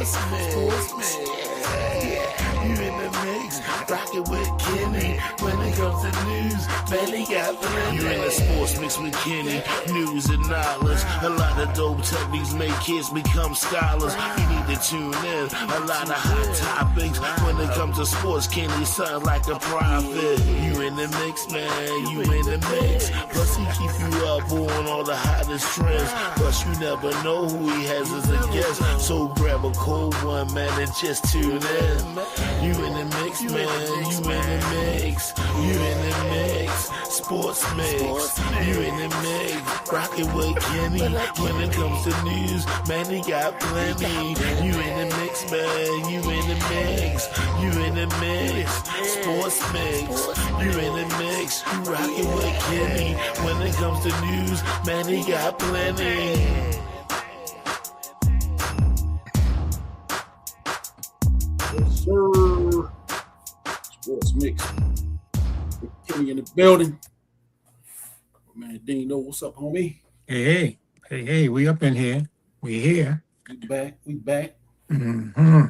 Sportsman. Yeah, you in the mix, rockin' with Kenny. When it comes to news, man, they got plenty. You in the sports mix with Kenny, news and knowledge. A lot of dope techniques make kids become scholars. You need to tune in. A lot of hot topics. When it comes to sports, Kenny sound like a prophet. You in the mix, man. You in the mix. Plus he keep you up on all the hottest trends. Plus you never know who he has as a guest. So grab a cold one, man, and just tune in. You in the mix, man. You in the mix. You in the mix. Sports mix. You in the mix. Rockin' with Kenny. When it comes to news, man, he got plenty. You in the mix, man. You in the mix. You in the mix. Sports mix. You in the mix. You rockin' with Kenny. When it comes to news, man, he got plenty. Yes, sir. Sports mix. Kenny in the building. Man, Dino, what's up, homie? Hey, we up in here. We here. We back. Mm-hmm.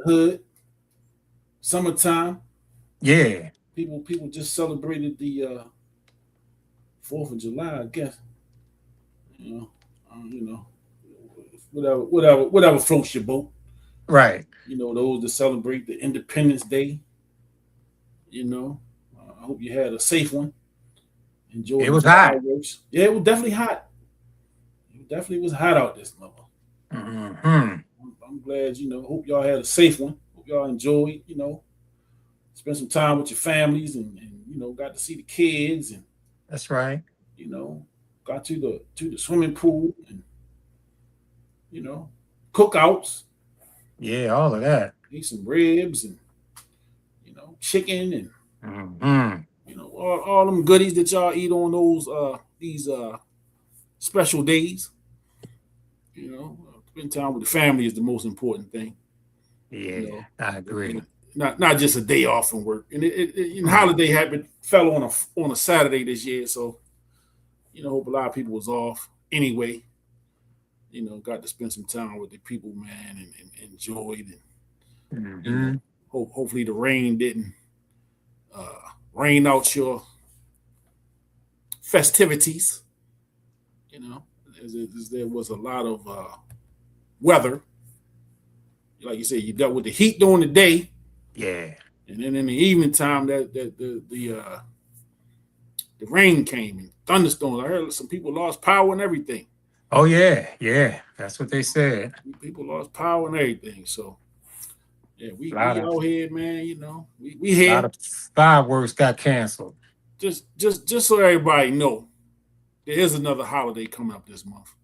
Hood. Summertime. Yeah. People just celebrated the 4th of July, I guess. You know, whatever floats your boat. Right. You know, those that celebrate the Independence Day. You know, I hope you had a safe one. Enjoy. It was hot. Yeah, it was definitely hot. It definitely was hot out this month. Mm-hmm. I'm glad, hope y'all had a safe one. Hope y'all enjoyed, spend some time with your families and got to see the kids and that's right. Got to the swimming pool and cookouts. Yeah, all of that. Ate some ribs and chicken and all them goodies that y'all eat on these special days. Spend time with the family is the most important thing. Yeah, I agree. Not just a day off from work. And holiday fell on a Saturday this year, so hope a lot of people was off anyway. Got to spend some time with the people, man, and enjoyed and hopefully the rain didn't rain out your festivities. As there was a lot of weather. Like you said, you dealt with the heat during the day. Yeah. And then in the evening time, the rain came and thunderstorms. I heard some people lost power and everything. Oh yeah, that's what they said. People lost power and everything. So yeah, we out here, man. We here. A lot of fireworks got canceled. Just so everybody know, there is another holiday coming up this month.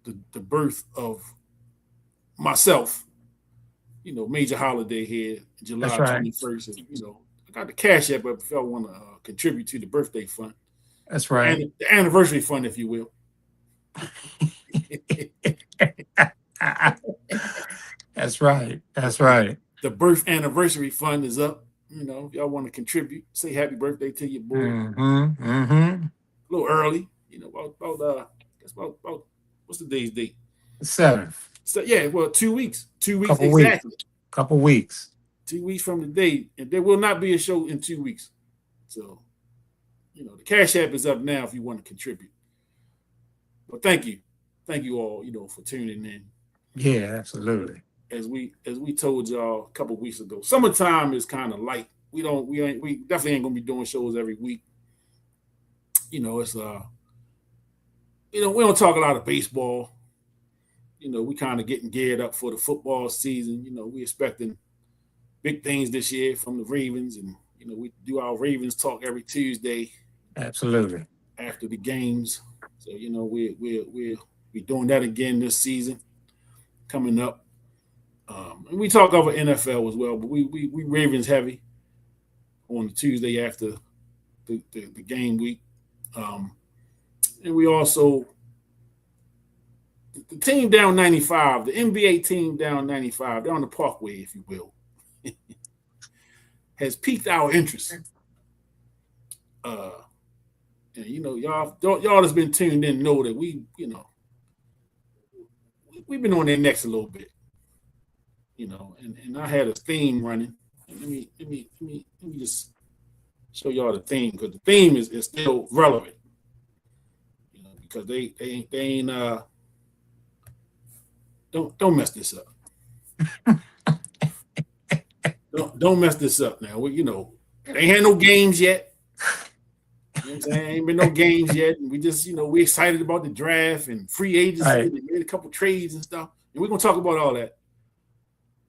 The birth of myself, major holiday here, July 21st. And, I got the cash app up if y'all want to contribute to the birthday fund. That's right. And the anniversary fund, if you will. That's right. The birth anniversary fund is up. If y'all want to contribute, say happy birthday to your boy. Mm-hmm. A little early, about what's the day's date? 7th. So yeah, well, 2 weeks. 2 weeks Couple exactly. Couple weeks. 2 weeks from the day, and there will not be a show in 2 weeks. So, the Cash App is up now if you want to contribute. But thank you all, for tuning in. Yeah, absolutely. As we told y'all a couple weeks ago, summertime is kind of light. We definitely ain't gonna be doing shows every week. It's we don't talk a lot of baseball. We kind of getting geared up for the football season. We expecting big things this year from the Ravens, and we do our Ravens talk every Tuesday. Absolutely. After the games, so we're doing that again this season coming up. And we talk over NFL as well, but we Ravens heavy on the Tuesday after the game week. And we also the team down 95, the NBA team down 95, they're on the Parkway, if you will, has piqued our interest. And y'all that's been tuned in know that we we've been on their necks a little bit, and I had a theme running. Let me just show y'all the theme, because the theme is still relevant, because they ain't don't mess this up. don't mess this up now. They ain't had no games yet. You know what I'm saying? Ain't been no games yet. And we just, we excited about the draft and free agency. Right. They made a couple trades and stuff. And we're gonna talk about all that.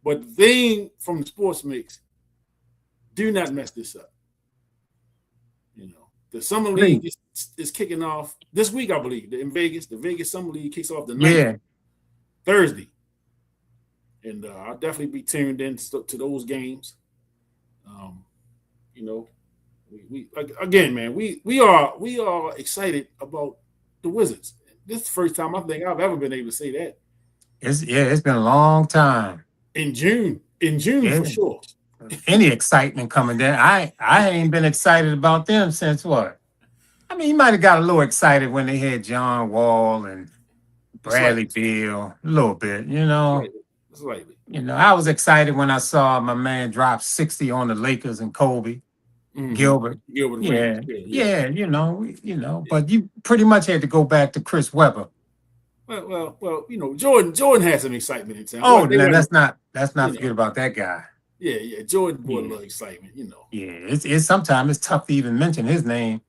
But the thing from the Sports Mix, do not mess this up. The Summer League is kicking off this week, I believe. In Vegas, the Vegas Summer League kicks off the 9th, Thursday. And I'll definitely be tuned in to those games. We again, man, we are excited about the Wizards. This is the first time I think I've ever been able to say that. It's been a long time. In June for sure. Any excitement coming there. I ain't been excited about them since what? I mean, you might have got a little excited when they had John Wall and Bradley Beal, a little bit, Slightly. I was excited when I saw my man drop 60 on the Lakers and Kobe. Mm-hmm. Gilbert. Yeah, but you pretty much had to go back to Chris Webber. Well, Jordan had some excitement in town. Oh, let's not forget about that guy. Yeah, Jordan brought a little excitement, Yeah, it's sometimes it's tough to even mention his name,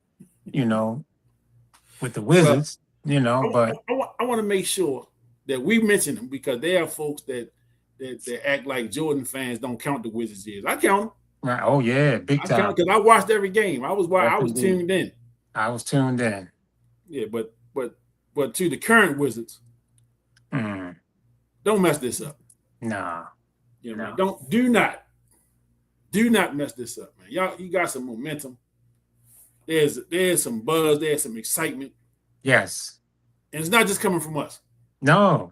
with the Wizards, but I want to make sure that we mention them, because there are folks that act like Jordan fans don't count the Wizards years. I count them. Right. Oh yeah, big time. Because I watched every game. I was tuned in. I was tuned in. Yeah, but to the current Wizards, don't mess this up. Nah. Man, do not mess this up, man. Y'all, you got some momentum. There's some buzz. There's some excitement. Yes. And it's not just coming from us. No.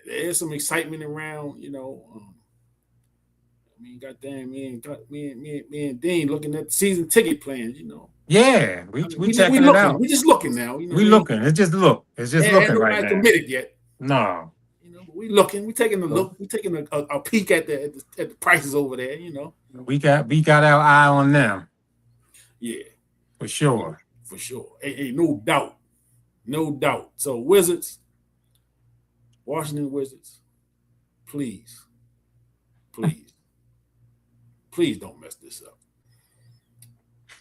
There's some excitement around. Goddamn, me and Dean looking at season ticket plans. Yeah, we checking it out. We just looking now. We looking. It's just looking right now. Committed yet? No. We looking. We taking a look. We taking a peek at the prices over there. We got our eye on them. Yeah, for sure. Hey, no doubt. So Washington Wizards, please don't mess this up.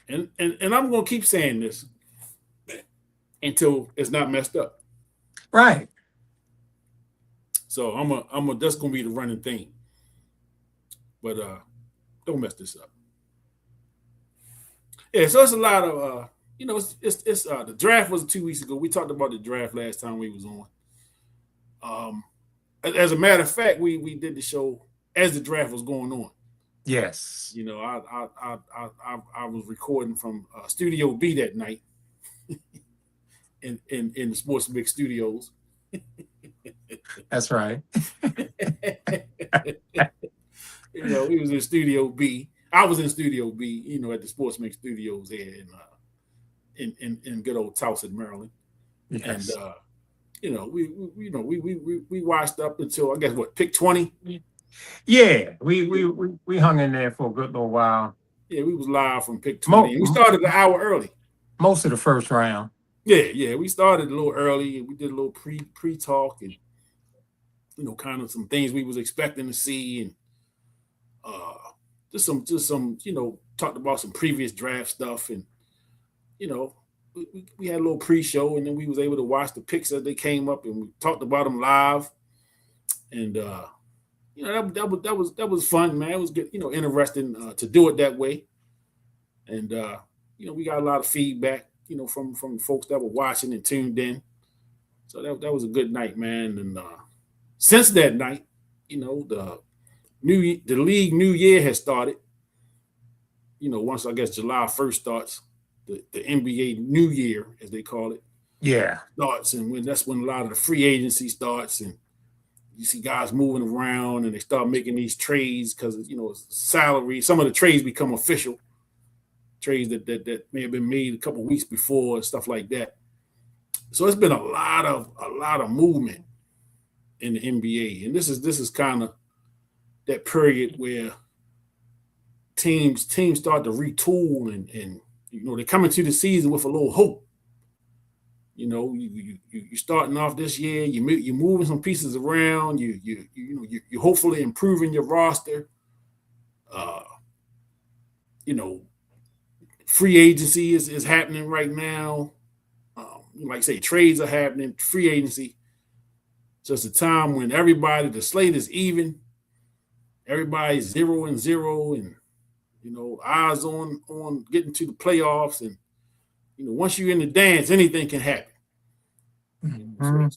And I'm gonna keep saying this until it's not messed up. Right. So that's gonna be the running thing. But don't mess this up. Yeah, so it's a lot of it's the draft was 2 weeks ago. We talked about the draft last time we was on. As a matter of fact, we did the show as the draft was going on. Yes. I was recording from Studio B that night in the Sports Mix Studios. That's right. We was in Studio B. I was in Studio B, at the Sports Mix Studios here in good old Towson, Maryland. Yes. And we watched up until I guess pick 20. Yeah, we hung in there for a good little while. Yeah, we was live from pick 20. We started an hour early. Most of the first round. Yeah, we started a little early, and we did a little pre-talk and kind of some things we was expecting to see, and just some talked about some previous draft stuff, and we had a little pre-show, and then we was able to watch the picks as they came up, and we talked about them live, and that was fun, man. It was good, interesting to do it that way, and we got a lot of feedback, from folks that were watching and tuned in, so that was a good night, man. And since that night, the league new year has started. Once I guess July 1st starts, the NBA new year, as they call it, starts, and that's when a lot of the free agency starts, and you see guys moving around, and they start making these trades because salary. Some of the trades become official trades that may have been made a couple weeks before and stuff like that. So it's been a lot of movement in the NBA, and this is kind of that period where teams start to retool and they come into the season with a little hope. You starting off this year, you're moving some pieces around, you're hopefully improving your roster. Free agency is happening right now. Like I say, trades are happening, free agency. So it's a time when the slate is even, everybody's 0-0, and eyes on getting to the playoffs, and once you're in the dance, anything can happen. So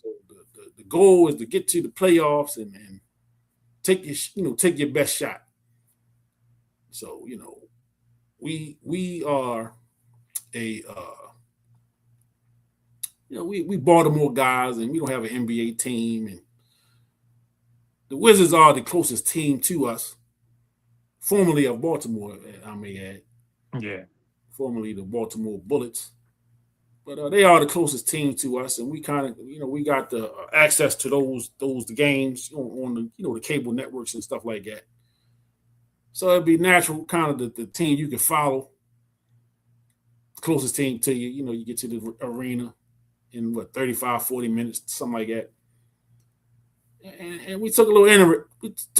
the goal is to get to the playoffs and take your best shot. So we are we Baltimore guys, and we don't have an NBA team, and the Wizards are the closest team to us, formerly of Baltimore, I may add. Yeah. Formerly the Baltimore Bullets. But they are the closest team to us, and we kind of, we got the access to those games on the the cable networks and stuff like that. So it'd be natural, kind of the team you can follow, closest team to you. You get to the arena in 35, 40 minutes, something like that. And we took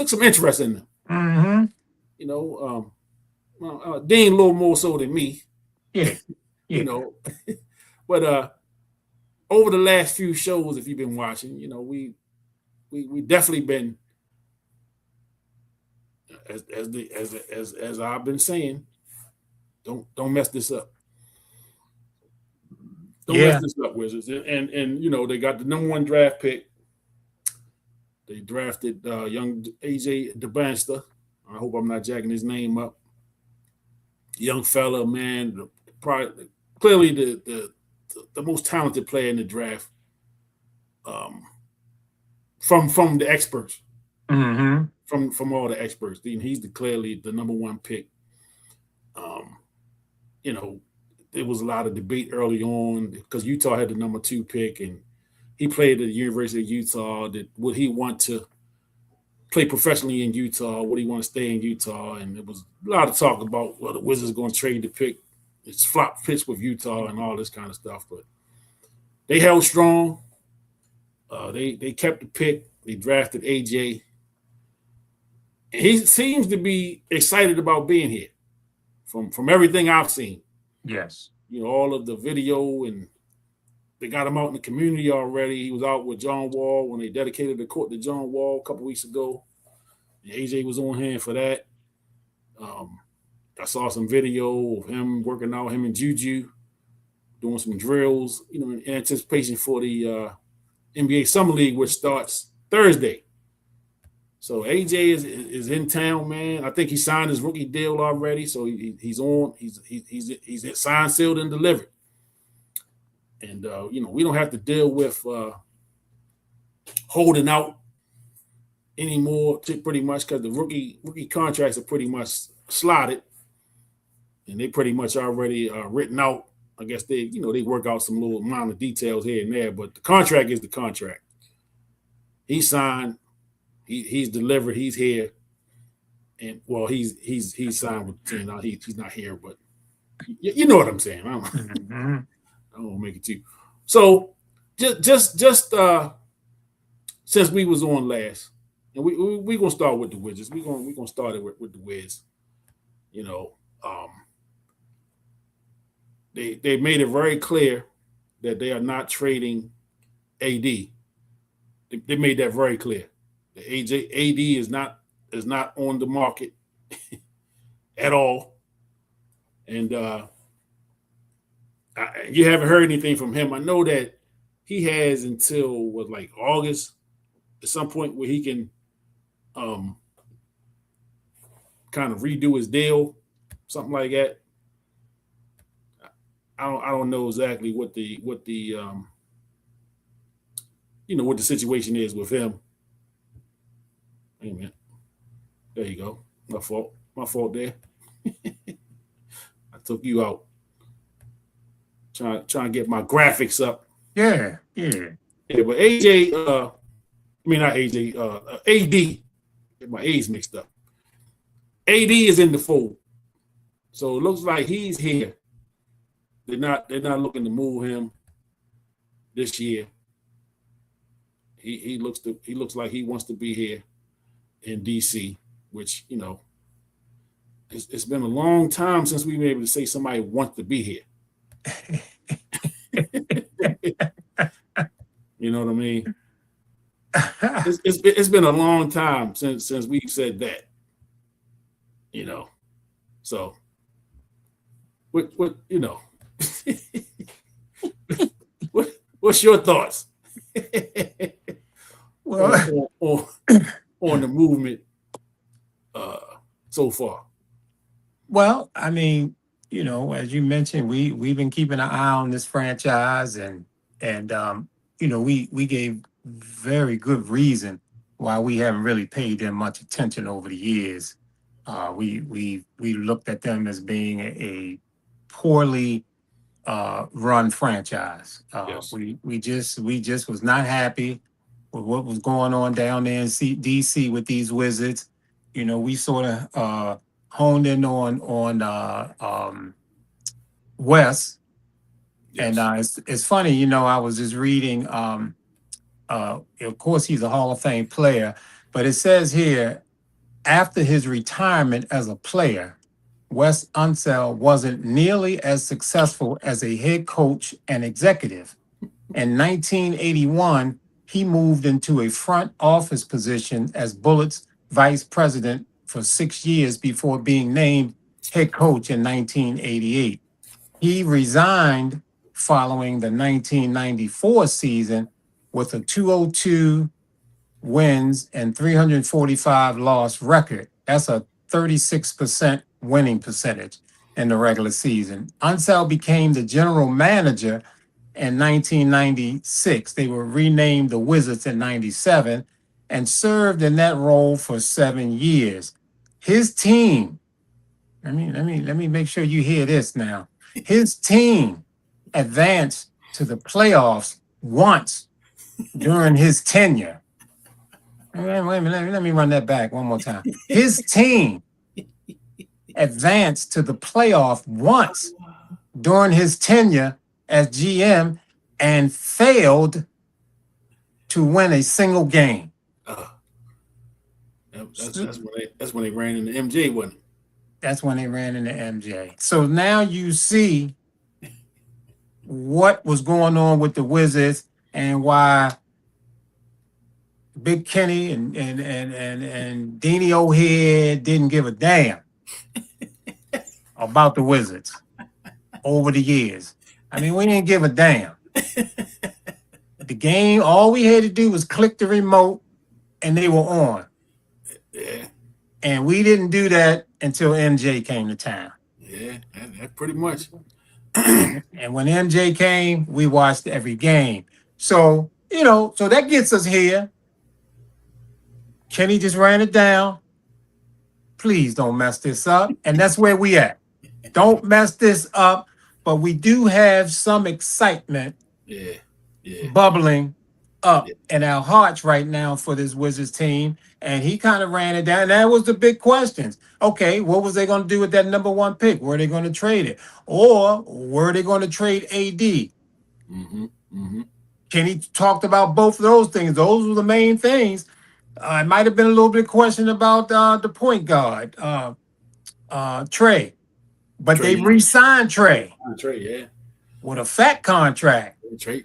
some interest in them. Mm-hmm. Dean a little more so than me. Yeah. But over the last few shows, if you've been watching, we definitely been, as I've been saying, don't mess this up. Don't mess this up, Wizards. And they got the number 1 draft pick. They drafted young AJ DeBanster. I hope I'm not jacking his name up. Young fella, man, clearly the most talented player in the draft, from the experts, from all the experts. He's clearly the number 1 pick. There was a lot of debate early on because Utah had the number 2 pick, and he played at the University of Utah. Would he want to play professionally in Utah? Would he want to stay in Utah? And there was a lot of talk about, the Wizards are going to trade the pick. It's flop pitch with Utah and all this kind of stuff. But they held strong. They kept the pick. They drafted AJ. And he seems to be excited about being here from everything I've seen. Yes. All of the video, and they got him out in the community already. He was out with John Wall when they dedicated the court to John Wall a couple weeks ago. And AJ was on hand for that. I saw some video of him working out, him and Juju, doing some drills, in anticipation for the NBA Summer League, which starts Thursday. So AJ is in town, man. I think he signed his rookie deal already, so he's on. He's signed, sealed, and delivered. And we don't have to deal with holding out anymore, pretty much, because the rookie contracts are pretty much slotted, and they pretty much already written out. I guess they work out some little minor details here and there, but the contract is the contract. He signed. He's delivered. He's here, and he's signed with the team. Now he's not here, but you know what I'm saying. I don't want to make it too. So just since we was on last, and we gonna start with the Wizards. We gonna start it with the Wiz. They made it very clear that they are not trading AD. They made that very clear. The AD is not on the market at all, and you haven't heard anything from him. I know that he has until August at some point where he can kind of redo his deal, something like that. I don't know exactly what the what the situation is with him. Hey, man. There you go. My fault there. I took you out. Trying to get my graphics up. Yeah. Yeah, but AJ, I mean, not AJ. AD. Get my A's mixed up. AD is in the fold, so it looks like he's here. They're not looking to move him this year. He looks like he wants to be here in DC, which, you know, it's been a long time since we've been able to say somebody wants to be here. You know what I mean? It's been a long time since we've said that. You know, so what you know? What's your thoughts? Well, on the movement so far? Well, I mean, you know, as you mentioned, we've been keeping an eye on this franchise, and you know, we gave very good reason why we haven't really paid them much attention over the years. We looked at them as being a poorly run franchise. Yes. We just was not happy with what was going on down there in DC with these Wizards. You know, we sort of honed in on Wes. Yes. And it's funny, you know, I was just reading. Of course, he's a Hall of Fame player, but it says here, after his retirement as a player, Wes Unseld wasn't nearly as successful as a head coach and executive. In 1981, he moved into a front office position as Bullets vice president for 6 years before being named head coach in 1988. He resigned following the 1994 season with a 202 wins and 345 loss record. That's a 36% winning percentage in the regular season. Unseld became the general manager in 1996. They were renamed the Wizards in 97 and served in that role for 7 years. His team, let me make sure you hear this now. His team advanced to the playoffs once during his tenure. Wait a minute, let me run that back one more time. His team advanced to the playoff once during his tenure as GM and failed to win a single game. That's when they ran into MJ, wasn't it? That's when they ran into MJ. So now you see what was going on with the Wizards and why Big Kenny and Deanie O'Head didn't give a damn about the Wizards over the years. I mean, we didn't give a damn. The game, all we had to do was click the remote and they were on. Yeah. And we didn't do that until MJ came to town. Yeah, that pretty much. And when MJ came, we watched every game. So, you know, so that gets us here. Kenny just ran it down. Please don't mess this up. And that's where we at. Don't mess this up. But we do have some excitement bubbling up in our hearts right now for this Wizards team. And he kind of ran it down. That was the big questions. Okay, what was they going to do with that number 1 pick? Were they going to trade it? Or were they going to trade AD? Mm-hmm. Mm-hmm. Kenny talked about both of those things. Those were the main things. It might have been a little bit of question about the point guard, Trey. But Trey, they re-signed Trey. Trey, yeah. With a fat contract. Trey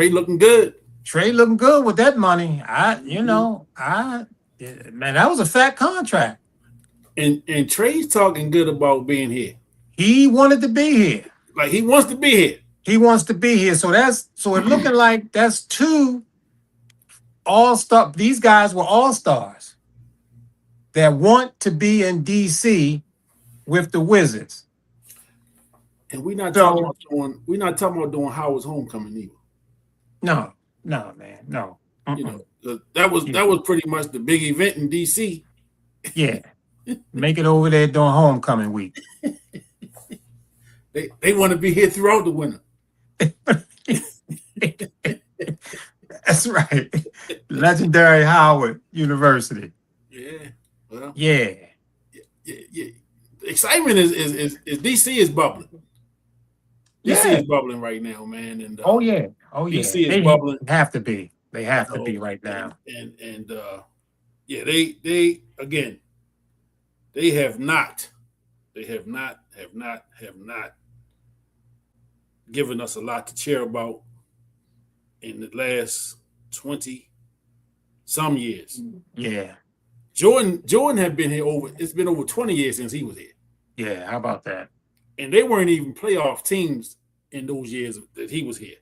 looking good. Trey looking good with that money. Man, that was a fat contract. And Trey's talking good about being here. He wanted to be here. Like, he wants to be here. He wants to be here. So it's looking like that's 2 all-star. These guys were all-stars that want to be in DC with the Wizards. And we're not talking about doing Howard's homecoming either. No, man, no. You know, that was pretty much the big event in DC. Yeah. Make it over there during homecoming week. They want to be here throughout the winter. That's right. Legendary Howard University. Yeah. Well, Yeah. yeah. The excitement is DC is bubbling. DC Yeah. is bubbling right now, man. And Oh yeah. DC is They bubbling. have to be. They have to be right now. And yeah, they again, they have not given us a lot to cheer about in the last 20 some years. Yeah. Jordan had been here it's been over 20 years since he was here. Yeah, how about that? And they weren't even playoff teams in those years that he was here.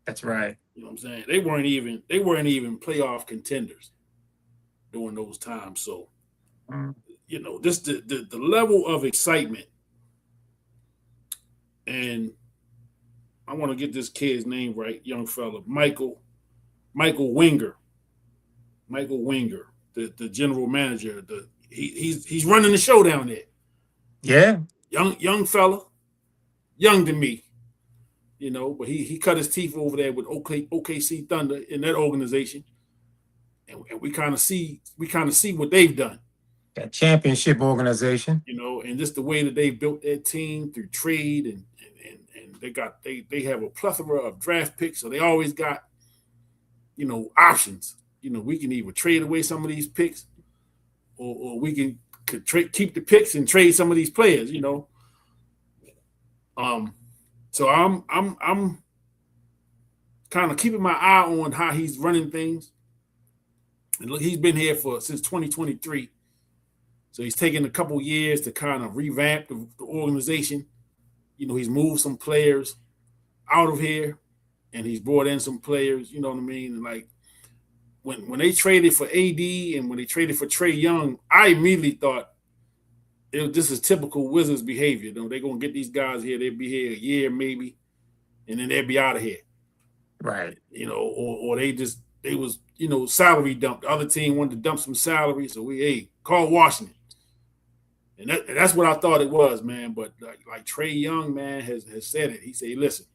That's right. You know what I'm saying? They weren't even playoff contenders during those times. So, you know, this the level of excitement, and I want to get this kid's name right, young fella, Michael Winger. Michael Winger, the general manager. He's running the show down there. Yeah. Young fella, young to me. You know, but he cut his teeth over there with OKC Thunder in that organization, and we kind of see what they've done. That championship organization. You know, and just the way that they built their team through trade, and they have a plethora of draft picks, so they always got, you know, options. You know, we can either trade away some of these picks, or we can keep the picks and trade some of these players. You know, So I'm kind of keeping my eye on how he's running things. And look, he's been here since 2023. So he's taken a couple years to kind of revamp the organization. You know, he's moved some players out of here, and he's brought in some players, you know what I mean? And like when they traded for AD and when they traded for Trae Young, I immediately thought this is typical Wizards behavior. You know, they're going to get these guys here. They'll be here a year maybe, and then they'll be out of here. Right. You know, or they was, you know, salary dumped. The other team wanted to dump some salary, so call Washington. And that's what I thought it was, man. But like Trae Young, man, has said it. He said, listen,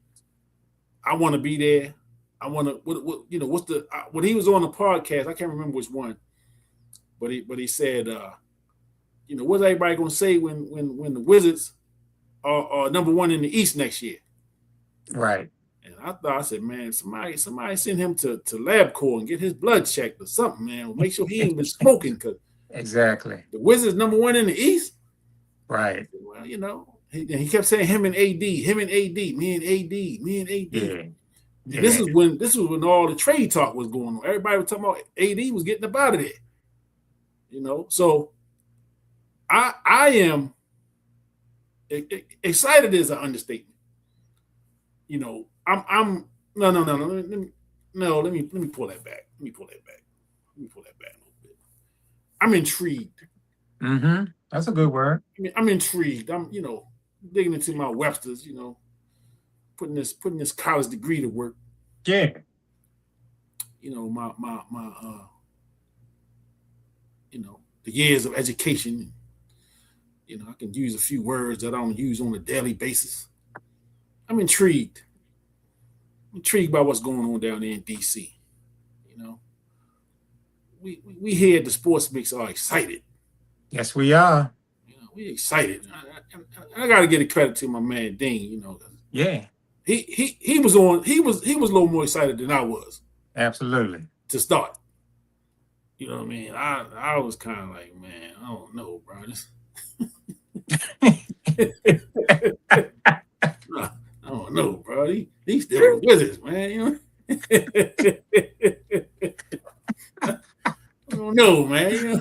I want to be there. I want to, you know, when he was on the podcast, I can't remember which one, but he said, you know, what's everybody gonna say when the Wizards are number one in the East next year? Right. And I said, man, somebody send him to LabCorp and get his blood checked or something, man. Make sure he ain't been smoking, because exactly the Wizards number one in the East. Right. Well, you know, he kept saying him and AD, me and AD. Yeah. And this was when all the trade talk was going on. Everybody was talking about AD was getting up out of there. You know, so I am excited is an understatement. You know, I'm no. Let me pull that back. Let me pull that back a little bit. I'm intrigued. Mm-hmm. That's a good word. I'm intrigued. I'm, you know, digging into my Webster's, you know, putting this college degree to work. Yeah. You know, my you know, the years of education. You know, I can use a few words that I don't use on a daily basis. I'm intrigued. By what's going on down there in DC. You know, we here at the Sports Mix are excited. Yes, we are. You know, we excited. I got to give a credit to my man Dean. You know, yeah, he was on. He was a little more excited than I was. Absolutely. To start. You know what I mean? I was kind of like, man, I don't know, bro. I don't know, bro. He's still with us, man. You know? I don't know, man. You know?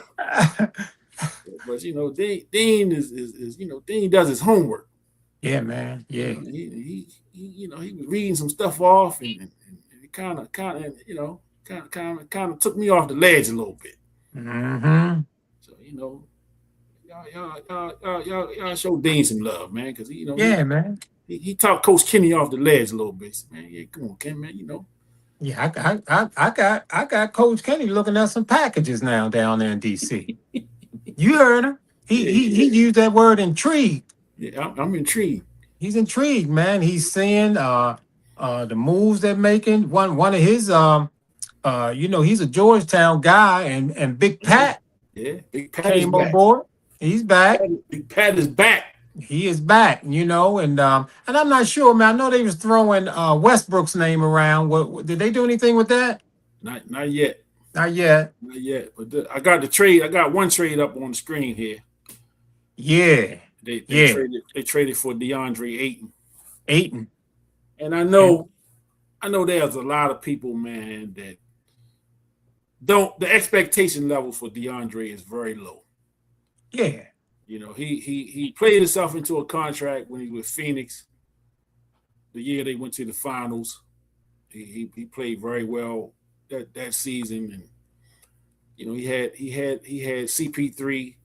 But you know, Dean is you know, Dean does his homework. Yeah, man. Yeah. He you know, he was reading some stuff off, and it kind of you know, kind of took me off the ledge a little bit. Mm-hmm. So you know, y'all show Dean some love, man, because you know, yeah, man. He talked Coach Kenny off the ledge a little bit, man. Yeah, come on, Ken, man. You know. Yeah, I got Coach Kenny looking at some packages now down there in DC. You heard him. He used that word intrigued. Yeah, I'm intrigued. He's intrigued, man. He's seeing the moves they're making. One of his He's a Georgetown guy, and Big Pat Yeah, Big Pat is came on back. board. He's back. Big Pat is back. He is back, and I'm not sure, man. I know they was throwing Westbrook's name around. What did they do anything with that? Not yet. Not yet. Not yet. But I got the trade. I got one trade up on the screen here. Yeah. They Yeah. traded for DeAndre Ayton. Ayton. And I know there's a lot of people, man, that the expectation level for DeAndre is very low. Yeah. He played himself into a contract when he was with Phoenix. The year they went to the finals. He played very well that season, and he had CP3,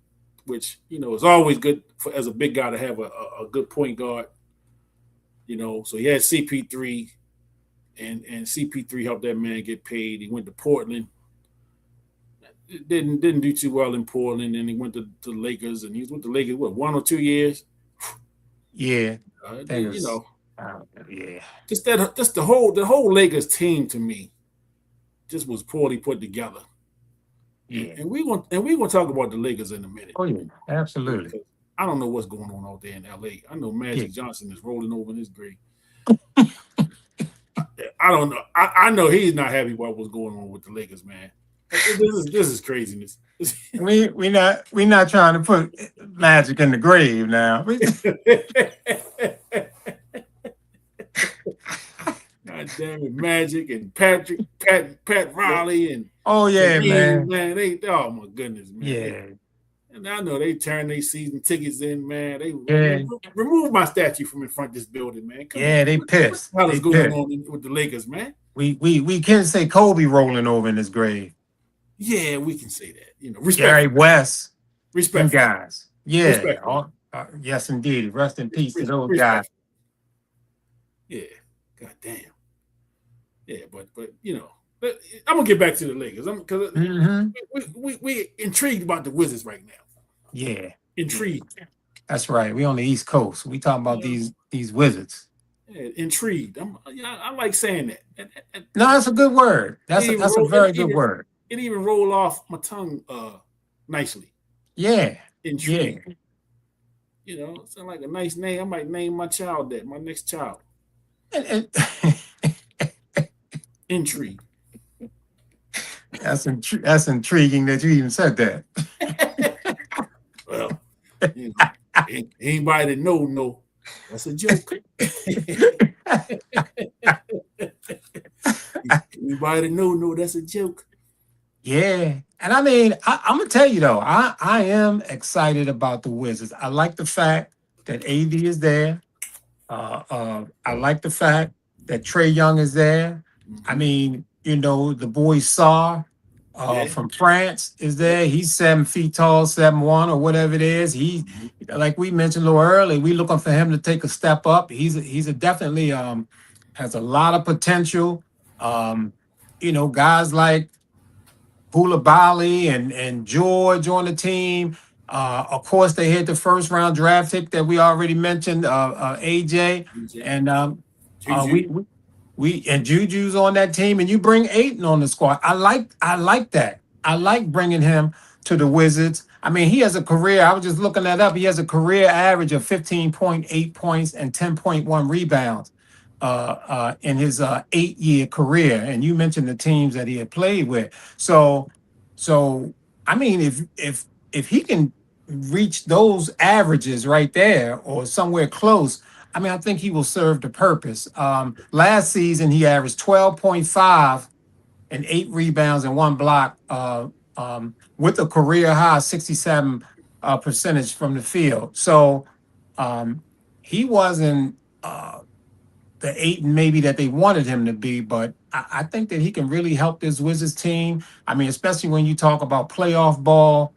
which is always good as a big guy to have a good point guard. So he had CP3, and CP3 helped that man get paid. He went to Portland. Didn't do too well in Portland, and he went to the Lakers, and he was with the Lakers 1 or 2 years. Yeah. Yeah. Just the whole Lakers team to me just was poorly put together. Yeah. And we gonna talk about the Lakers in a minute. Oh yeah, absolutely. I don't know what's going on out there in LA. I know Magic Johnson is rolling over in his grave. I don't know. I know he's not happy about what's going on with the Lakers, man. This is craziness. we not trying to put Magic in the grave now. God damn it, Magic and Pat Riley and oh yeah, man. Oh my goodness, man. Yeah. And I know they turn their season tickets in, man. They Yeah. remove my statue from in front of this building, man. They pissed. What the hell is going on with the Lakers, man? We can say Kobe rolling over in his grave. Yeah, we can say that. Respect. Gary West. Respect, guys. Yeah. Respect. Yes, indeed. Rest in peace to those Respect. guys. Yeah. God damn. Yeah, but I'm gonna get back to the Lakers. Because we intrigued about the Wizards right now. Yeah. Intrigued. That's right. We on the East Coast. We talking about these Wizards. Yeah, intrigued. I like saying that. No, that's a good word. That's a very good word. It even rolled off my tongue nicely. Yeah. Intrigued. Yeah. It sounds like a nice name. I might name my child that, my next child. Intrigue. That's intriguing that you even said that. Well, anybody that know, that's a joke. Anybody that know, that's a joke. Yeah. And I mean, I'm gonna tell you though, I am excited about the Wizards. I like the fact that AD is there. I like the fact that Trae Young is there. I mean, the boy Sarr from France is there. He's 7 feet tall, 7'1" or whatever it is. He, like we mentioned a little earlier, we looking for him to take a step up. He's a definitely has a lot of potential. Guys like Koulibaly and George on the team. Of course, they hit the first round draft pick that we already mentioned, AJ, and we and Juju's on that team, and you bring Ayton on the squad. I like that. I like bringing him to the Wizards. I mean, he has a career. I was just looking that up. He has a career average of 15.8 points and 10.1 rebounds in his 8-year career. And you mentioned the teams that he had played with. So I mean, if he can reach those averages right there or somewhere close, I mean, I think he will serve the purpose. Last season, he averaged 12.5 and 8 rebounds and 1 block with a career high 67 percentage from the field. So he wasn't the Ayton maybe that they wanted him to be, but I think that he can really help this Wizards team. I mean, especially when you talk about playoff ball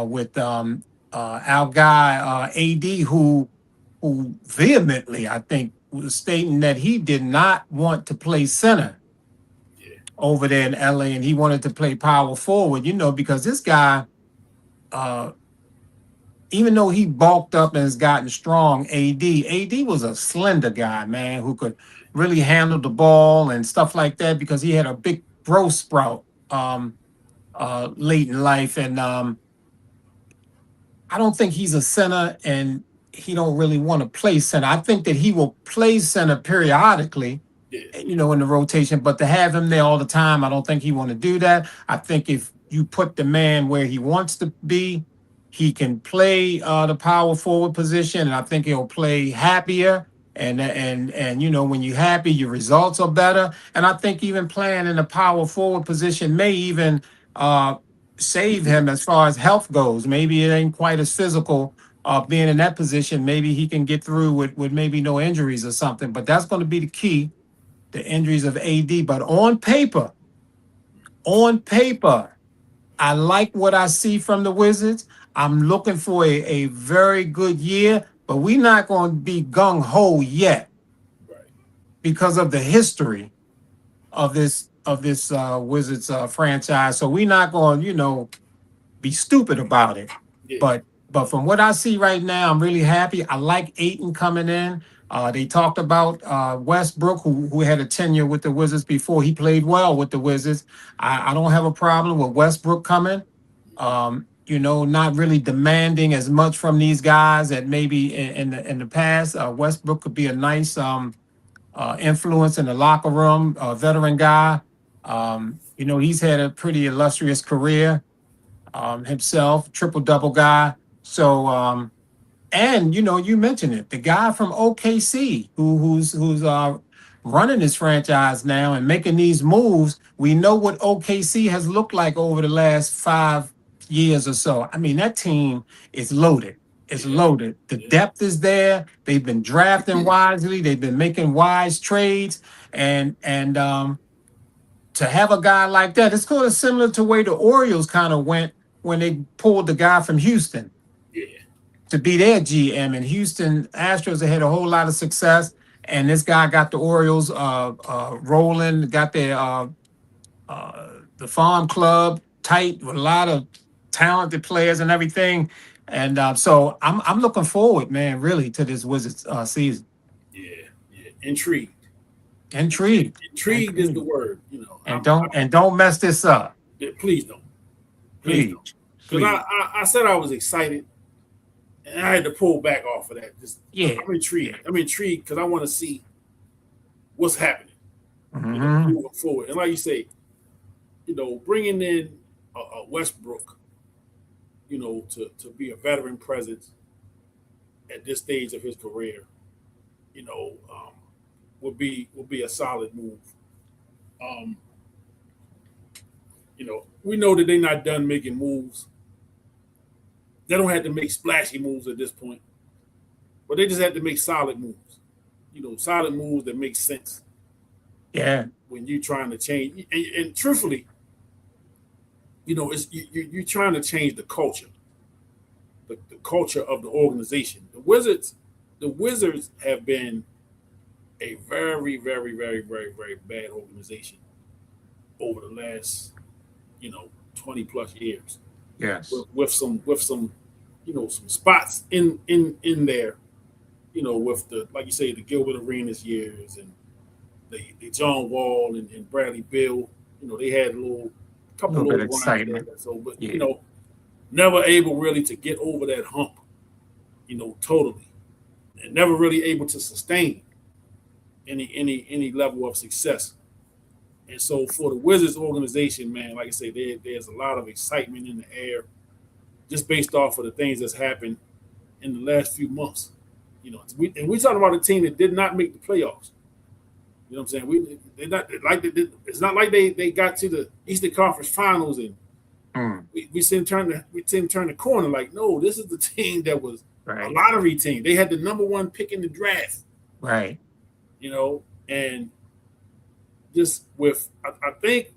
with our guy AD, who vehemently, I think, was stating that he did not want to play center over there in LA, and he wanted to play power forward, because this guy, even though he bulked up and has gotten strong, AD was a slender guy, man, who could really handle the ball and stuff like that, because he had a big growth sprout late in life, and I don't think he's a center, and he don't really want to play center. I think that he will play center periodically, Yeah. in the rotation, but to have him there all the time, I don't think he want to do that. I think if you put the man where he wants to be, he can play the power forward position, and I think he'll play happier. And when you're happy, your results are better. And I think even playing in the power forward position may even uh, save him as far as health goes. Maybe it ain't quite as physical being in that position. Maybe he can get through with maybe no injuries or something. But that's going to be the key, the injuries of AD. But on paper, I like what I see from the Wizards. I'm looking for a very good year, but we're not going to be gung ho yet Right. because of the history of this Wizards franchise. So we're not going, be stupid about it. Yeah. But from what I see right now, I'm really happy. I like Ayton coming in. They talked about Westbrook, who had a tenure with the Wizards before. He played well with the Wizards. I don't have a problem with Westbrook coming. Not really demanding as much from these guys that maybe in the past. Westbrook could be a nice influence in the locker room, a veteran guy. He's had a pretty illustrious career himself, triple-double guy. So, and you mentioned it, the guy from OKC who's running this franchise now and making these moves. We know what OKC has looked like over the last 5 years or so. I mean, that team is loaded. It's loaded. The depth is there. They've been drafting wisely. They've been making wise trades, and to have a guy like that, it's kind of similar to the way the Orioles kind of went when they pulled the guy from Houston to be their GM. And Houston Astros had a whole lot of success, and this guy got the Orioles rolling, got their the farm club tight with a lot of talented players and everything. And so I'm looking forward, man, really, to this Wizards season. Yeah. Intrigued. Intrigued is the word, And don't mess this up. Please don't. Please don't. Because I said I was excited, and I had to pull back off of that. I'm intrigued. I'm intrigued because I want to see what's happening moving forward. And like you say, bringing in a Westbrook, to be a veteran presence at this stage of his career, would be a solid move. We know that they're not done making moves. They don't have to make splashy moves at this point, but they just have to make solid moves. Solid moves that make sense. Yeah. When you're trying to change, and truthfully, it's you're trying to change the culture, the culture of the organization. The Wizards have been a very, very, very, very, very bad organization over the last 20 plus years. Yes. With some some spots in there, with the, like you say, the Gilbert Arenas years and the John Wall and Bradley Beal. They had a couple of little excitement. But never able really to get over that hump, totally, and never really able to sustain any level of success. And so for the Wizards organization, man, like I say, there's a lot of excitement in the air just based off of the things that's happened in the last few months. We're talking about a team that did not make the playoffs. You know what I'm saying? It's not like they got to the Eastern Conference Finals and we seem turn the corner. Like, no, this is the team that was a lottery team. They had the number 1 pick in the draft. Right. And just I think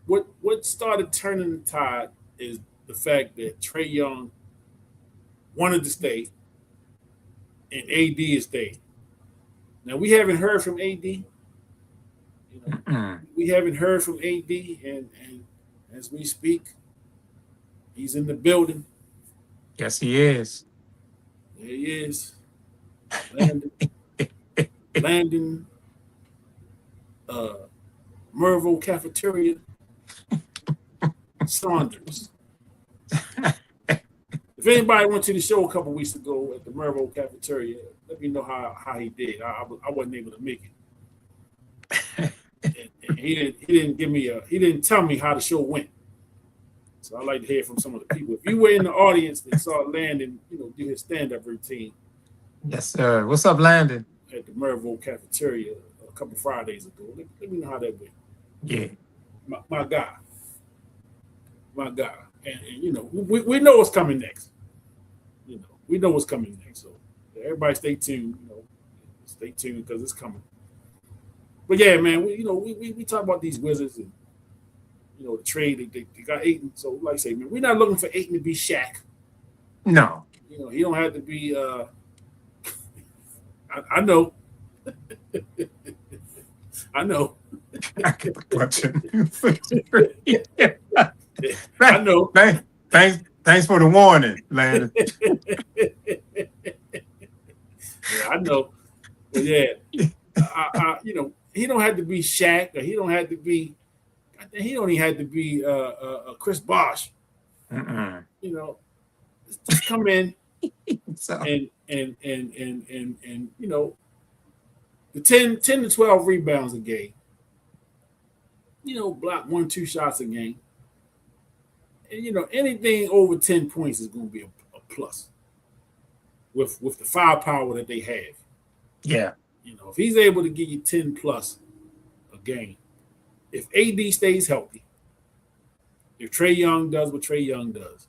what started turning the tide is the fact that Trae Young wanted to stay and AD is staying. Now we haven't heard from AD. We haven't heard from AD, and as we speak, he's in the building. Yes, he is. There he is. Landon Mervo Cafeteria Saunders. If anybody went to the show a couple weeks ago at the Mervo Cafeteria, let me know how he did. I wasn't able to make it. And he didn't tell me how the show went. So I'd like to hear from some of the people. If you were in the audience that saw Landon, do his stand-up routine. Yes, sir. What's up, Landon? At the Mervo Cafeteria a couple Fridays ago. Let me know how that went. Yeah. My guy. And we know what's coming next. We know what's coming next. So everybody stay tuned. Stay tuned because it's coming. But yeah, man, we talk about these Wizards and the trade they got Ayton. So like I say, man, we're not looking for Ayton to be Shaq. No. He don't have to be. I know. I know. I get the question. I know. Thanks for the warning, Landon. Yeah, I know. But yeah, he don't have to be Shaq, or he don't have to be. He don't even have to be Chris Bosh. Just come in and the 10 to 12 rebounds a game. Block 1-2 shots a game. And anything over 10 points is going to be a plus with the firepower that they have. Yeah. If he's able to give you 10 plus a game, if AD stays healthy, if Trae Young does what Trae Young does,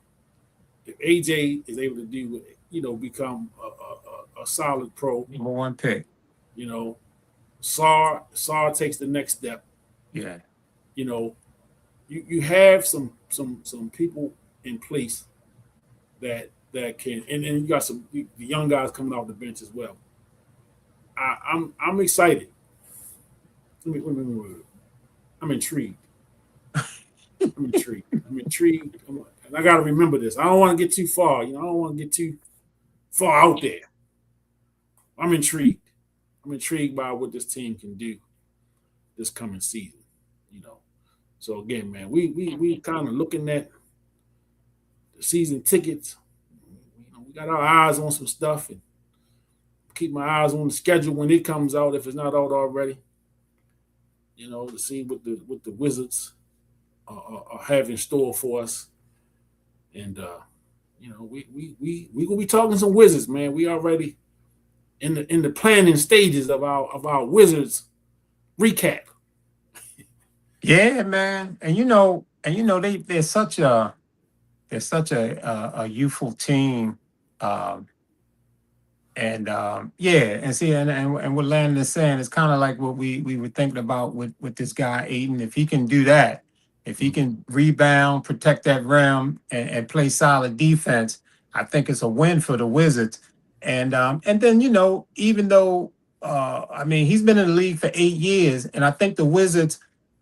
if AJ is able to do become a solid pro, number one pick, Sar takes the next step. Yeah. You have some people in place that can, and then you got some the young guys coming off the bench as well. I'm excited. Wait. I'm intrigued. I'm intrigued. And I got to remember this. I don't want to get too far. I don't want to get too far out there. I'm intrigued. I'm intrigued by what this team can do this coming season. So again, man, we kind of looking at the season tickets. We got our eyes on some stuff and keep my eyes on the schedule when it comes out, if it's not out already. To see what the Wizards are have in store for us. And we gonna be talking some Wizards, man. We already in the planning stages of our Wizards recap. Yeah, man. And they're such a youthful team. And what Landon is saying is kind of like what we were thinking about with this guy Ayton. If he can do that, if he can rebound, protect that rim, and play solid defense, I think it's a win for the Wizards. And then even though he's been in the league for 8 years, and I think the Wizards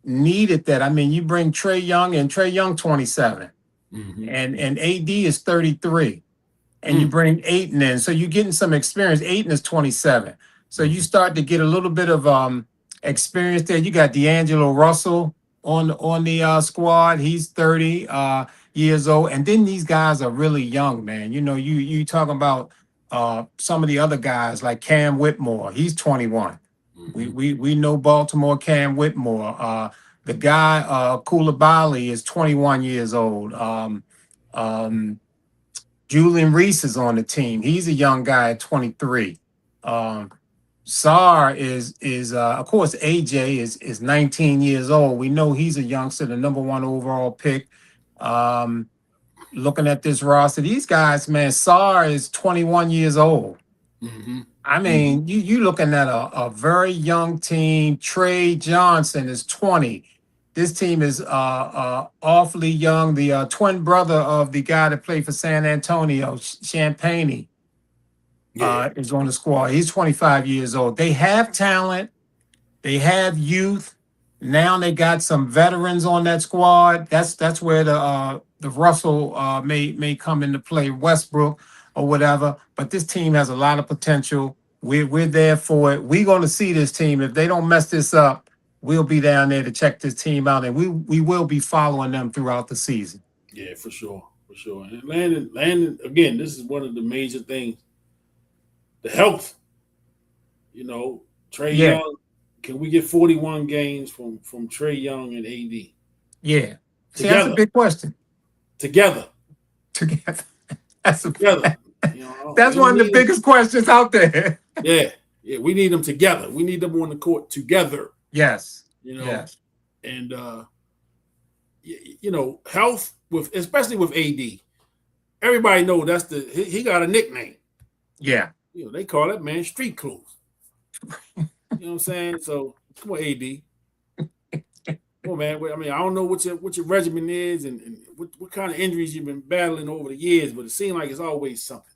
needed that. You bring Trae Young 27, and AD is 33. And you bring Ayton in. So you're getting some experience. Ayton is 27. So you start to get a little bit of experience there. You got D'Angelo Russell on the squad. He's 30 years old. And then these guys are really young, man. You talking about some of the other guys like Cam Whitmore. He's 21. We know Baltimore Cam Whitmore. The guy Koulibaly is 21 years old. Julian Reese is on the team. He's a young guy at 23. Sar is of course AJ is 19 years old. We know he's a youngster, the number 1 overall pick. Looking at this roster, these guys, man, Sar is 21 years old. You looking at a very young team. Trey Johnson is 20. This team is awfully young. The twin brother of the guy that played for San Antonio, Champagnie, is on the squad. He's 25 years old. They have talent. They have youth. Now they got some veterans on that squad. That's where the Russell may come into play, Westbrook or whatever. But this team has a lot of potential. We're there for it. We're going to see this team. If they don't mess this up, we'll be down there to check this team out, and we will be following them throughout the season. Yeah, for sure. For sure. And Landon, again, this is one of the major things. The health. You know, Trae Yeah. Young, can we get 41 games from Trae Young and AD? Yeah. See, Together. that's a big question. Together. That's Together. You know, that's one of the biggest questions out there. Yeah. We need them together. We need them on the court together. Yes. You know, yes. And you know, health especially with AD. Everybody know he got a nickname. Yeah. You know, they call that man street clothes. You know what I'm saying? So come on, AD. Come on, man. I mean, I don't know what your regimen is and what kind of injuries you've been battling over the years, but it seems like it's always something.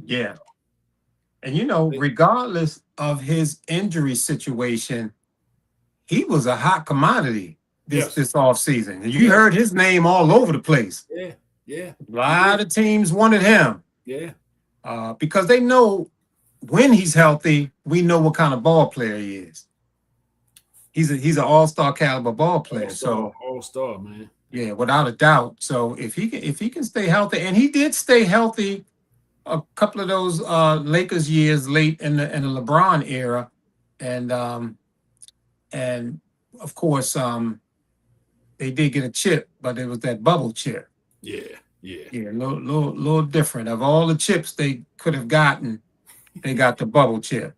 Yeah. And you know, regardless of his injury situation, he was a hot commodity this offseason. And you heard his name all over the place. Yeah. Yeah. A lot of teams wanted him. Yeah. Because they know when he's healthy, we know what kind of ball player he is. He's an all-star caliber ball player. All-star, man. Yeah, without a doubt. So if he can stay healthy, and he did stay healthy a couple of those Lakers years late in the LeBron era, and of course they did get a chip, but it was that bubble chip. Yeah. A little different. Of all the chips they could have gotten, they got the bubble chip,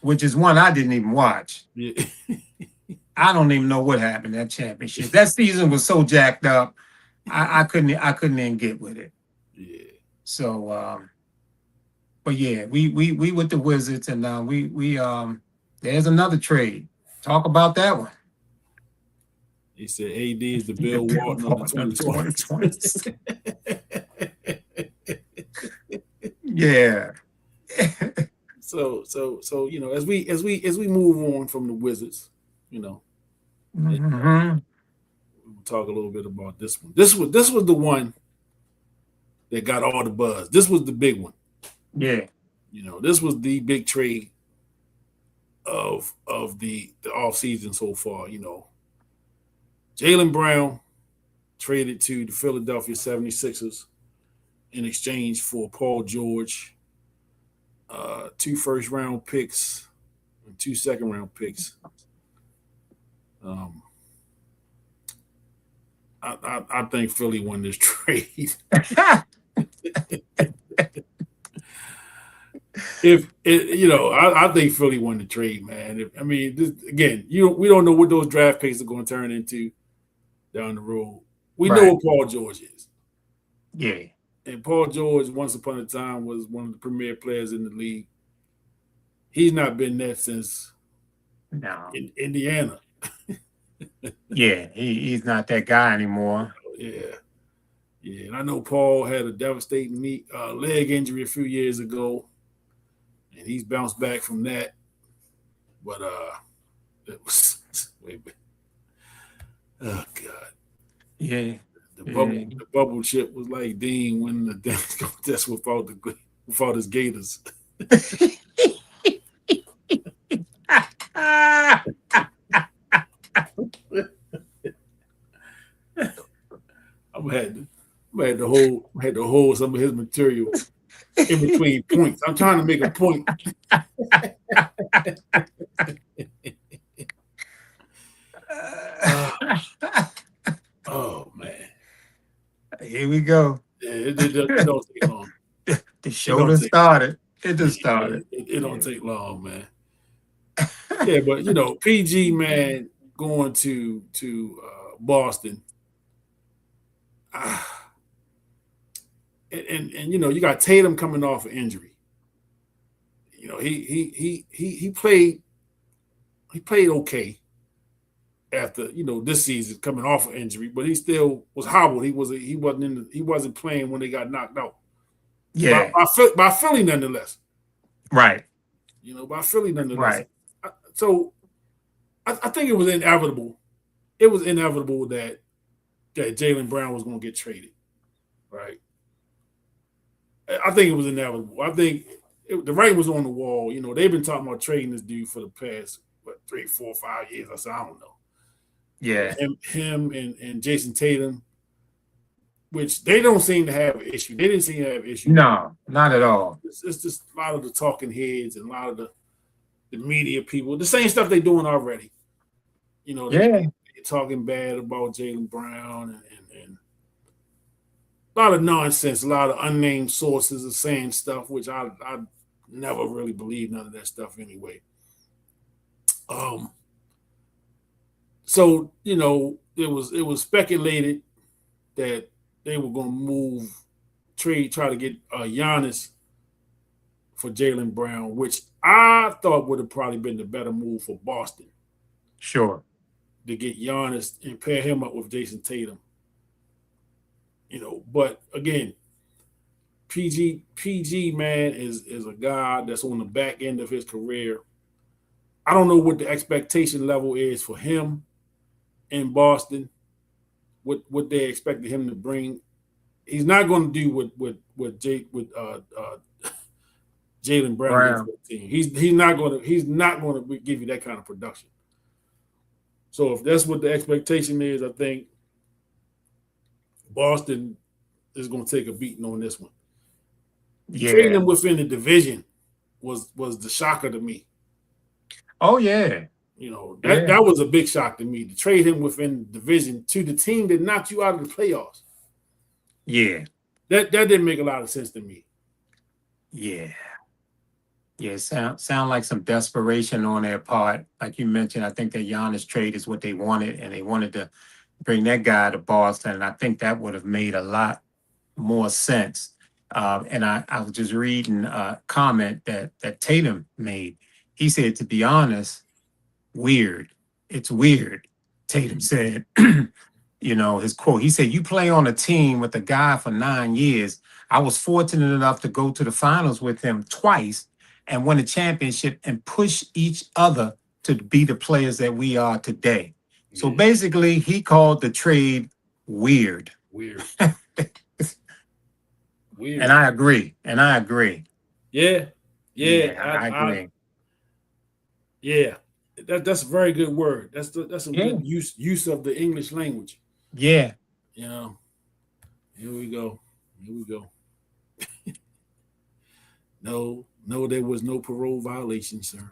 which is one I didn't even watch. Yeah. I don't even know what happened in that championship. That season was so jacked up, I couldn't even get with it. Yeah. So, but yeah, we with the Wizards, and we there's another trade. Talk about that one. He said AD is the Bill Walton of the 2020s. Yeah. So you know, as we move on from the Wizards, you know, we'll talk a little bit about this one. This was the one that got all the buzz. This was the big one. Yeah. You know, this was the big trade of the offseason so far, you know. Jaylen Brown traded to the Philadelphia 76ers in exchange for Paul George, 2 first-round picks and 2 second-round picks. I think Philly won this trade. I think Philly won the trade, man. We don't know what those draft picks are going to turn into down the road. We know what Paul George is. Yeah. And Paul George, once upon a time, was one of the premier players in the league. He's not been that since in Indiana. Yeah, he's not that guy anymore. Yeah. And I know Paul had a devastating leg injury a few years ago, and he's bounced back from that. But it was oh God. Yeah. The bubble chip was like Dean winning the dance contest without his Gators. I had to hold some of his material in between points. I'm trying to make a point. Oh man! Here we go. It don't take long. The show just started. It just started. It don't take long, man. Yeah, but you know, PG, man, going to Boston. And you know, you got Tatum coming off an injury. You know, he played okay after, you know, this season coming off an injury, but he still was hobbled. He wasn't playing when they got knocked out. Yeah. By Philly nonetheless. Right. You know, by Philly nonetheless. Right. So I think it was inevitable. It was inevitable that Jaylen Brown was going to get traded. Right. I think it was inevitable. I think the writing was on the wall. You know, they've been talking about trading this dude for the past 3, 4, 5 years. I said, I don't know. Yeah. Him and Jason Tatum, which they don't seem to have an issue. They didn't seem to have an issue. No, not at all. It's just a lot of the talking heads and a lot of the media people, the same stuff they're doing already. You know, they're talking bad about Jaylen Brown and a lot of nonsense, a lot of unnamed sources are saying stuff, which I never really believed none of that stuff anyway. So, you know, it was speculated that they were going to try to get Giannis for Jaylen Brown, which I thought would have probably been the better move for Boston. Sure. To get Giannis and pair him up with Jason Tatum. You know, but again, PG man is a guy that's on the back end of his career. I don't know what the expectation level is for him in Boston. What they expected him to bring. He's not going to do what Jaylen Brown did for the team. He's not going to give you that kind of production. So if that's what the expectation is, I think Boston is going to take a beating on this one. Yeah. Trading them within the division was the shocker to me. Oh yeah. You know, that was a big shock to me, to trade him within the division to the team that knocked you out of the playoffs. Yeah. That didn't make a lot of sense to me. Yeah. Yeah, sound like some desperation on their part. Like you mentioned, I think the Giannis trade is what they wanted, and they wanted to bring that guy to Boston, and I think that would have made a lot more sense. And I was just reading a comment that Tatum made. He said, to be honest, weird. It's weird, Tatum said. You know, his quote, he said, you play on a team with a guy for 9 years. I was fortunate enough to go to the finals with him twice and win a championship and push each other to be the players that we are today. Yeah. So basically, he called the trade weird. Weird. And I agree. Yeah. I agree. Yeah. That's a very good word. That's a good use of the English language. Yeah. You know, here we go. No, there was no parole violation, sir.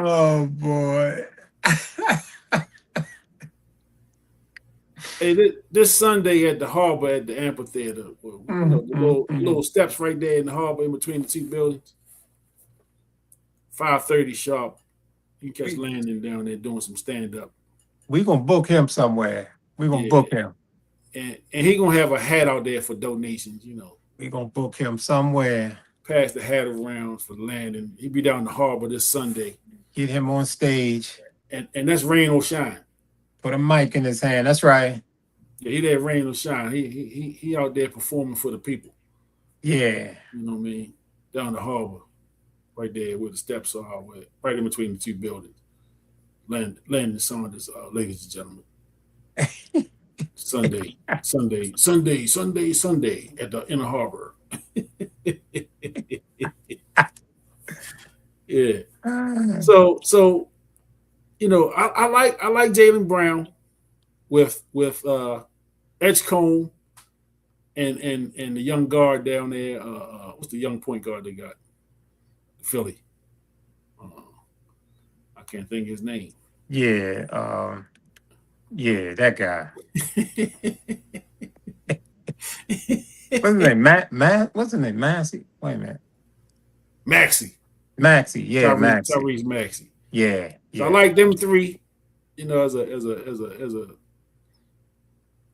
Oh boy. Hey, this Sunday at the harbor at the amphitheater, the little steps right there in the harbor in between the two buildings. 5:30 sharp. You can catch Landon down there doing some stand-up. We're gonna book him somewhere. We're gonna book him. And he gonna have a hat out there for donations, you know. We're gonna book him somewhere. Pass the hat around for Landon. He'll be down the harbor this Sunday. Get him on stage. And that's rain or shine. Put a mic in his hand. That's right. Yeah, he that rain or shine. He out there performing for the people. Yeah. You know what I mean? Down the harbor. Right there where the steps are, right in between the two buildings. Landon Saunders, ladies and gentlemen. Sunday at the Inner Harbor. Yeah. So you know, I like Jaylen Brown with Edgecombe and the young guard down there. What's the young point guard they got? Philly. I can't think his name. Yeah. That guy. What's his name? What's his name? Maxey? Wait a minute. Maxey. Yeah, Maxey. Tyrese Maxey. Yeah. So I like them three, you know, as a you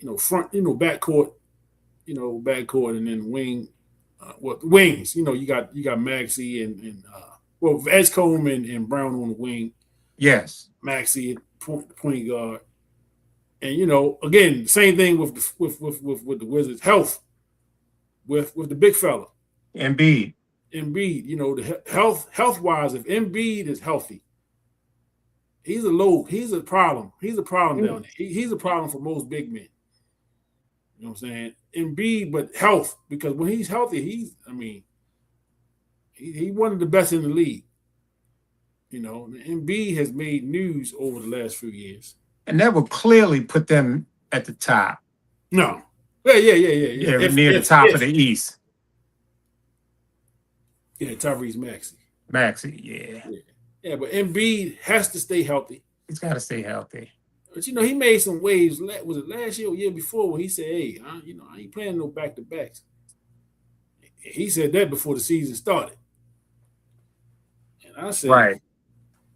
know, front, you know, backcourt, and then wing. Wings, you know, you got Maxey and Edgecombe and Brown on the wing. Yes, Maxey point guard, and you know, again, same thing with the Wizards. Health with the big fella, He's a problem. He's a problem down there. He's a problem for most big men. You know what I'm saying? Embiid, but health, because when he's healthy, he one of the best in the league. You know, Embiid has made news over the last few years. And that will clearly put them at the top. No. Yeah. Near the top of the East. Yeah, Tyrese Maxey, yeah, but Embiid has to stay healthy. He's got to stay healthy. But, you know, he made some waves. Was it last year or year before when he said, hey, I ain't playing no back-to-backs. He said that before the season started. And I said, right.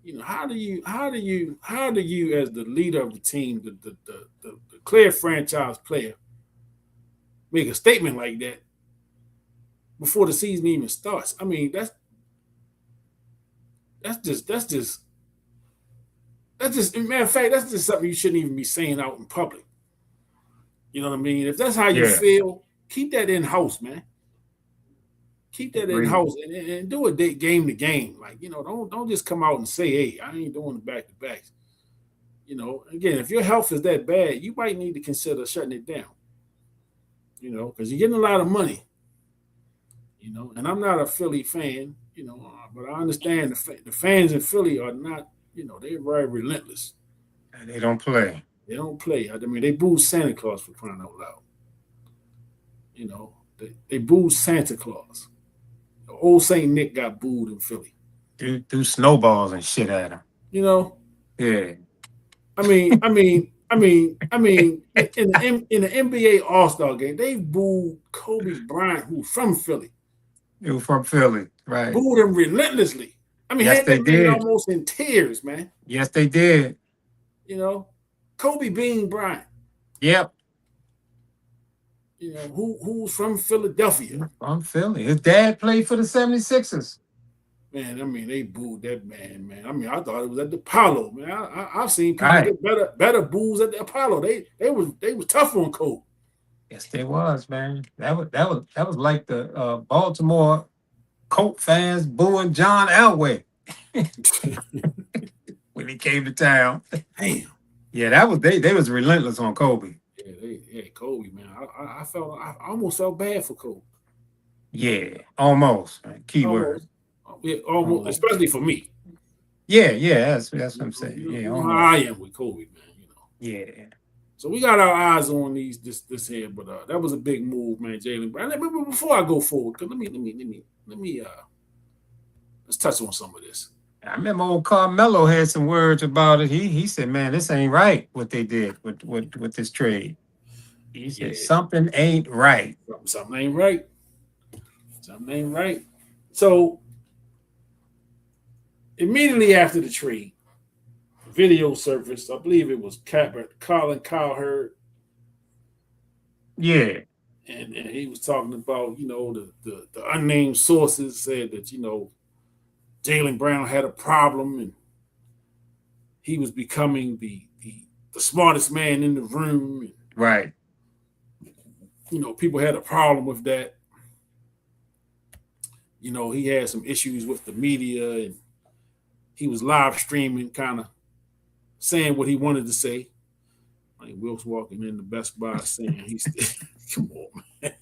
You know, how do you as the leader of the team, the clear franchise player, make a statement like that before the season even starts? I mean, that's just matter of fact, that's just something you shouldn't even be saying out in public. You know what I mean? If that's how you feel, keep that in house, man. Keep that in house and do it game to game. Like, you know, don't just come out and say, hey, I ain't doing the back-to-backs. You know, again, if your health is that bad, you might need to consider shutting it down. You know, because you're getting a lot of money. You know, and I'm not a Philly fan, you know, but I understand the fans in Philly are not, you know, they're very relentless. And they don't play. They don't play. I mean, they booed Santa Claus, for crying out loud. You know, they booed Santa Claus. Old Saint Nick got booed in Philly. Do snowballs and shit at him. You know? Yeah. I mean, in the NBA All-Star game, they booed Kobe Bryant, who's from Philly. He was from Philly, right? Booed him relentlessly. I mean, yes, they did. Almost in tears, man. Yes, they did. You know, Kobe Bean Bryant. Yep. You know, who's from Philadelphia. From Philly. His dad played for the 76ers. Man, I mean, they booed that man. I mean, I thought it was at the Apollo, man. I've seen people get better boos at the Apollo. They was tough on Kobe. Yes, they was, man. That was like the Baltimore Colt fans booing John Elway when he came to town. Damn. Yeah, that was they was relentless on Kobe. Yeah, Kobe, man. I almost felt bad for Kobe. Yeah, almost. Keyword. Yeah, almost, especially for me. Yeah, that's what I'm saying. You know how I am with Kobe, man. You know. Yeah. So we got our eyes on this here, but that was a big move, man, Jaylen Brown. Before I go forward, let me let's touch on some of this. I remember old Carmelo had some words about it. He said, "Man, this ain't right what they did with this trade." He said, "Something ain't right. Something ain't right. Something ain't right." So immediately after the trade, video surfaced. I believe it was Colin Cowherd. Yeah. And he was talking about, you know, the unnamed sources said that, you know, Jaylen Brown had a problem and he was becoming the smartest man in the room. And, right. You know, people had a problem with that. You know, he had some issues with the media and he was live streaming, kind of saying what he wanted to say. Like Wilkes walking in the Best Buy saying he's come on, man.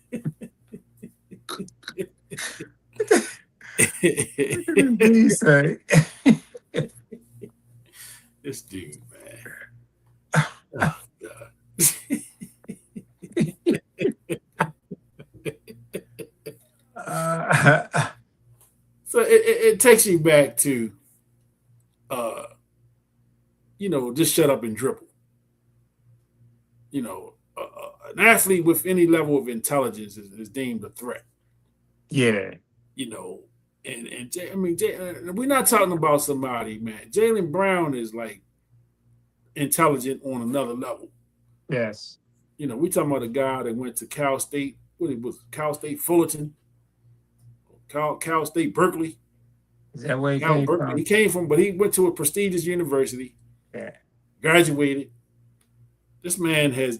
This dude, man. Oh, God. So it takes you back to, you know, just shut up and dribble. You know, an athlete with any level of intelligence is deemed a threat. Yeah. You know, and I mean, we're not talking about somebody, man. Jaylen Brown is like intelligent on another level. Yes. You know, we talking about a guy that went to Cal State. What it was, Cal State Fullerton, Cal State Berkeley. Is that where he came from? He came from, but he went to a prestigious university. Yeah. Graduated. This man has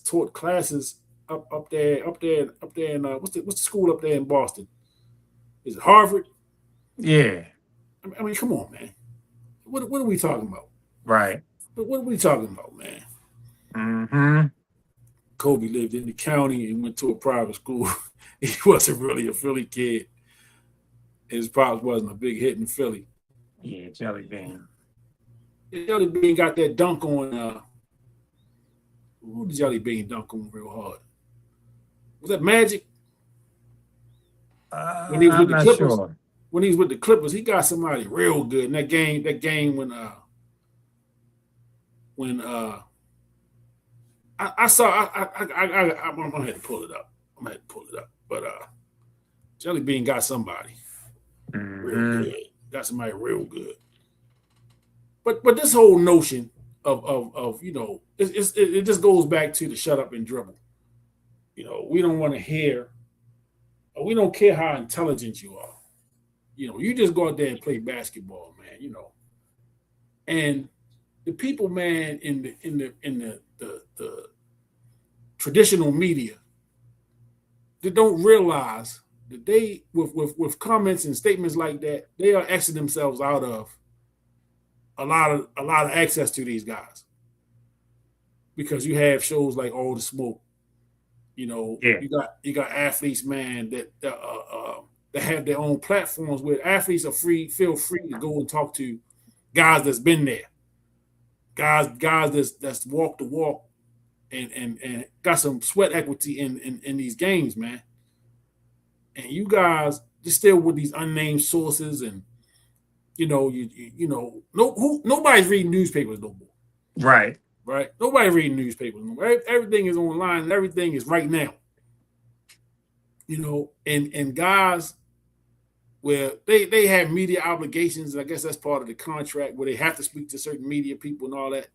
taught classes up there in what's the school up there in Boston? Is it Harvard? Yeah. I mean, come on, man. What are we talking about? Right. What are we talking about, man? Mm-hmm. Kobe lived in the county and went to a private school. He wasn't really a Philly kid. His pops wasn't a big hit in Philly. Yeah, Jelly Bean. Jelly Bean got that dunk on. Who did Jelly Bean dunk on real hard? Was that Magic? When he was with I'm the not Clippers. sure. When he was with the Clippers, he got somebody real good in that game. That game when I saw I'm gonna have to pull it up. But Jelly Bean got somebody real good. Got somebody real good. But this whole notion of it just goes back to the shut up and dribble. We don't want to hear, or we don't care how intelligent you are. You just go out there and play basketball, man. And the people, man, in the traditional media, they don't realize that they, with comments and statements like that, they are exiting themselves out of a lot of access to these guys, because you have shows like All the Smoke. Yeah. You got athletes, man, that have their own platforms where athletes are feel free to go and talk to guys that's been there, guys that's walked the walk and got some sweat equity in these games, man. And you guys just still with these unnamed sources, and nobody's reading newspapers no more. Right. Right? Nobody reading newspapers no more. Everything is online and everything is right now. And guys where they have media obligations, I guess that's part of the contract, where they have to speak to certain media people and all that.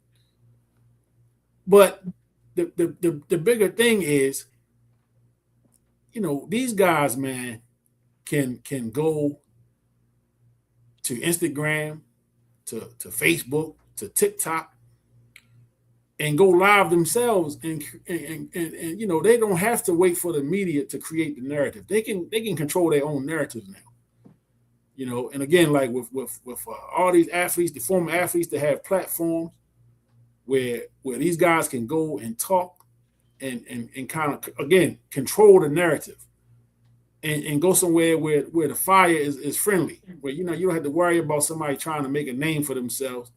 But the bigger thing is, these guys, man, can go to Instagram, to Facebook, to TikTok, and go live themselves, and they don't have to wait for the media to create the narrative. They can control their own narratives now. And again, like with all these athletes, the former athletes that have platforms where these guys can go and talk and kind of, again, control the narrative, and go somewhere where the fire is friendly, where you don't have to worry about somebody trying to make a name for themselves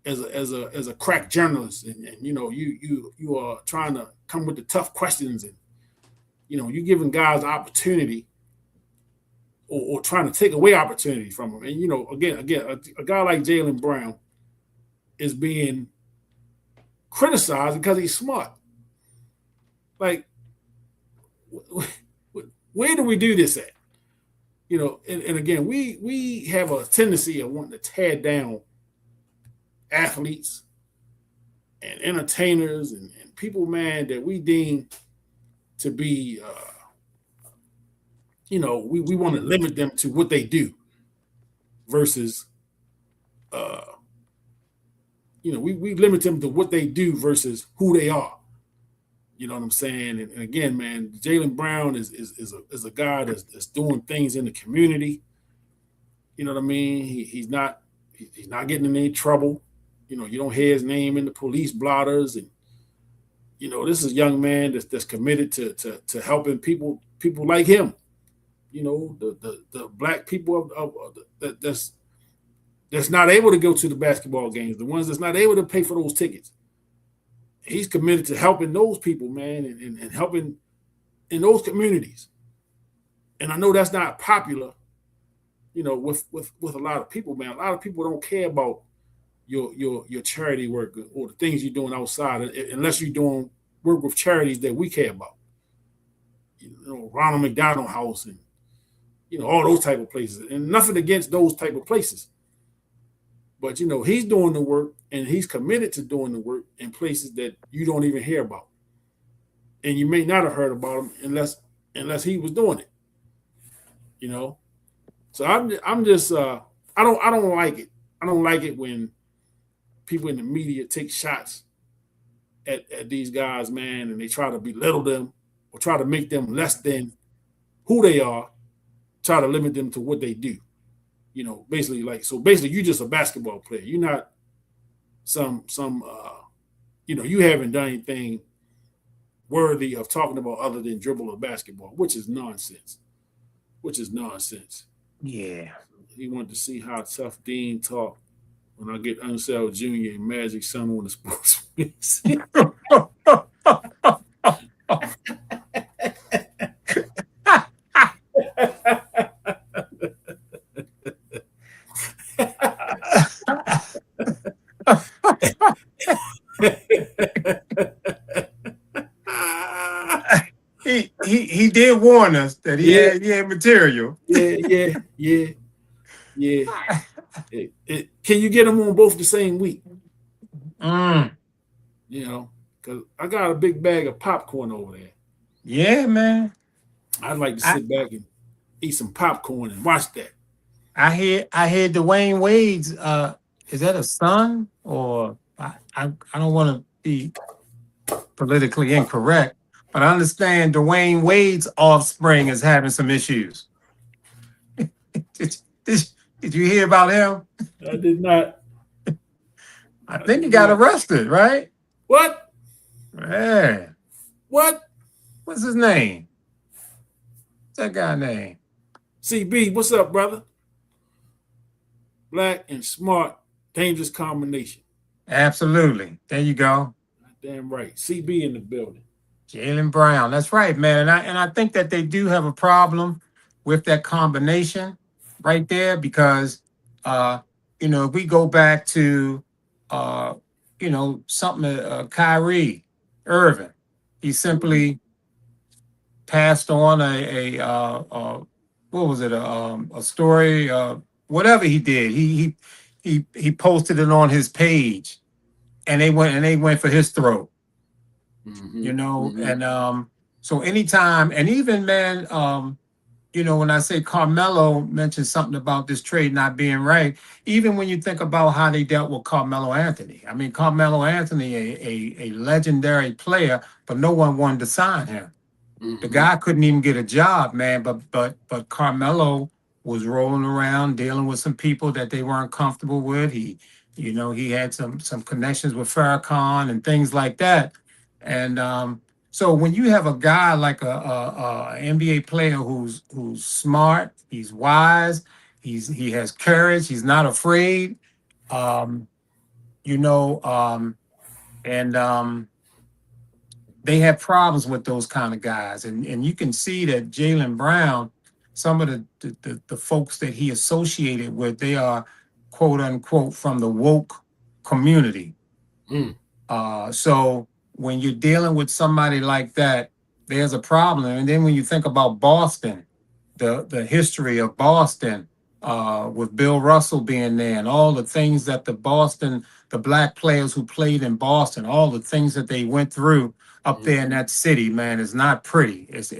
as a crack journalist, and you are trying to come with the tough questions, and you're giving guys opportunity, or trying to take away opportunity from them. And again, a guy like Jaylen Brown is being criticized because he's smart. Like, where do we do this at? And again, we have a tendency of wanting to tear down athletes and entertainers and people, man, that we deem to be, we want to limit them to what they do versus, we limit them to what they do versus who they are. You know what I'm saying? And again, man, Jaylen Brown is a guy that's doing things in the community. You know what I mean? He's not getting in any trouble. You don't hear his name in the police blotters, and this is a young man that's committed to helping people like him. The black people that's not able to go to the basketball games, the ones that's not able to pay for those tickets. He's committed to helping those people, man, and helping in those communities. And I know that's not popular, with a lot of people, man. A lot of people don't care about your charity work or the things you're doing outside, unless you're doing work with charities that we care about. Ronald McDonald House and all those type of places. And nothing against those type of places. But he's doing the work, and he's committed to doing the work in places that you don't even hear about. And you may not have heard about him unless he was doing it. So I'm just I don't like it. I don't like it when people in the media take shots at these guys, man, and they try to belittle them or try to make them less than who they are, try to limit them to what they do. You know, basically basically you're just a basketball player. You're not some you know, you haven't done anything worthy of talking about other than dribble or basketball, which is nonsense. Yeah. He wanted to see how tough Dean talk when I get Unseld Jr. and Magic Son on the sports mix. He did warn us that he had material. Yeah. Can you get them on both the same week? You know, because I got a big bag of popcorn over there. Yeah, man. I'd like to sit back and eat some popcorn and watch that. I hear Dwayne Wade's is that a son or I don't want to be politically incorrect, but I understand Dwayne Wade's offspring is having some issues. Did you hear about him? I did not. I think he got arrested, right? What? Yeah. What? What's his name? What's that guy's name? CB, what's up, brother? Black and smart, dangerous combination. Absolutely. There you go. Damn right. CB in the building. Jaylen Brown. That's right, man. And I think that they do have a problem with that combination right there because, you know, if we go back to, you know, something Kyrie Irving, he simply passed on a what was it? A story, whatever he did. He posted it on his page, and they went for his throat. You know, and so anytime, and even man, you know, when I say Carmelo mentioned something about this trade not being right, even when you think about how they dealt with Carmelo Anthony. I mean, Carmelo Anthony, a legendary player, but no one wanted to sign him. The guy couldn't even get a job, man. But Carmelo was rolling around dealing with some people that they weren't comfortable with. He had some connections with Farrakhan and things like that. And so when you have a guy like a NBA player who's smart, he's wise, he has courage, he's not afraid, you know, and they have problems with those kind of guys. And you can see that Jaylen Brown, some of the folks that he associated with, they are quote unquote from the woke community. So when you're dealing with somebody like that, there's a problem. And then when you think about Boston, the history of Boston, with Bill Russell being there and all the things that the black players who played in Boston, all the things that they went through up there in that city, man, is not pretty. It's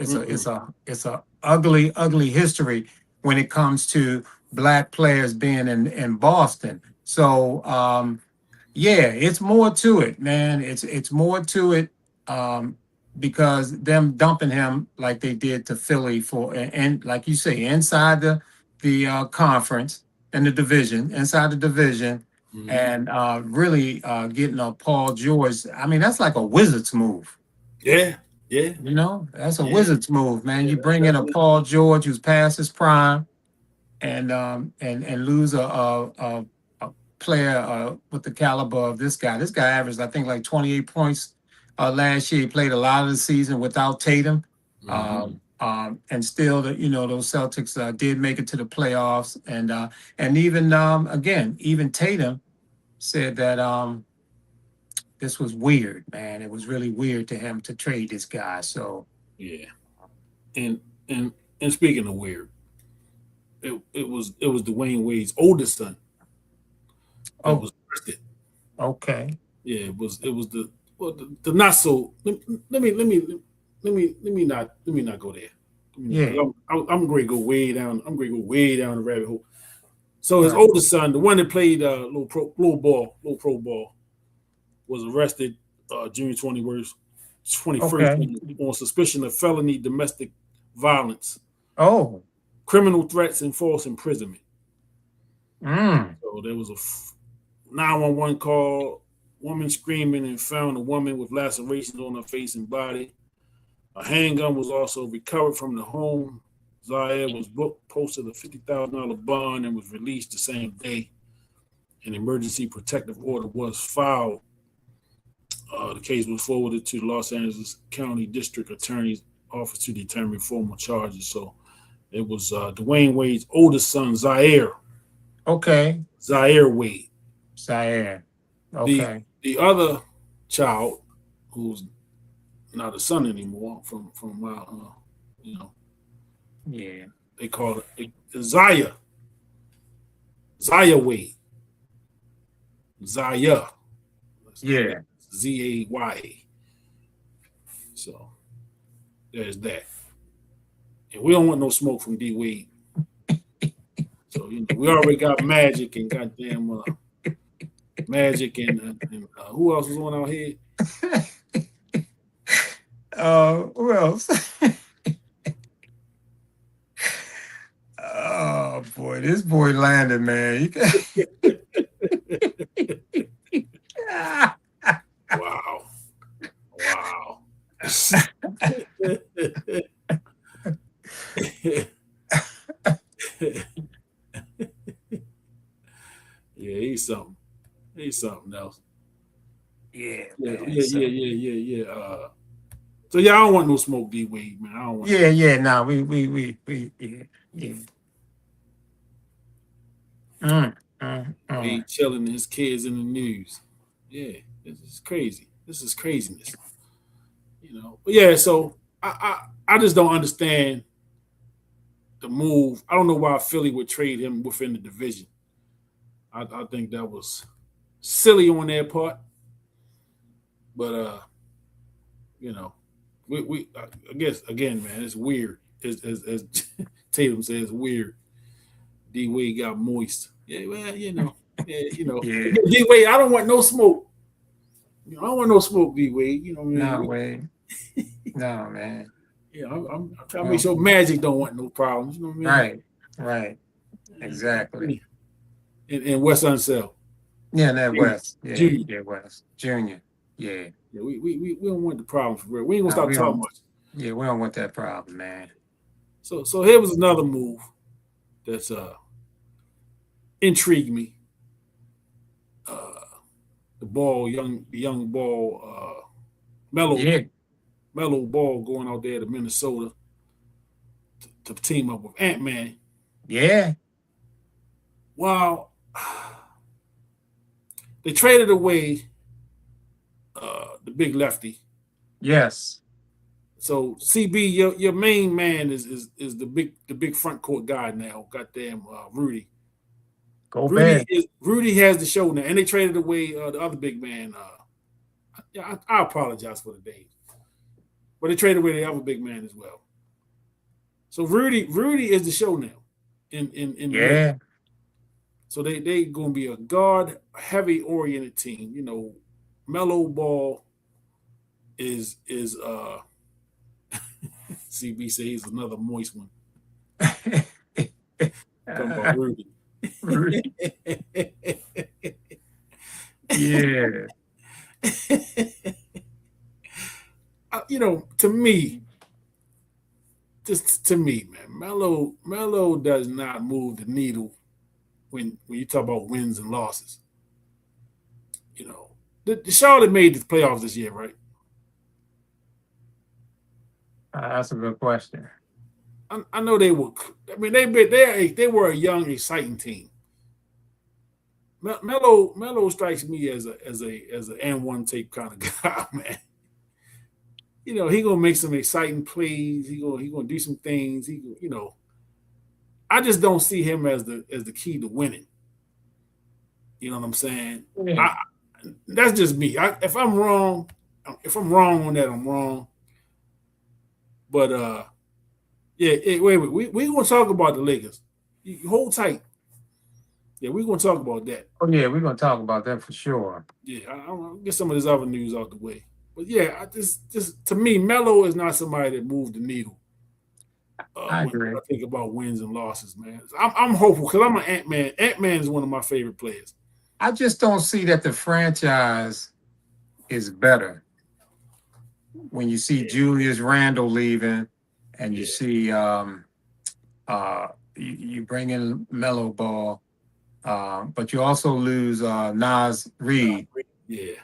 a ugly history when it comes to black players being in Boston. So yeah, it's more to it, man. It's more to it because them dumping him like they did to Philly and like you say, inside the conference and the division, inside the division, and really getting a Paul George. I mean, that's like a Wizards move. Yeah. You know, that's a Wizards move, man. You bring in a Paul George who's past his prime, and lose a player with the caliber of this guy. This guy averaged, I think, like 28 points last year. He played a lot of the season without Tatum, and still, those Celtics did make it to the playoffs. And even again, even Tatum said that this was weird, man. It was really weird to him to trade this guy. So yeah, and speaking of weird, it was Dwayne Wade's oldest son. Was arrested. Okay. Yeah, it was the not so. Let me not go there. I'm going to go way down. I'm going to go way down the rabbit hole. So his oldest son, the one that played little pro ball, was arrested June 21st on suspicion of felony domestic violence. Oh. Criminal threats and false imprisonment. So there was a 911 call, woman screaming and found a woman with lacerations on her face and body. A handgun was also recovered from the home. Zaire was booked, posted a $50,000 bond, and was released the same day. An emergency protective order was filed. The case was forwarded to the Los Angeles County District Attorney's Office to determine formal charges. So it was Dwayne Wade's oldest son, Zaire. Okay. Zaire Wade. Zaire. Okay. The other child, who's not a son anymore, from Yeah. they call it Zaya. Zaya Wade. Zaya. Yeah. Zaya. So there's that. And we don't want no smoke from D Wade. So we already got Magic and goddamn Magic and who else was on our head? Who else? Oh boy, this boy landed, man. Wow. Yeah, he's something. He's something else. Yeah. So I don't want no smoke, D Wade, man. I don't want. Nah, we. He chilling his kids in the news. Yeah, this is crazy. This is craziness. But yeah. So I just don't understand the move. I don't know why Philly would trade him within the division. I think that was silly on their part. But we I guess again, man, it's weird. As Tatum says, weird. D Wade got moist. Yeah, well, Yeah. D Wade, I don't want no smoke. I don't want no smoke, D Wade. You know what I mean? No way. No, man. Yeah, I'm trying to make sure Magic don't want no problems. You know what I mean? Right. Exactly. And Wes Unseld. Yeah, that Junior. West. Yeah, Junior. yeah, West. Junior. Yeah. Yeah, we don't want the problems for real. We ain't gonna No, stop we talking don't. much. Yeah, we don't want that problem, man. So here was another move that's intrigued me. The young ball, Yeah. Mellow Ball going out there to Minnesota to team up with Ant-Man. Yeah. Well, they traded away the big lefty. Yes. So CB, your main man is the big front court guy now. Goddamn Rudy. Gobert. Rudy has the show now, and they traded away the other big man. I apologize for the name, but they traded away the other big man as well. So Rudy is the show now. In Yeah. So they gonna be a guard heavy oriented team. Mellow Ball is CB says he's another moist one. Talking about Rudy. Rudy. Yeah. To me, man, Melo does not move the needle when you talk about wins and losses. The Charlotte made the playoffs this year, right? That's a good question. I know they were. I mean, they were a young, exciting team. Melo strikes me as an N1 tape kind of guy, man. He gonna make some exciting plays. He gonna do some things. I just don't see him as the key to winning. You know what I'm saying? Yeah. That's just me. If I'm wrong on that, I'm wrong. But wait. We gonna talk about the Lakers. You hold tight. Yeah, we're gonna talk about that. Oh yeah, we're gonna talk about that for sure. Yeah, I'll get some of this other news out the way. But yeah, just to me, Melo is not somebody that moved the needle. I when agree. I think about wins and losses, man. I'm hopeful because I'm an Ant-Man. Ant-Man is one of my favorite players. I just don't see that the franchise is better when you see Julius Randle leaving, and you Yeah. see you bring in Mellow Ball, but you also lose Nas Reed. Yeah.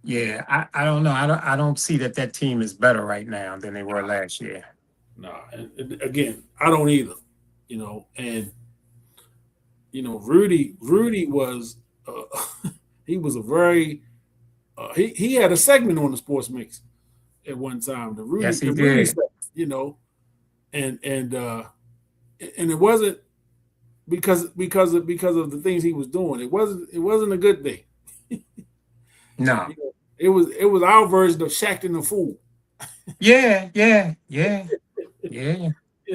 Yeah, I don't know. I don't see that team is better right now than they were last year. No. And again, I don't either. And Rudy was he was a very he had a segment on the Sports Mix at one time. Yes, he The Rudy did. segment, and it wasn't because of the things he was doing. It wasn't a good thing. No. It was our version of Shaqtin' the Fool. Yeah. You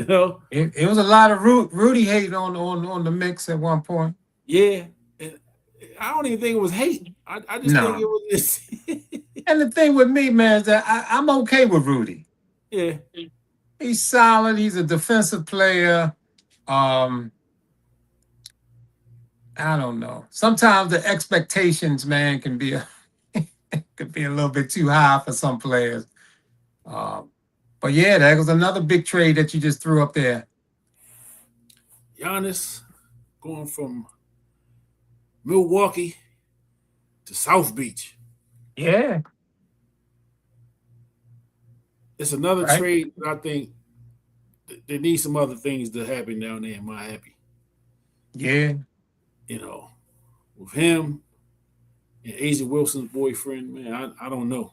know, It was a lot of Rudy hate on the mix at one point. yeah. And I don't even think it was hate. I just think No. it was And the thing with me, man, is that I'm okay with Rudy. yeah. He's solid. He's a defensive player. I don't know. Sometimes the expectations, man, can be a little bit too high for some players. But yeah, that was another big trade that you just threw up there. Giannis going from Milwaukee to South Beach. Yeah. It's another Right. trade that I think there needs some other things to happen down there in Miami. Yeah. With him and Asia Wilson's boyfriend, man, I don't know.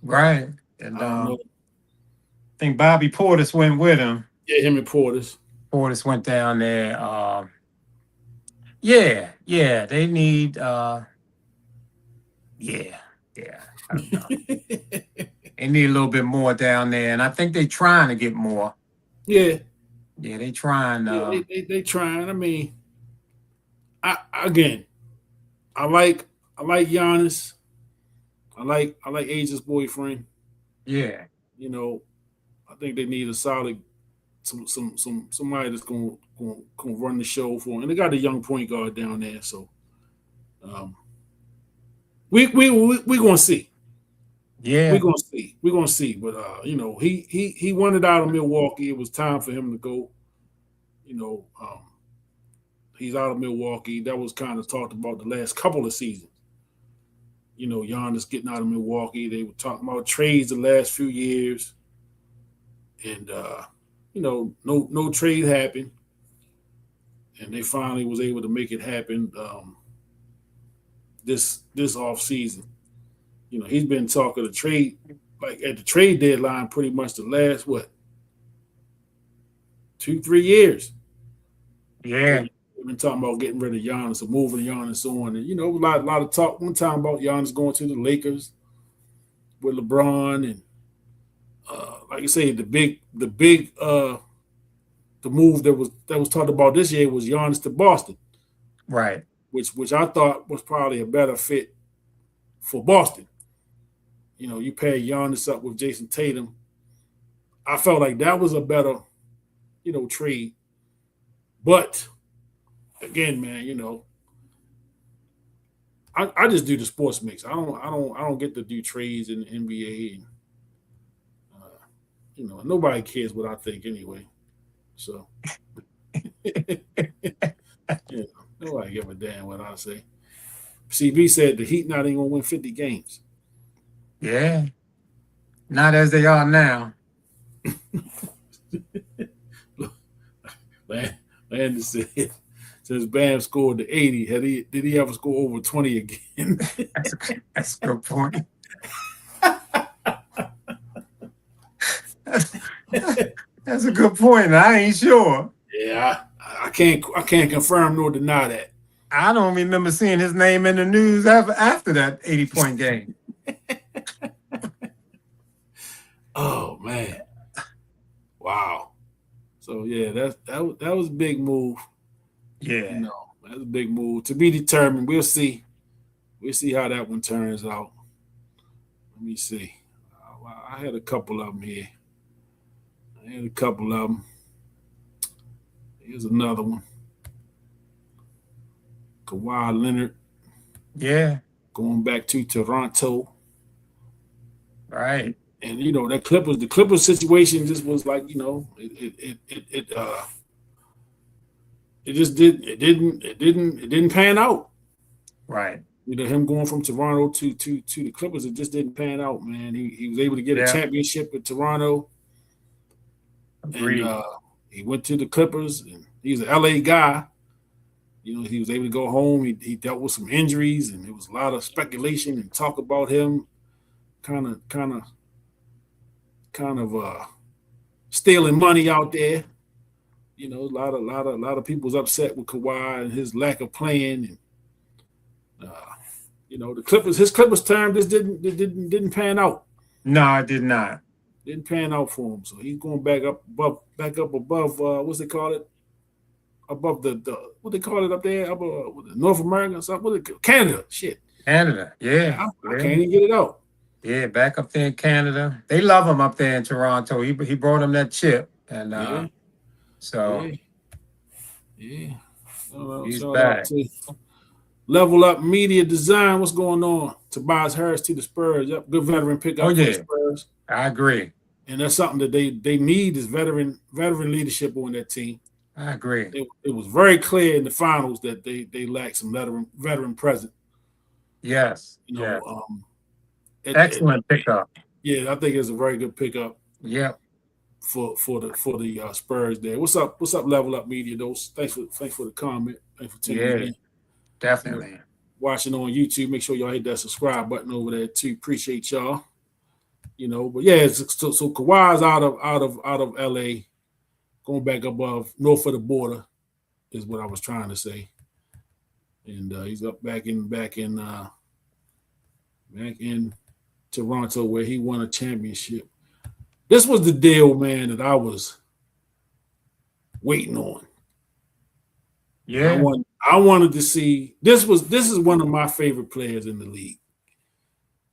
Right. And I don't know. I think Bobby Portis went with him. Yeah, him and Portis. Portis went down there. Yeah, they need I don't know. They need a little bit more down there, and I think they're trying to get more. Yeah. Yeah, they trying. They trying. I mean, I like Giannis. I like Asia's boyfriend. Yeah. I think they need a solid somebody that's gonna run the show for them. And they got a young point guard down there, so we gonna see. Yeah. We're gonna see. But he wanted out of Milwaukee. It was time for him to go. He's out of Milwaukee. That was kind of talked about the last couple of seasons. Giannis getting out of Milwaukee. They were talking about trades the last few years. And no trade happened. And they finally was able to make it happen this off season. He's been talking to trade, like at the trade deadline, pretty much the last 2-3 years. Yeah. We've been talking about getting rid of Giannis or moving Giannis on, and a lot of talk one time about Giannis going to the Lakers with LeBron, and like I say, the move that was talked about this year was Giannis to Boston, Right. which I thought was probably a better fit for Boston. You pair Giannis up with Jason Tatum. I felt like that was a better, trade. But again, man, I just do the sports mix. I don't get to do trades in the NBA, and nobody cares what I think anyway. So nobody give a damn what I say. CB said the Heat not even gonna win 50 games. Yeah. Not as they are now. Landon said since Bam scored the 80, did he ever score over 20 again? That's a good point. That's a good point. I ain't sure. Yeah, I can't confirm nor deny that. I don't remember seeing his name in the news after that 80-point game. Oh man, wow. So yeah, that was a big move. Yeah, that's a big move to be determined. We'll see how that one turns out. Let me see. I had a couple of them here. Here's another one. Kawhi Leonard Yeah, going back to Toronto. right. And the Clippers situation just was like, it just it didn't pan out. Right. Him going from Toronto to the Clippers, it just didn't pan out, man. He was able to get a Yeah. championship with Toronto, Agreed. and he went to the Clippers, and he's an LA guy. He was able to go home. He dealt with some injuries, and there was a lot of speculation and talk about him, kind of stealing money out there. A lot of people was upset with Kawhi and his lack of playing, and the his Clippers term just didn't pan out. No, it did not. Didn't pan out for him. So he's going back up above what's they call it? Above the what they call it up there? Up North America or something? Canada. Shit. Canada. Yeah. I can't even get it out. Yeah, back up there in Canada. They love him up there in Toronto. He brought him that chip. And so yeah. he's Shout back. out to Level Up Media Design. What's going on? Tobias Harris to the Spurs. Yep, good veteran pickup for the Spurs. I agree. And that's something that they need is veteran leadership on that team. I agree. It was very clear in the finals that they lacked some veteran presence. Yes. Excellent pickup. Yeah, I think it's a very good pickup. Yeah. For the Spurs there. What's up, Level Up Media? Thanks for the comment. Thanks for tuning in. Definitely. Watching on YouTube, make sure y'all hit that subscribe button over there too. Appreciate y'all. But yeah, so Kawhi's out of LA, going back above north of the border, is what I was trying to say. And he's up back in Toronto where he won a championship. This was the deal, man, that I was waiting on. Yeah. I wanted to see this is one of my favorite players in the league.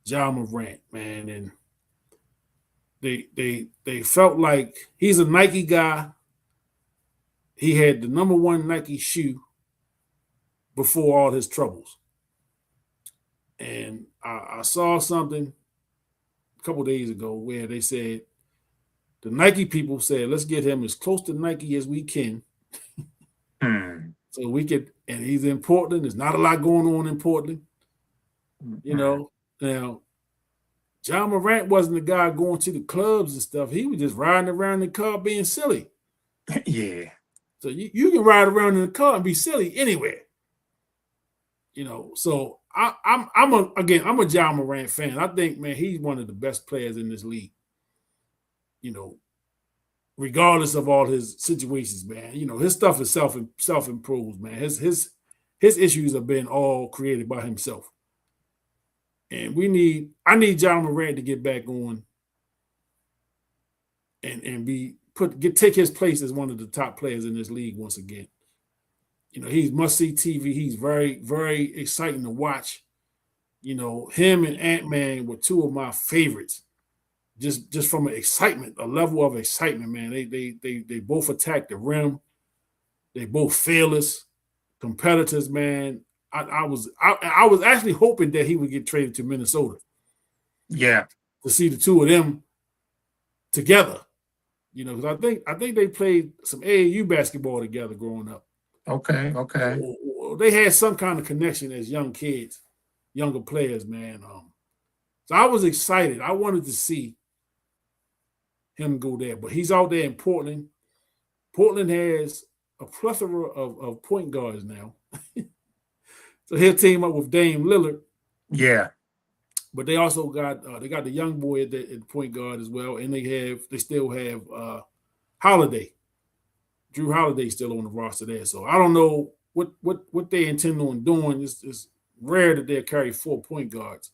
Ja Morant, man, and they felt like he's a Nike guy. He had the number one Nike shoe before all his troubles. And I saw something a couple days ago where they said the Nike people said, let's get him as close to Nike as we can. So we could, and he's in Portland. There's not a lot going on in Portland. Now, Ja Morant wasn't the guy going to the clubs and stuff. He was just riding around in the car being silly. Yeah. So you can ride around in the car and be silly anywhere. So I'm a Ja Morant fan. I think, man, he's one of the best players in this league. Regardless of all his situations, man. His stuff is self-improves, man. His issues have been all created by himself. And I need Ja Morant to get back on and take his place as one of the top players in this league once again. He's must-see TV. He's very, very exciting to watch. Him and Ant-Man were two of my favorites. Just from an excitement, a level of excitement, man. They both attack the rim. They both fearless competitors, man. I was actually hoping that he would get traded to Minnesota. Yeah. To see the two of them together. Because I think they played some AAU basketball together growing up. Okay. They had some kind of connection as young kids, younger players, man. So I was excited. I wanted to see him go there, but he's out there in Portland. Portland has a plethora of point guards now. So he'll team up with Dame Lillard. Yeah. But they also got the young boy at the point guard as well, and they still have Holiday. Drew Holiday still on the roster there. So I don't know what they intend on doing. It's rare that they'll carry 4 point guards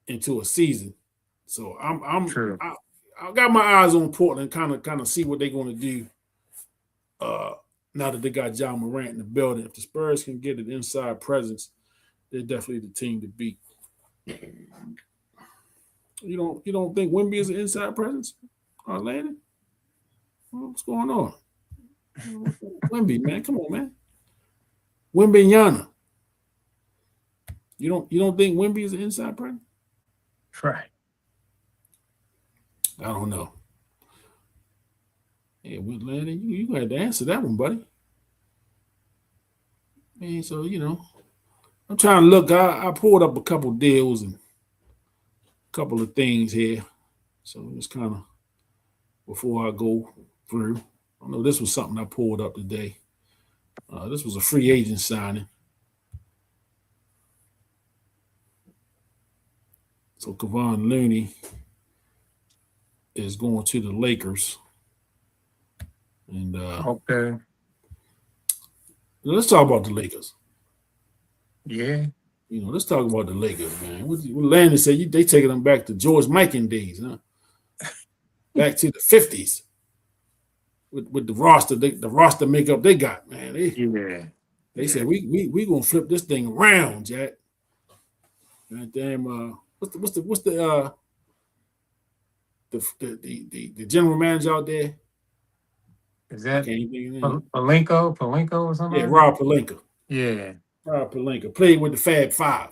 into a season. So I got my eyes on Portland, kind of see what they're going to do. Now that they got Ja Morant in the building, if the Spurs can get an inside presence, they're definitely the team to beat. You don't think Wemby is an inside presence? Landon? What's going on? Wimby, man. Come on, man. Wimbyana. You don't think Wimby is an inside player? Right. I don't know. Yeah, Larry, you gonna have to answer that one, buddy. Man, so I'm trying to look. I pulled up a couple deals and a couple of things here. So it's kind of before I go through. I know this was something I pulled up today. This was a free agent signing. So Kevon Looney is going to the Lakers. And Okay. let's talk about the Lakers. Yeah. Let's talk about the Lakers, man. What Landon said, they taking them back to George Mikan days, huh? Back to the 50s with the roster, the roster makeup they got, man. They said we gonna flip this thing around, Jack. God damn, what's the general manager out there? Is that Palenka Palenko or something? Yeah, Rob Palenka. Yeah. Rob Palenka played with the Fab Five.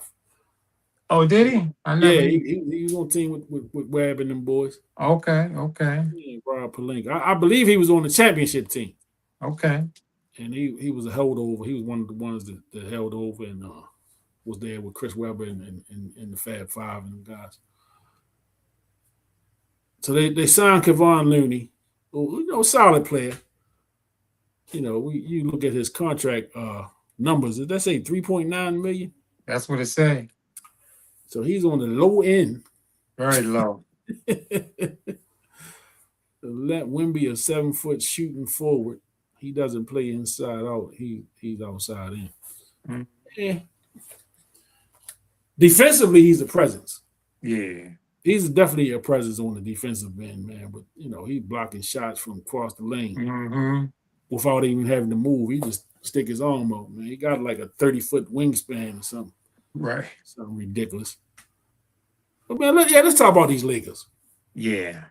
Oh, did he? I never. Yeah, he was on team with Webb and them boys. Okay. Yeah, Rob Palenka. I believe he was on the championship team. Okay. And he was a holdover. He was one of the ones that held over and was there with Chris Webber and the Fab Five and them guys. So they signed Kevon Looney, solid player. You look at his contract numbers. Did that say 3.9 million? That's what it say. So he's on the low end. Very low. Let Wimby, a 7-foot shooting forward. He doesn't play inside out. He's outside in. Mm-hmm. Yeah. Defensively, he's a presence. Yeah. He's definitely a presence on the defensive end, man. But he's blocking shots from across the lane without even having to move. He just stick his arm out, man. He got like a 30-foot wingspan or something. Right. Something ridiculous. But man, let's talk about these Lakers. Yeah.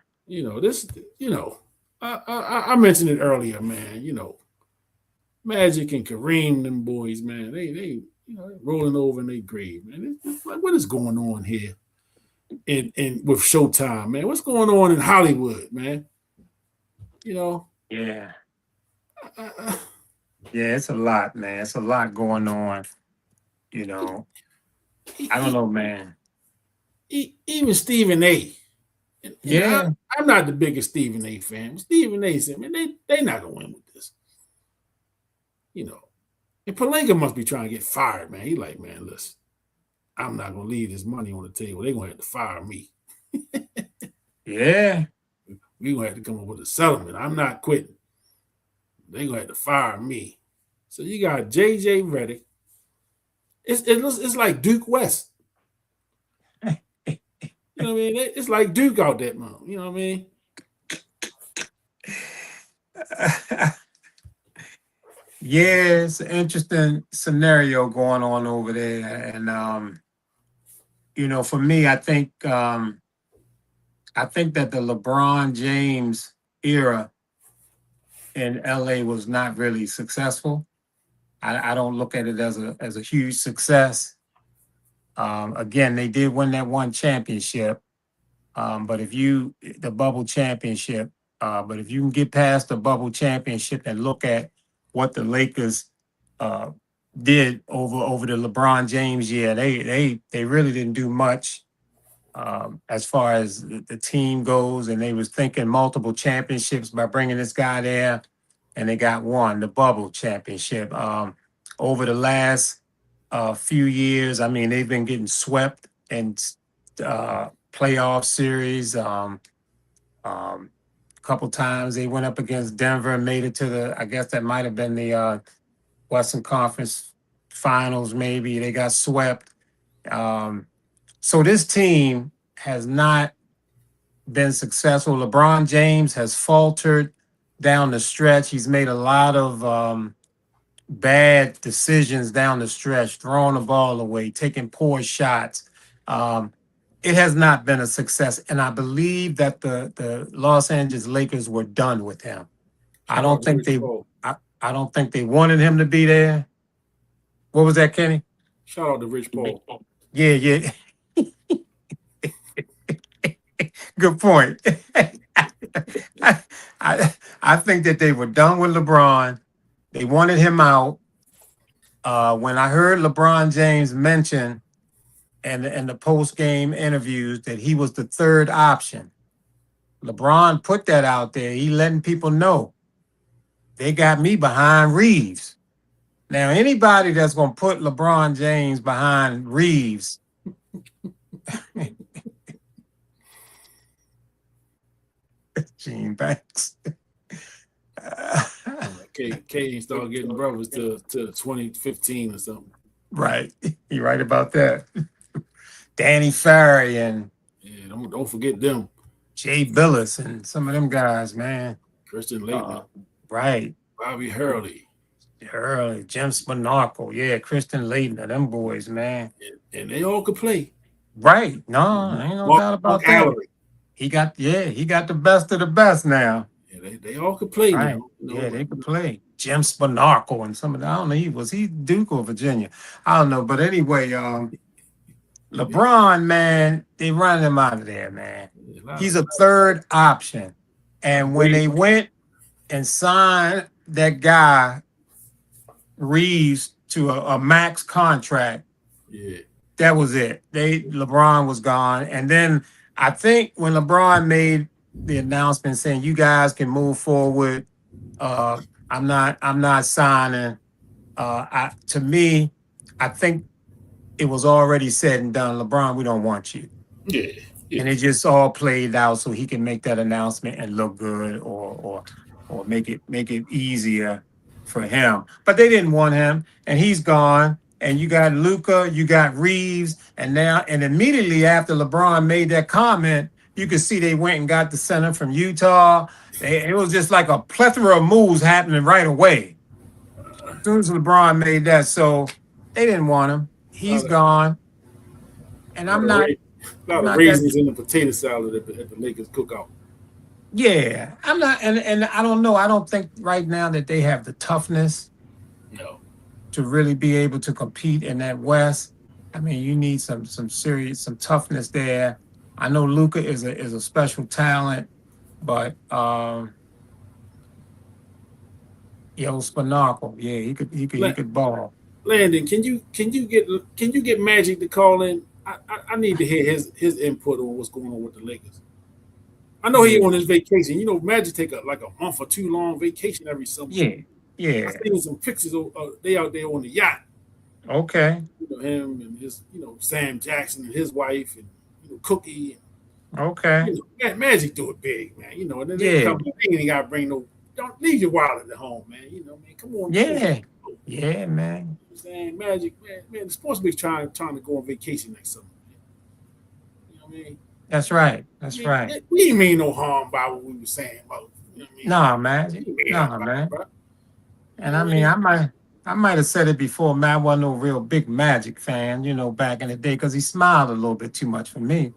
I mentioned it earlier, man. Magic and Kareem, them boys, man, they rolling over in their grave, man. It's like, what is going on here? And with Showtime, man, what's going on in Hollywood, man? Yeah. Yeah, it's a lot, man. It's a lot going on. I don't know, man. Even Stephen A. Yeah. I'm not the biggest Stephen A. fan. Stephen A. said, man, they not gonna win with this. And Palenka must be trying to get fired, man. He like, man, listen, I'm not gonna leave this money on the table. They're gonna have to fire me. Yeah. We're gonna have to come up with a settlement. I'm not quitting. They're gonna have to fire me. So you got JJ Redick. It's like Duke West. You know what I mean? It's like Duke out there, man. You know what I mean? Yeah, it's an interesting scenario going on over there. And for me, I think that the LeBron James era in LA was not really successful. I don't look at it as a huge success. Again, they did win that one championship, but the bubble championship. But if you can get past the bubble championship and look at what the Lakers did over the LeBron James year, they really didn't do much as far as the team goes, and they was thinking multiple championships by bringing this guy there, and they got one, the bubble championship. Over the last few years, I mean, they've been getting swept in playoff series. Couple times they went up against Denver and made it to I guess that might have been the Western Conference Finals, maybe. They got swept. So this team has not been successful. LeBron James has faltered down the stretch. He's made a lot of bad decisions down the stretch, throwing the ball away, taking poor shots. It has not been a success, and I believe that the Los Angeles Lakers were done with him. I don't think I don't think they wanted him to be there. What was that, Kenny? Shout out to Rich Paul. Yeah, yeah. Good point. I think that they were done with LeBron. They wanted him out. When I heard LeBron James mention in the post-game interviews that he was the third option, LeBron put that out there. He letting people know they got me behind Reeves. Now, anybody that's going to put LeBron James behind Reeves, Gene Banks. K ain't started getting brothers to 2015 or something. Right. You're right about that. Danny Ferry and don't forget them. Jay Billis and some of them guys, man. Christian Laettner. Right. Bobby Hurley, Jim Spanarkel. Yeah, Christian Laettner, them boys, man. And they all could play. Right. No, ain't no doubt about that. Allery. He got the best of the best now. Yeah, they all could play right. Now. Yeah, they could play. Jim Spanarkel and some of that. I don't know. Was he Duke or Virginia? I don't know. But anyway, LeBron, man, they run him out of there, man. He's a third option. And when they went and signed that guy, Reeves, to a max contract, that was it. LeBron was gone. And then I think when LeBron made the announcement saying you guys can move forward, I'm not signing. To me, I think it was already said and done. LeBron, we don't want you. Yeah. And it just all played out so he can make that announcement and look good or make it easier for him. But they didn't want him, and he's gone. And you got Luka, you got Reeves, and immediately after LeBron made that comment, you could see they went and got the center from Utah. It was just like a plethora of moves happening right away. As soon as LeBron made that, so they didn't want him. He's gone. And I'm not. A lot of raisins in the potato salad at the Lakers cookout. Yeah, I'm not, and I don't know. I don't think right now that they have the toughness. No. To really be able to compete in that West. I mean, you need some toughness there. I know Luka is a special talent, but Spanarkel, yeah, he could ball. Landon, can you get Magic to call in? I need to hear his input on what's going on with the Lakers. I know he on his vacation. You know, Magic take a month or two long vacation every summer. Yeah. I seen some pictures of they out there on the yacht. Okay. You know, him and his, Sam Jackson and his wife and Cookie. Okay. Magic do it big, man. And then they come in, they ain't got to bring don't leave your wallet at home, man. Man, come on. Yeah. Yeah, man. Saying Magic, man, the sports big's trying to go on vacation next summer. Man. You know what I mean? That's right. Right. We didn't mean no harm by what we were saying about. You know what I mean? Nah, man. And I mean, I might have said it before. Man, I wasn't no real big Magic fan, back in the day, because he smiled a little bit too much for me.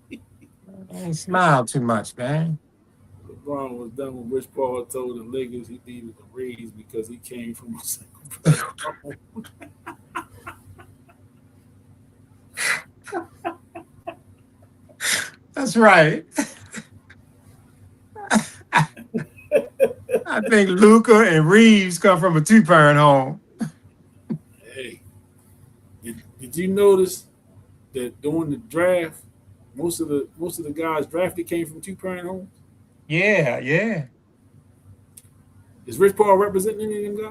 He smiled too much, man. LeBron was done when Rich Paul told the Lakers he needed a raise because he came from a single brother. That's right. I think Luka and Reeves come from a two-parent home. Hey, did you notice that during the draft, most of the guys drafted came from two-parent homes? Yeah. Is Rich Paul representing any of them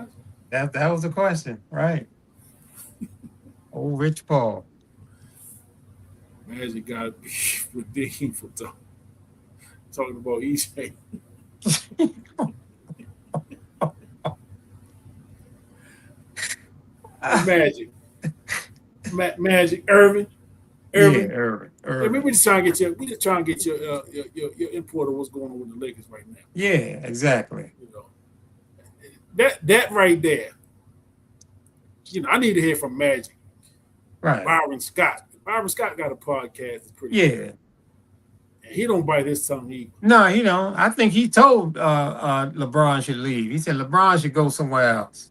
guys? That was the question, right? Old Rich Paul. Magic got redeemed for talking about EJ. Magic, Irvin. Yeah, Irvin. We just trying to get your input on what's going on with the Lakers right now. Yeah, exactly. That right there. I need to hear from Magic. Right. Byron Scott. Byron Scott got a podcast. It's pretty good. He don't bite his tongue either. No, he don't. I think he told LeBron should leave. He said LeBron should go somewhere else.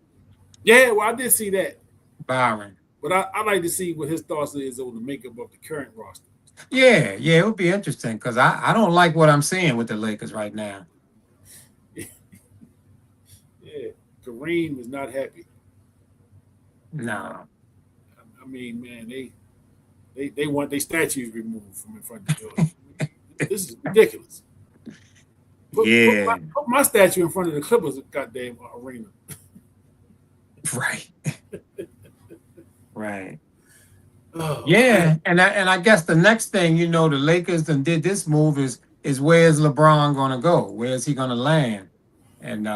Yeah, well, I did see that. Byron. But I like to see what his thoughts is on the makeup of the current roster. Yeah, it would be interesting because I don't like what I'm seeing with the Lakers right now. Yeah, Kareem is not happy. No. I mean, man, they want their statues removed from in front of the building. This is ridiculous. Put my statue in front of the Clippers goddamn arena. Right. Right. Oh, yeah, and I guess the next thing, the Lakers done did this move is where's LeBron gonna go? Where's he gonna land? And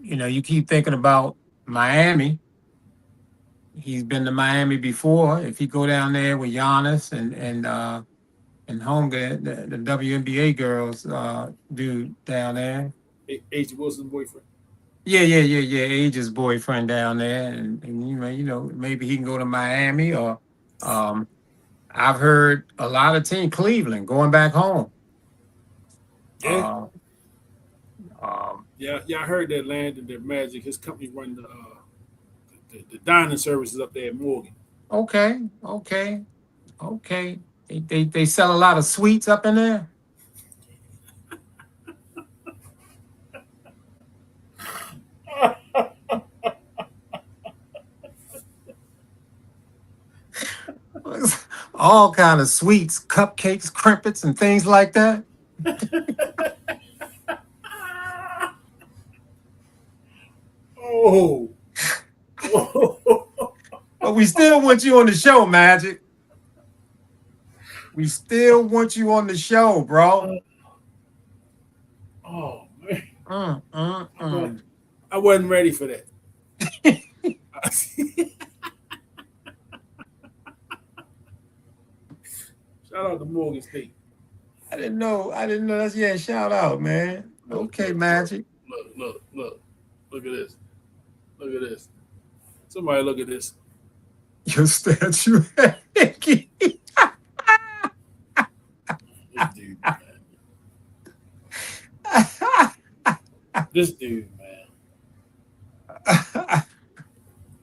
you keep thinking about Miami. He's been to Miami before. If he go down there with Giannis and Hunger, the WNBA girls do down there. A'ja Wilson's boyfriend. Yeah. A'ja's boyfriend down there, and maybe he can go to Miami or I've heard a lot of teams, Cleveland, going back home. Yeah. I heard that Landon, that Magic, his company run the dining services up there at Morgan. Okay. They sell a lot of sweets up in there. All kind of sweets, cupcakes, crimpets, and things like that. Oh. But we still want you on the show, Magic. We still want you on the show, bro. Oh, man. I wasn't ready for that. Shout out to Morgan State. I didn't know that's shout out, man. Okay, Magic. Look at this. Look at this. Somebody look at this. Your statue. This dude, man. This dude, man.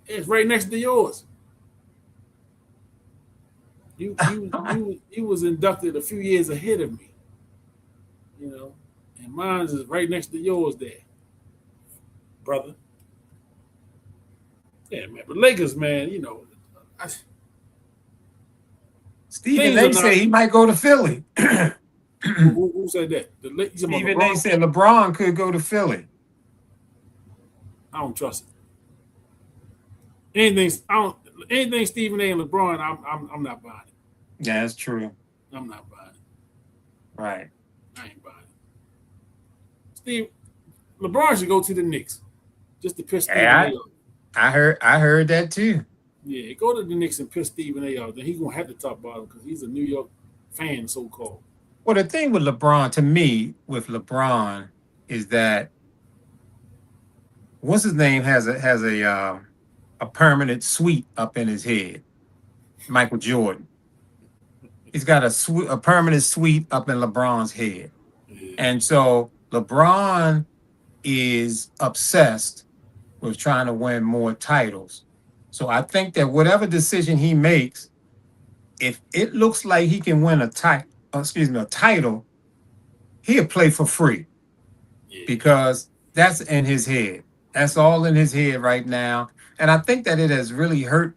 It's right next to yours. You was inducted a few years ahead of me, and mine is right next to yours there, brother. Yeah, man. But Lakers, man, Stephen A. said he might go to Philly. Who said that? Stephen A. said LeBron could go to Philly. I don't trust it. Anything Stephen A. and LeBron, I'm not buying it. Yeah, that's true. I'm not buying it. Right. I ain't buying it. LeBron should go to the Knicks just to piss Stephen A. off. I heard that too. Yeah, go to the Knicks and piss Stephen A. off. Then he's gonna have to talk about him because he's a New York fan, so called. Well, the thing with LeBron, to me, is that what's his name has a permanent suite up in his head. Michael Jordan. He's got a permanent suite up in LeBron's head. Yeah. And so LeBron is obsessed with trying to win more titles. So I think that whatever decision he makes, if it looks like he can win a title, he'll play for free. Yeah. Because that's in his head. That's all in his head right now. And I think that it has really hurt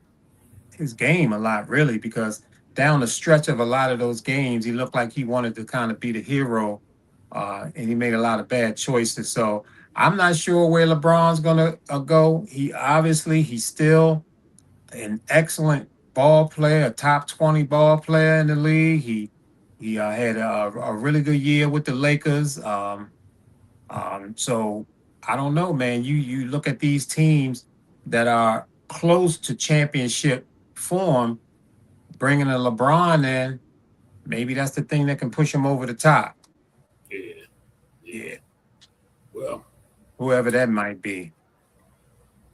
his game a lot, really, because down the stretch of a lot of those games, he looked like he wanted to kind of be the hero, and he made a lot of bad choices. So I'm not sure where LeBron's going to go. He's still an excellent ball player, a top 20 ball player in the league. He had a really good year with the Lakers. So I don't know, man. You look at these teams that are close to championship form, bringing a LeBron in, maybe that's the thing that can push him over the top. Yeah. Well, whoever that might be.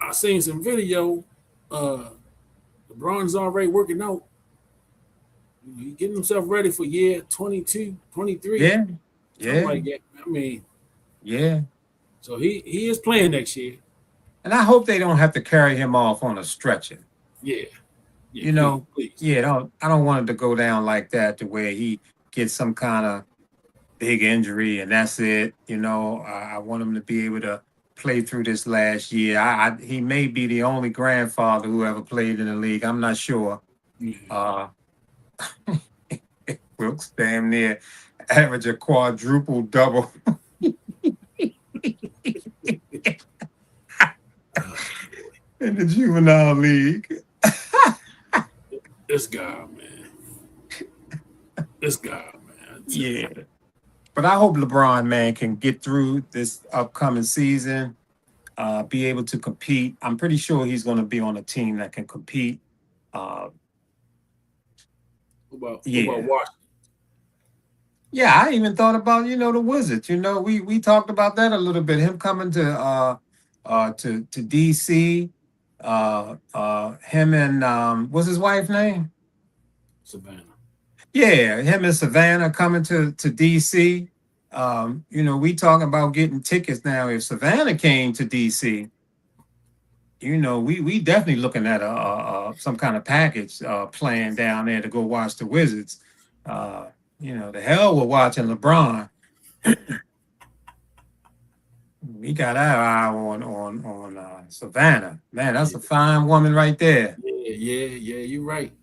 I seen some video. LeBron's already working out. He's getting himself ready for year 22, 23. Yeah, Something yeah, like that. I mean, yeah. so he is playing next year. And I hope they don't have to carry him off on a stretcher. Yeah. Yeah, You know, please. yeah, I don't want it to go down like that to where he gets some kind of big injury and that's it. You know, I want him to be able to play through this last year. He may be the only grandfather who ever played in the league. I'm not sure. Yeah. Brooks damn near average a quadruple double. In the juvenile league. This guy, man. This guy, man. Yeah. But I hope LeBron, man, can get through this upcoming season, be able to compete. I'm pretty sure he's going to be on a team that can compete. What about Yeah. Washington? Yeah, I even thought about, the Wizards. We talked about that a little bit. Him coming to DC. Him and what's his wife's name? Savannah. Yeah, him and Savannah coming to DC. We talking about getting tickets now. If Savannah came to DC, we definitely looking at some kind of package plan down there to go watch the Wizards. The hell we're watching LeBron. We got our eye on Savannah. Man, that's a fine woman right there. Yeah. You're right.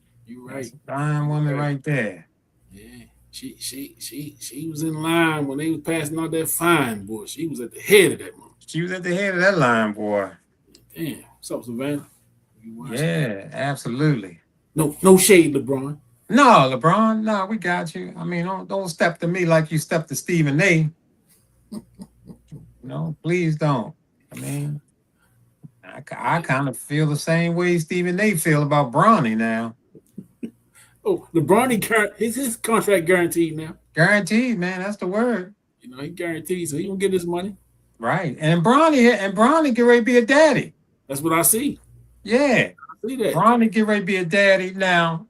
That's a fine woman right there. Yeah, she was in line when they was passing out that fine, boy. She was at the head of that one. She was at the head of that line, boy. Damn, what's up, Savannah? Yeah, absolutely. No shade, LeBron. No, LeBron. No, we got you. I mean, don't step to me like you stepped to Stephen A. No, please don't. I mean, I kind of feel the same way Stephen A. feel about Bronny now. Oh, LeBron, his contract guaranteed now. Guaranteed, man. That's the word. He guaranteed, so he gonna get his money. Right. And Bronny get ready to be a daddy. That's what I see. Yeah. I see that. Bronny get ready to be a daddy now.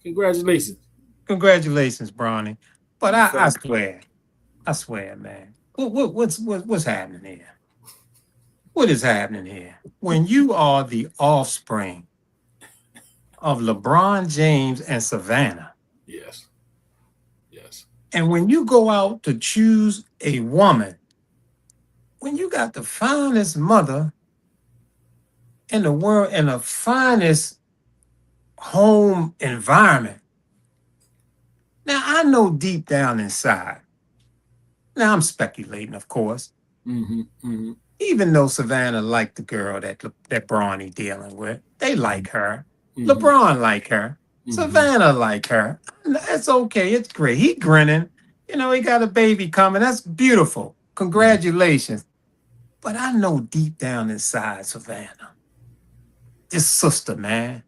Congratulations. Congratulations, Bronny. But I swear, man. What's happening here? What is happening here? When you are the offspring of LeBron James and Savannah. Yes. And when you go out to choose a woman, when you got the finest mother in the world and the finest home environment. Now, I know deep down inside, now I'm speculating, of course, even though Savannah liked the girl that Bronny dealing with, they like her. LeBron like her. Savannah like her. It's okay. It's great. He grinning. He got a baby coming. That's beautiful. Congratulations. But I know deep down inside, Savannah, this sister, man,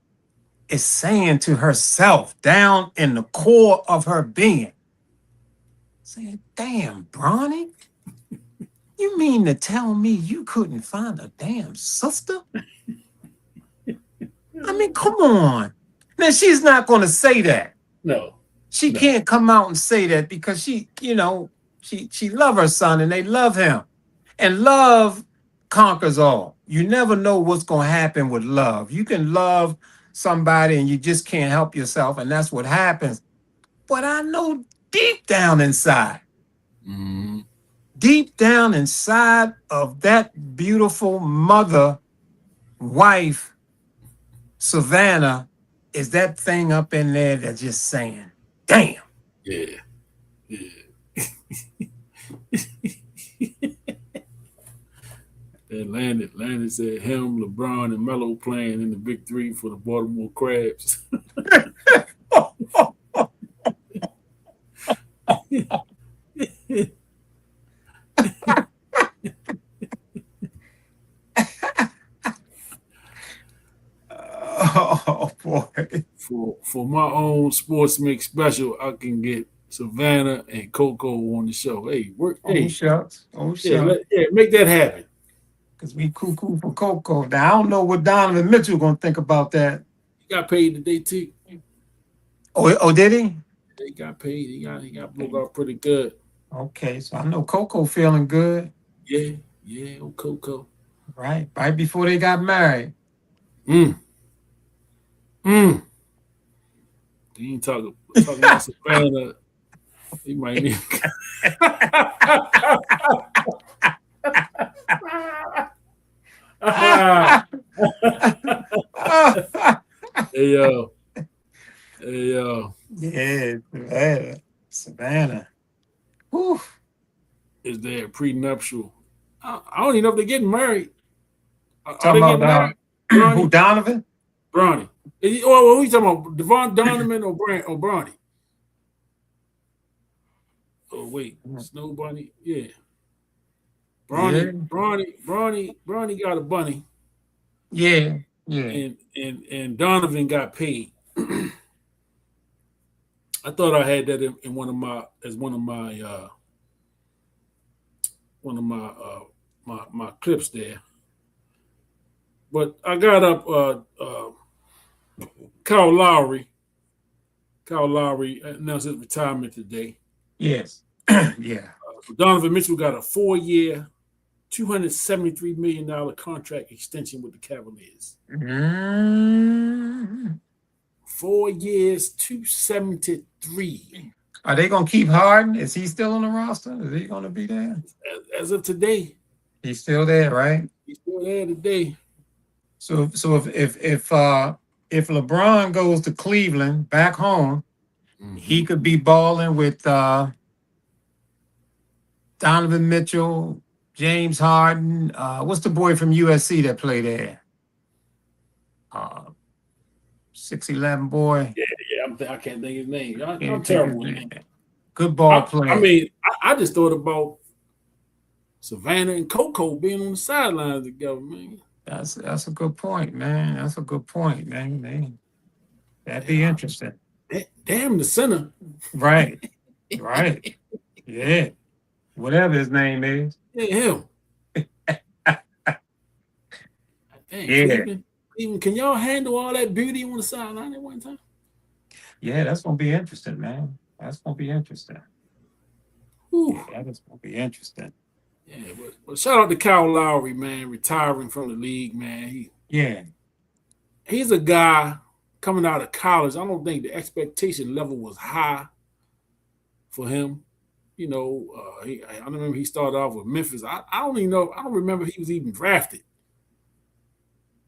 is saying to herself down in the core of her being, saying, damn, Bronny, you mean to tell me you couldn't find a damn sister? I mean, come on. Now, she's not going to say that. No. She can't come out and say that because she love her son and they love him. And love conquers all. You never know what's going to happen with love. You can love somebody and you just can't help yourself, and that's what happens. But I know deep down inside, deep down inside of that beautiful mother, wife, Savannah, is that thing up in there that's just saying, damn. Yeah. And Landon said him, LeBron, and Melo playing in the big three for the Baltimore Crabs. Oh boy. For my own sports mix special, I can get Savannah and Coco on the show. Hey, work. Hey, Shucks. Oh, shucks. Yeah, make that happen. Because we cuckoo for Coco. Now, I don't know what Donovan Mitchell going to think about that. He got paid today, too. Oh, did he? He got paid. He got broke out pretty good. Okay, so I know Coco feeling good. Yeah, old Coco. Right before they got married. Mm. He ain't talking about Savannah. He might need. Hey yo. Yeah, Savannah. Whew. Is there prenuptial? I don't even know if they're getting married. Are Talking they getting about married? who, Donovan? Bronny. Who you talking about? Devon Donovan or Bronny? Oh wait, Snow Bunny. Yeah. Bronny got a bunny. Yeah. And Donovan got paid. I thought I had that in one of my my clips there. But I got up Kyle Lowry. Kyle Lowry announced his retirement today. Yes. Yeah. Donovan Mitchell got a 4-year, $273 million contract extension with the Cavaliers. 4 years, 273. Are they gonna keep Harden? Is he still on the roster? Is he gonna be there? As of today, he's still there, right? He's still there today. So if LeBron goes to Cleveland back home, he could be balling with Donovan Mitchell, James Harden. What's the boy from USC that played there? 6'11" boy. Yeah. I can't think his name. I'm terrible with him. Good ball player. I mean, I just thought about Savannah and Coco being on the sidelines together, man. That's a good point, man. That's a good point, man. That'd be interesting. Damn the center. Right. Yeah. Whatever his name is. Yeah, him. Dang, yeah. Even can y'all handle all that beauty on the sideline at one time? Yeah, that's gonna be interesting, man. That's gonna be interesting. Yeah, that is gonna be interesting. Yeah, but shout out to Kyle Lowry, man, retiring from the league, man. He's a guy coming out of college. I don't think the expectation level was high for him. You know, I remember he started off with Memphis. I don't even know. I don't remember he was even drafted.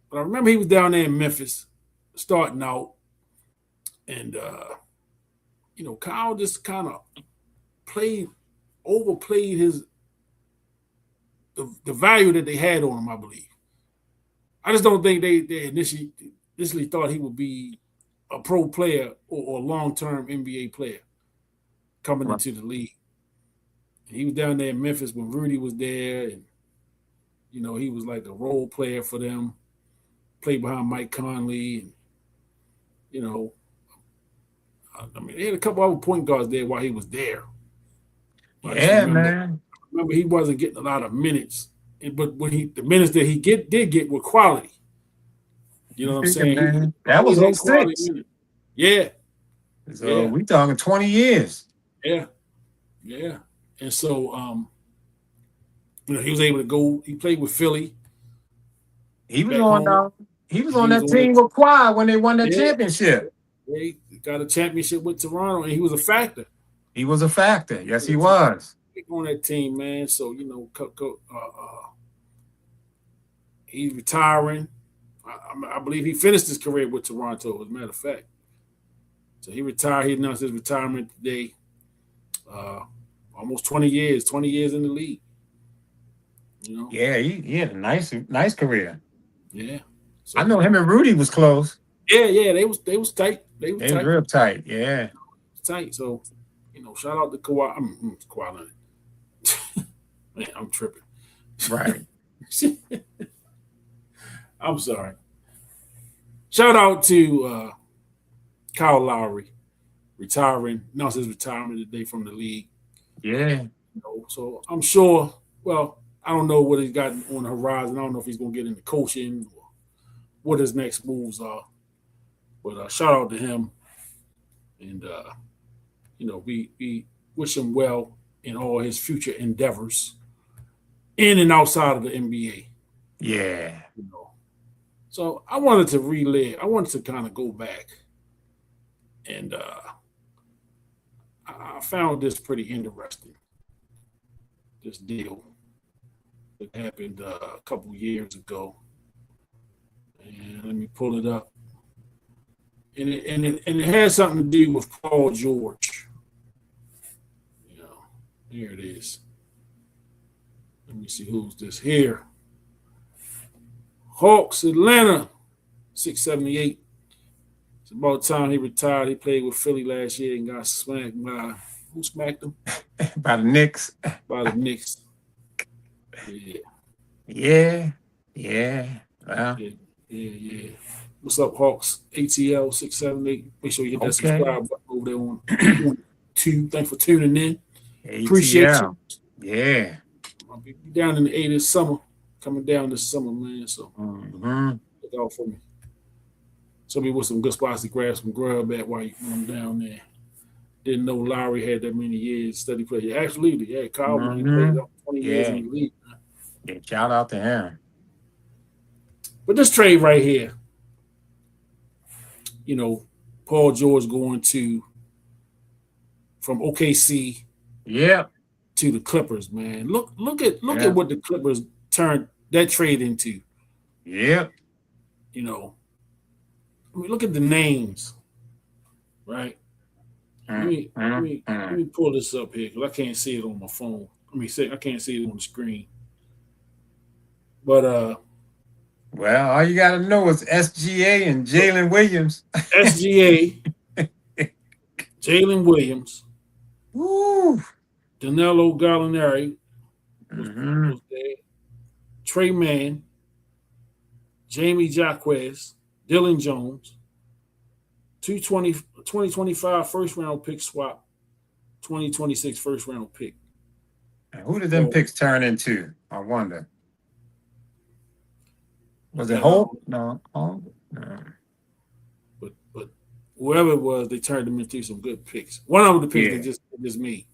But I remember he was down there in Memphis starting out. And, you know, Kyle just kind of overplayed the value that they had on him, I believe. I just don't think they initially thought he would be a pro player or a long-term NBA player coming into the league. And he was down there in Memphis when Rudy was there, and you know, he was like a role player for them, played behind Mike Conley, and you know, I mean, they had a couple other point guards there while he was there. Man. Remember, he wasn't getting a lot of minutes, but when the minutes that he did get were quality. You know what I'm saying? Man, that was 06. Yeah. So we talking 20 years. Yeah. And so, you know, he was able to go. He played with Philly. He was on that team with Kawhi when they won that championship. Yeah, he got a championship with Toronto, and he was a factor. He was a factor. Yes, he was. On that team, man. So, you know, he's retiring. I believe he finished his career with Toronto, as a matter of fact. So he retired. He announced his retirement today. Almost 20 years in the league. You know? Yeah, he had a nice career. Yeah. So, I know him and Rudy was close. Yeah, they was tight. They was real tight. Yeah. Tight. So, you know, shout out to Kawhi. Kawhi Leonard. Man, I'm tripping. Right. I'm sorry. Shout out to Kyle Lowry, retiring. Announced his retirement today from the league. Yeah. You know, so I'm sure. Well, I don't know what he's got on the horizon. I don't know if he's going to get into coaching or what his next moves are. But shout out to him. and we wish him well in all his future endeavors in and outside of the NBA. Yeah. You know, so I wanted to relive. I wanted to kind of go back, and I found this pretty interesting. This deal that happened a couple years ago, and let me pull it up. And it has something to do with Paul George. You know, here it is. Let me see who's this here. Hawks Atlanta 678. It's about time he retired. He played with Philly last year and got smacked by who smacked him? By the Knicks. By the Knicks. Yeah. Yeah. Yeah. Well, Yeah. What's up, Hawks? ATL 678. Make sure you hit that okay. subscribe button over there on two. Thanks for tuning in. Appreciate ATL. you. Yeah. I'll be down in the A this summer. Coming down this summer, man. So Mm-hmm. look out for me. Show me with some good spots to grab some grub at while I'm down there. Didn't know Lowry had that many years study play. Yeah, absolutely. Yeah, Kyle, he played up 20 years in the league. Yeah, shout out to him. But this trade right here, Paul George going from OKC Yep. to the Clippers, man. Look at what the Clippers turned that trade into. Yep. Look at the names, right? Let me pull this up here because I can't see it on my phone. I can't see it on the screen. But well, all you gotta know is SGA and Jalen Williams. SGA, Jalen Williams, Woo. Danilo Gallinari was there, Trey Mann, Jamie Jaquez, Dylan Jones, 2025 first round pick swap, 2026 first round pick. And who did them picks turn into? I wonder. Was it Holt? No. No. But whoever it was, they turned them into some good picks. One of the picks they just made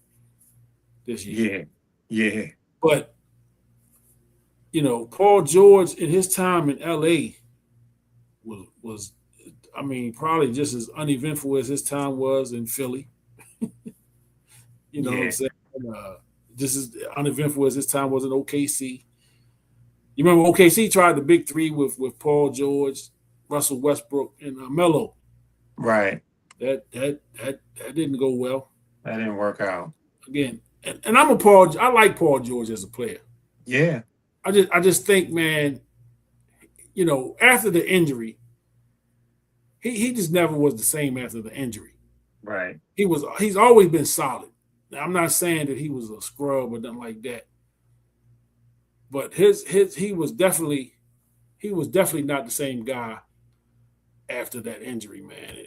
this year. Yeah. But Paul George in his time in LA was probably just as uneventful as his time was in Philly. What I'm saying? Just as uneventful as his time was in OKC. You remember OKC tried the big three with Paul George, Russell Westbrook, and Melo. Right. That didn't go well. That didn't work out. Again, and I like Paul George as a player. Yeah. I just think, man, after the injury, he just never was the same after the injury. Right. He's always been solid. Now, I'm not saying that he was a scrub or nothing like that. But he was definitely not the same guy after that injury, man.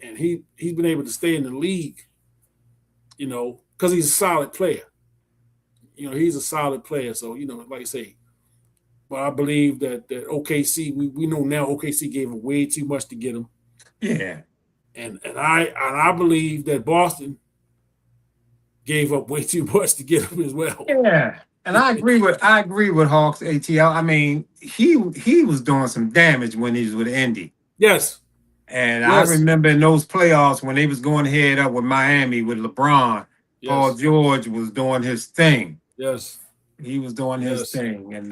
And he's been able to stay in the league, because he's a solid player. He's a solid player. So, like I say, but I believe that OKC, we know now OKC gave him way too much to get him. Yeah. And I believe that Boston gave up way too much to get him as well. Yeah. And I agree with Hawks ATL. He was doing some damage when he was with Indy. Yes. And I remember in those playoffs when they was going head up with Miami with LeBron, Paul George was doing his thing. Yes. He was doing his thing. And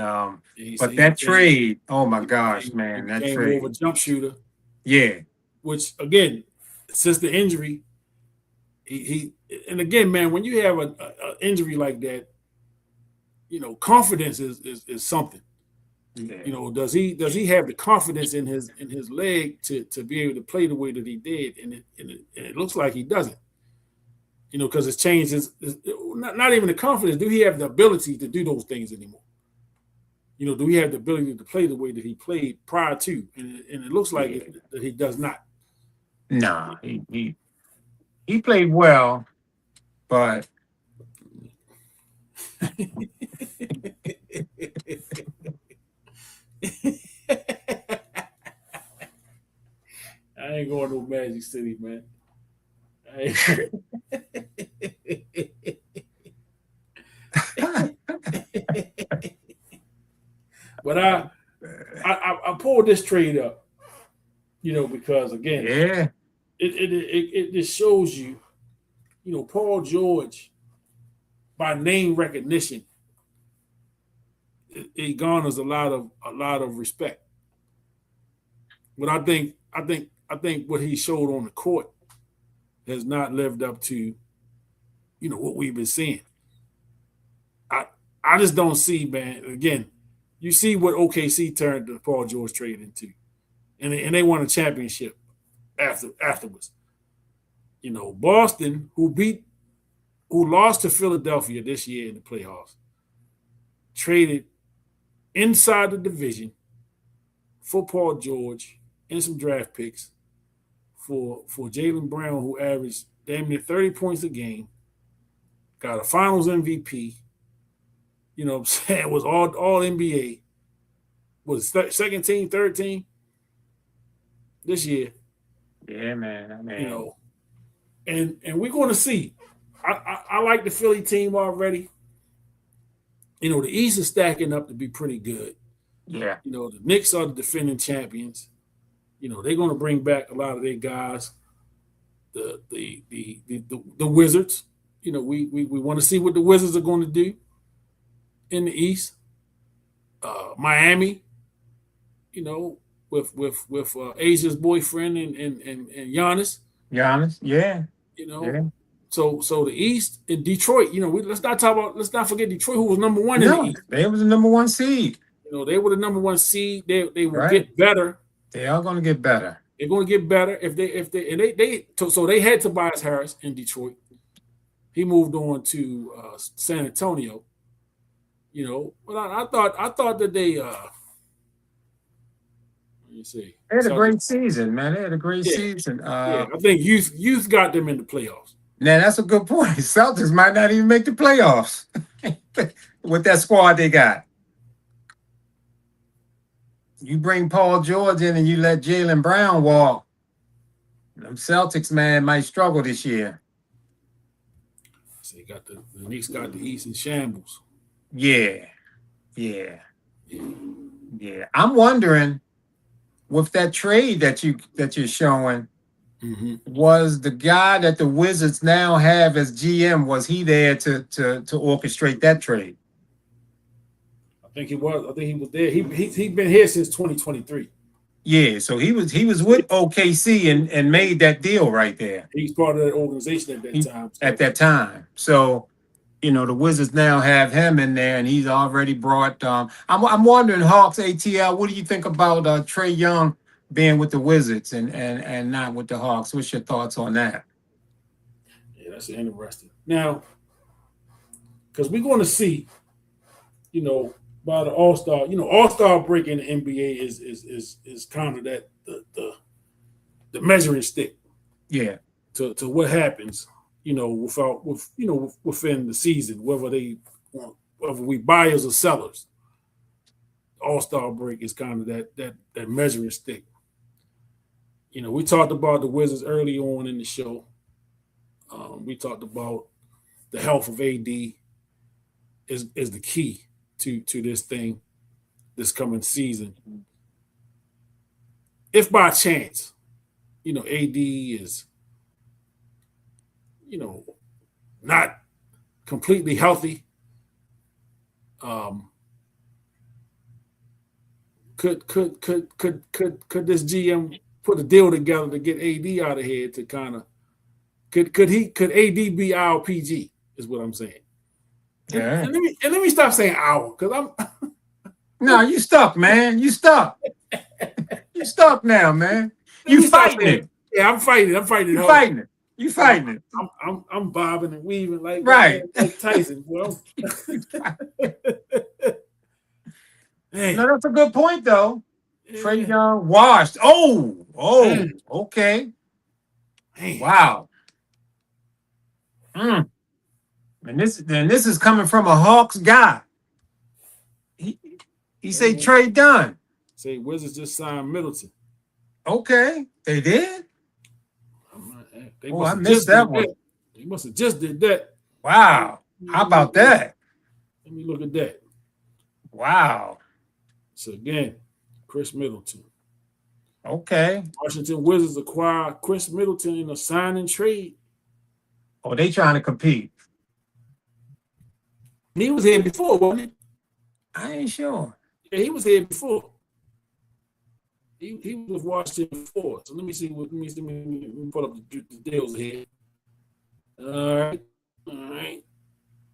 but that trade, oh my gosh, man, that trade. Over jump shooter. Yeah. Which again, since the injury, he and again, man, when you have an injury like that, confidence is something. Yeah. Does he have the confidence in his leg to be able to play the way that he did? And it looks like he doesn't. Because it's changed. Not even the confidence. Do he have the ability to do those things anymore? Do he have the ability to play the way that he played prior to? And it looks like that he does not. No, he played well, but I ain't going to Magic City, man. But I pulled this trade up, because again, Yeah. it just shows you, Paul George, by name recognition, it garners a lot of respect. But I think what he showed on the court has not lived up to, what we've been seeing. I just don't see, man. Again, you see what OKC turned the Paul George trade into, and they won a championship afterwards. Boston, who lost to Philadelphia this year in the playoffs, traded inside the division for Paul George and some draft picks for Jaylen Brown, who averaged damn near 30 points a game, got a Finals MVP. You know what I'm saying? Was all NBA. Was second team, third team this year. Yeah, man. I mean, and we're going to see. I like the Philly team already. The East is stacking up to be pretty good. yeah. The Knicks are the defending champions. They're going to bring back a lot of their guys. The Wizards. We want to see what the Wizards are going to do in the East. Miami. With Asia's boyfriend and Giannis. Giannis, yeah. Yeah. So the East and Detroit, let's not forget Detroit, who was number one in the East. They was the number one seed. They were the number one seed. They will Right. get better. They are going to get better. They're going to get better so they had Tobias Harris in Detroit. He moved on to San Antonio. But I thought that they let me see. They had a great season, man. They had a great season. I think youth got them in the playoffs. Now, that's a good point. Celtics might not even make the playoffs with that squad they got. You bring Paul George in and you let Jaylen Brown walk, them Celtics, man, might struggle this year. So you got the Knicks got the East in shambles. Yeah. I'm wondering, with that trade that you're showing, was the guy that the Wizards now have as GM, was he there to orchestrate that trade? I think he was there. He's been here since 2023. Yeah, so he was with OKC and made that deal right there. He's part of that organization at that time. At that time. So, the Wizards now have him in there, and he's already brought. I'm wondering, Hawks ATL, what do you think about Trae Young being with the Wizards and not with the Hawks? What's your thoughts on that? Yeah, that's interesting. Now, because we're going to see, by the All-Star, All-Star break in the NBA is kind of that the measuring stick. Yeah. To what happens, within the season, whether we buyers or sellers. All-Star break is kind of that measuring stick. We talked about the Wizards early on in the show. We talked about the health of AD is the key to this thing, this coming season. If by chance, AD is, not completely healthy, could this GM put a deal together to get AD out of here to kind of could AD be our PG is what I'm saying. Yeah. And let me stop saying our, because I'm No, you stuck, man. You stuck. You stuck now, man. You fighting it. Yeah, I'm fighting. You fighting it. You fighting it. I'm bobbing and weaving like Tyson. Well, hey. No, that's a good point though. Yeah. Trae Young washed. Oh, okay. Hey. Wow. And this is coming from a Hawks guy. He say trade done. Say Wizards just signed Middleton. Okay, they did. They Oh, I must have missed just that did one. that. They must have just did that. Wow. How about that? Let me look at that. Wow. So again, Chris Middleton. Okay. Washington Wizards acquire Chris Middleton in a sign and trade. Oh, they trying to compete. He was here before, wasn't he? I ain't sure. Yeah, he was here before. He was with Washington before. So let me see what let me pull up the deals here. All right.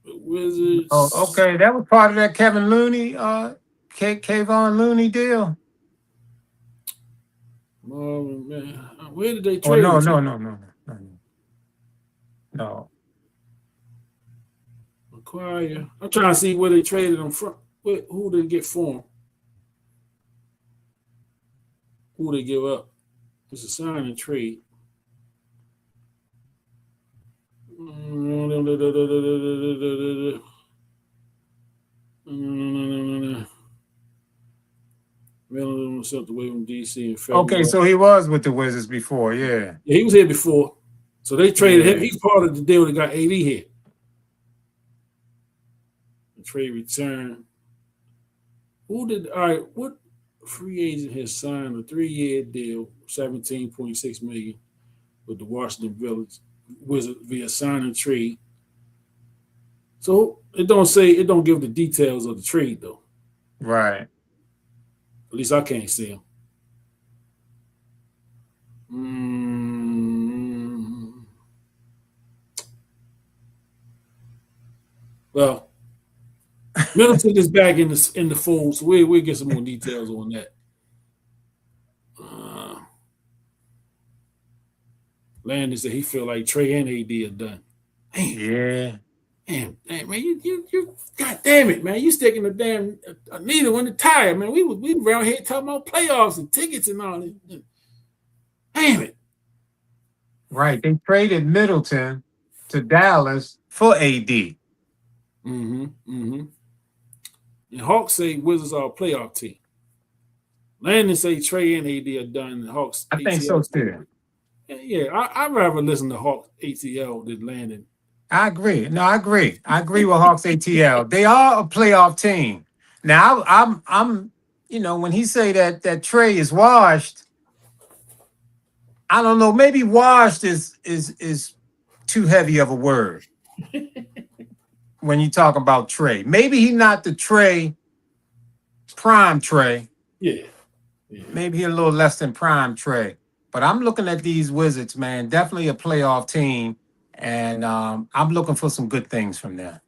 The Wizards. Oh, okay. That was part of that Kevin Looney, Kayvon Looney deal. Oh man, where did they Oh, trade? no. Acquire. I'm trying to see where they traded them from. Who did they get for him? Who they give up? It's a sign and trade. Himself away from DC in February. Okay, so he was with the Wizards before, yeah. Yeah, he was here before. So they traded him. He's part of the deal that got AD here. The trade return. All right, what free agent has signed a 3-year deal, $17.6 million with the Washington Wizards via sign and trade? So it don't give the details of the trade though. Right. At least I can't see them. Well, Middleton is back in the fold, so we'll get some more details on that. Landon said he feel like Trey and AD are done. Damn. Yeah. Damn, man, you God damn it, man, you sticking the damn needle in the tire, man. We around here talking about playoffs and tickets and all this. Damn it. Right. They traded Middleton to Dallas for AD. And Hawks say Wizards are a playoff team. Landon say Trey and AD are done. And Hawks. I think so too. Yeah, I'd rather listen to Hawks ATL than Landon. I agree. No, I agree. I agree with Hawks ATL. They are a playoff team. Now I'm when he say that Trey is washed, I don't know. Maybe washed is too heavy of a word. When you talk about Trey, maybe he's not the prime Trey. Yeah. Maybe he a little less than prime Trey. But I'm looking at these Wizards, man. Definitely a playoff team, and I'm looking for some good things from them.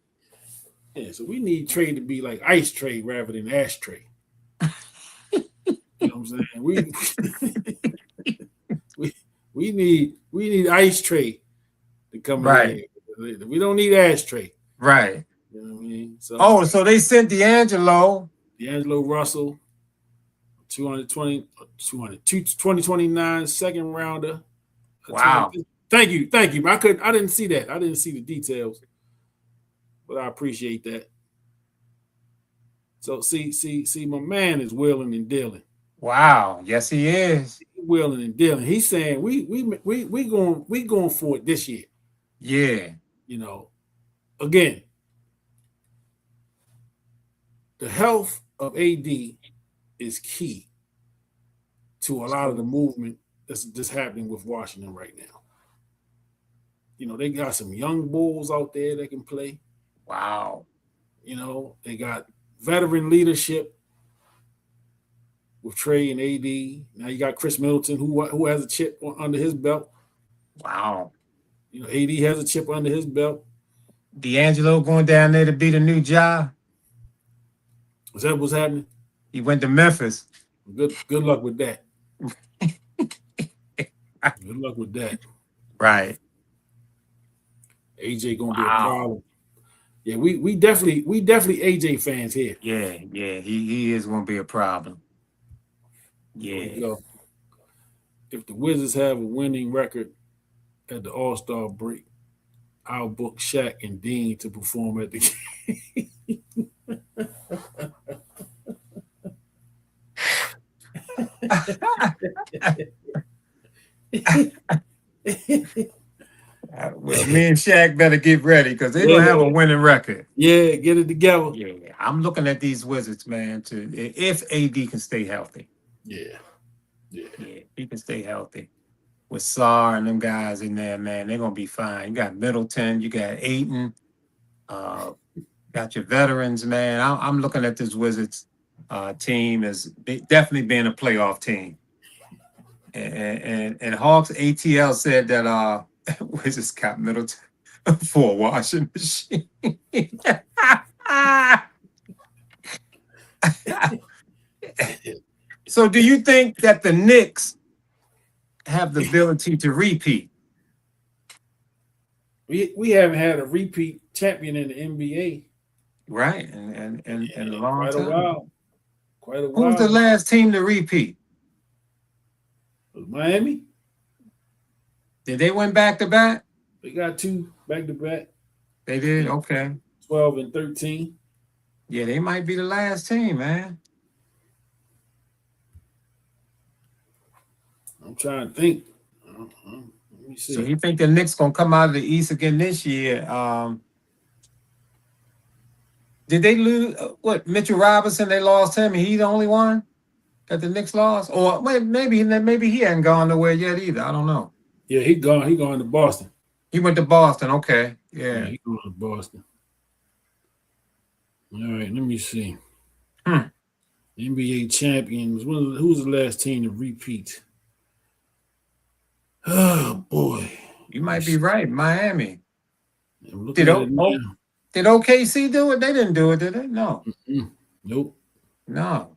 Yeah, so we need Trey to be like Ice Trey rather than Ash Trey. You know what I'm saying? We need Ice Trey to come right. in. We don't need Ash Trey. Right. You know what I mean? So they sent D'Angelo Russell, 2029 second rounder. Wow. Thank you. I didn't see that. I didn't see the details, but I appreciate that. So see, my man is willing and dealing. Wow. Yes, he is. Willing and dealing. He's saying we going for it this year. Yeah. Again, the health of AD is key to a lot of the movement that's happening with Washington right now. They got some young bulls out there that can play. Wow. They got veteran leadership with Trey and AD. Now you got Chris Middleton, who has a chip under his belt. Wow. AD has a chip under his belt. D'Angelo going down there to be the new Ja. Is that what's happening? He went to Memphis. Good luck with that. Good luck with that. Right. AJ gonna be a problem. Yeah, we definitely AJ fans here. Yeah, he is gonna be a problem. Yeah. If the Wizards have a winning record at the All-Star break, I'll book Shaq and Dean to perform at the game. Well, me and Shaq better get ready because they're gonna have a winning record. Yeah, get it together. Yeah, I'm looking at these Wizards, man. If AD can stay healthy. Yeah. He can stay healthy with Sarr and them guys in there, man. They're gonna be fine. You got Middleton, you got Ayton, got your veterans, man. I'm looking at this Wizards team as definitely being a playoff team. And Hawks ATL said that Wizards got Middleton for a washing machine. So do you think that the Knicks have the ability to repeat? We haven't had a repeat champion in the NBA. Right, and a long time. Quite a while. Who's the last team to repeat? Miami. Did they win back to back? They got 2 back to back. They did. Okay. 12 and 13. Yeah, they might be the last team, man. I'm trying to think. Let me see. So you think the Knicks gonna come out of the East again this year? Did they lose? What, Mitchell Robinson? They lost him. He the only one that the Knicks lost, or maybe he hadn't gone nowhere yet either. I don't know. Yeah, he gone. He gone to Boston. He went to Boston. Okay, yeah. He going to Boston. All right, let me see. NBA champions. Who's the last team to repeat? Oh boy, you might be right. Miami. Did OKC do it? They didn't do it, did they? No. Nope. No.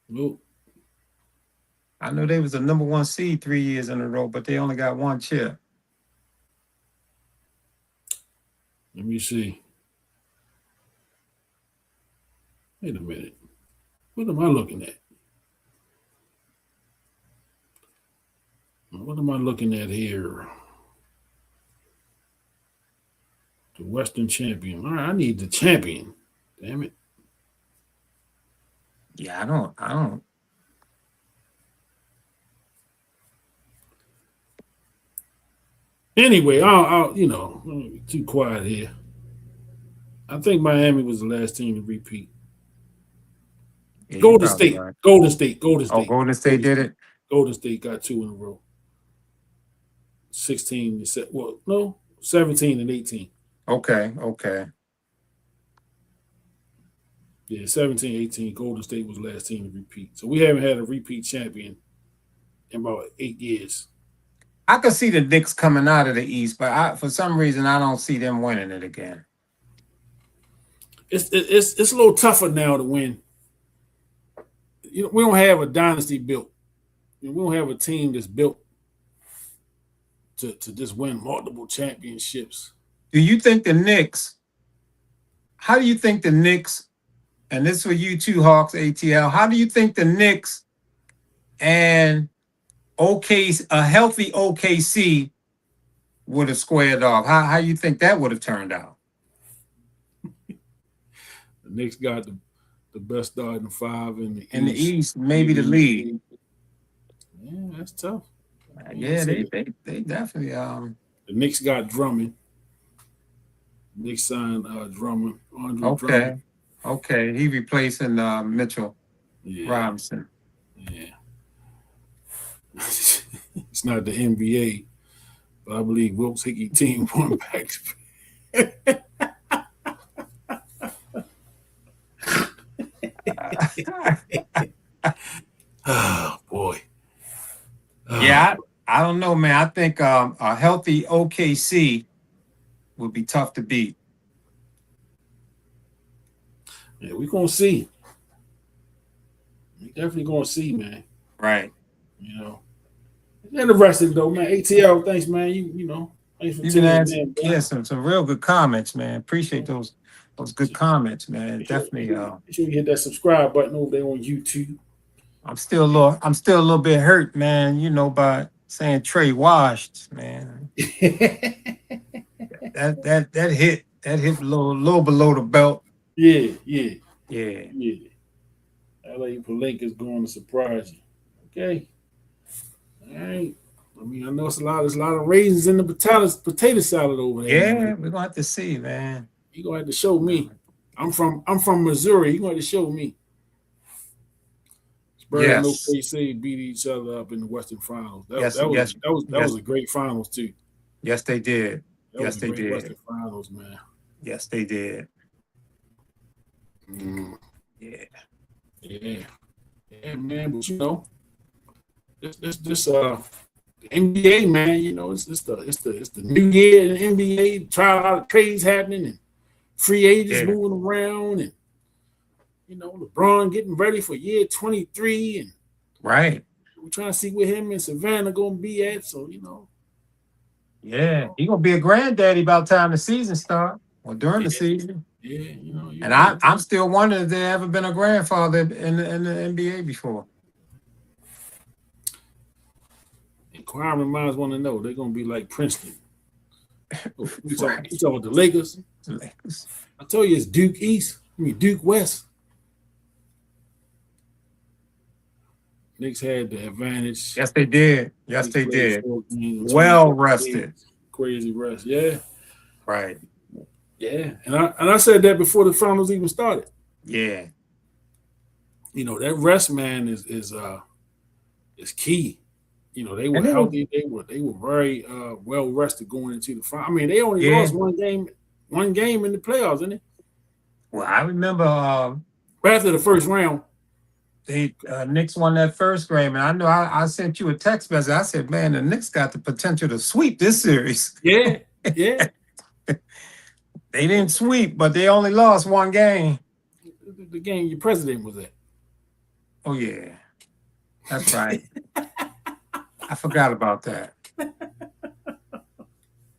Nope. I know they was the number 1 seed 3 years in a row, but they only got 1 chip. Let me see. Wait a minute. What am I looking at? What am I looking at here? The Western champion. All right, I need the champion. Damn it. Yeah, I don't. Anyway, I'll be too quiet here. I think Miami was the last team to repeat. Yeah, Golden State. Right. Golden State. Oh, Golden State did it? Golden State got 2 in a row. 17 and 18. Okay. Yeah, 17, 18. Golden State was the last team to repeat. So we haven't had a repeat champion in about 8 years. I could see the Knicks coming out of the East, but for some reason I don't see them winning it again. It's a little tougher now to win. We don't have a dynasty built. We don't have a team that's built to just win multiple championships. Do you think the Knicks? How do you think the Knicks? And this for you too, Hawks ATL. How do you think the Knicks and a healthy OKC would have squared off? How you think that would have turned out? The Knicks got the best starting 5 in the East, maybe the league. Yeah, that's tough. Yeah, they definitely. The Knicks got Drummond. Knicks signed Drummond. Drummond. Okay. He replacing Mitchell Robinson. Yeah. It's not the NBA, but I believe Wilkes Hickey team won back. Oh boy. Yeah, I don't know, man. I think a healthy OKC would be tough to beat. Yeah, we're gonna see. We're definitely gonna see, man. Right. Interesting though, man. ATL, thanks, man. Thanks for tuning in. Some real good comments, man. Appreciate those good comments, man. Definitely. Make sure you hit that subscribe button over there on YouTube. I'm still a little bit hurt, man. By saying Trey washed, man. that hit a little below the belt. Yeah. LA Palenka is going to surprise you. Okay. All right. I mean, I know there's a lot of raisins in the potato salad over there. Yeah, Man. we're gonna have to see, man. You gonna have to show me. I'm from Missouri. You gonna have to show me. Spurs and Yes, OKC beat each other up in the Western Finals. yes, yes, That was yes, a great finals too. yes, they did. That was Yes, a they great Western did. Finals, man. Yes, they did. Mm, Yeah. yeah, yeah, man. But this the NBA, man. It's the new year in the NBA. Try a lot of trades happening and free agents Yeah. moving around, and LeBron getting ready for year 23, and Right. we're trying to see where him and Savannah gonna be at. So Yeah. He gonna be a granddaddy by the time the season start or during the yeah, season. yeah, you're And right. I'm still wondering if there ever been a grandfather in the NBA before. Inquiring minds want to know they're gonna be like Princeton. You Right. talking about the Lakers? I told you it's Duke East. I mean Duke West. Knicks had the advantage. Yes, they did. Yes, Knicks they played did. 4 games, Well 24 rested. games. Crazy rest. Yeah, Right. yeah. And I said that before the finals even started. Yeah. That rest, man, is key. They were And it was, healthy. They were very well rested going into the final. I mean, they only yeah. lost one game in the playoffs, didn't they? Well, I remember After the first round. they Knicks won that first game, and I know I sent you a text message. I said, "Man, the Knicks got the potential to sweep this series." Yeah, yeah. They didn't sweep, but they only lost one game. The game your president was at. Oh yeah, that's right. I forgot about that.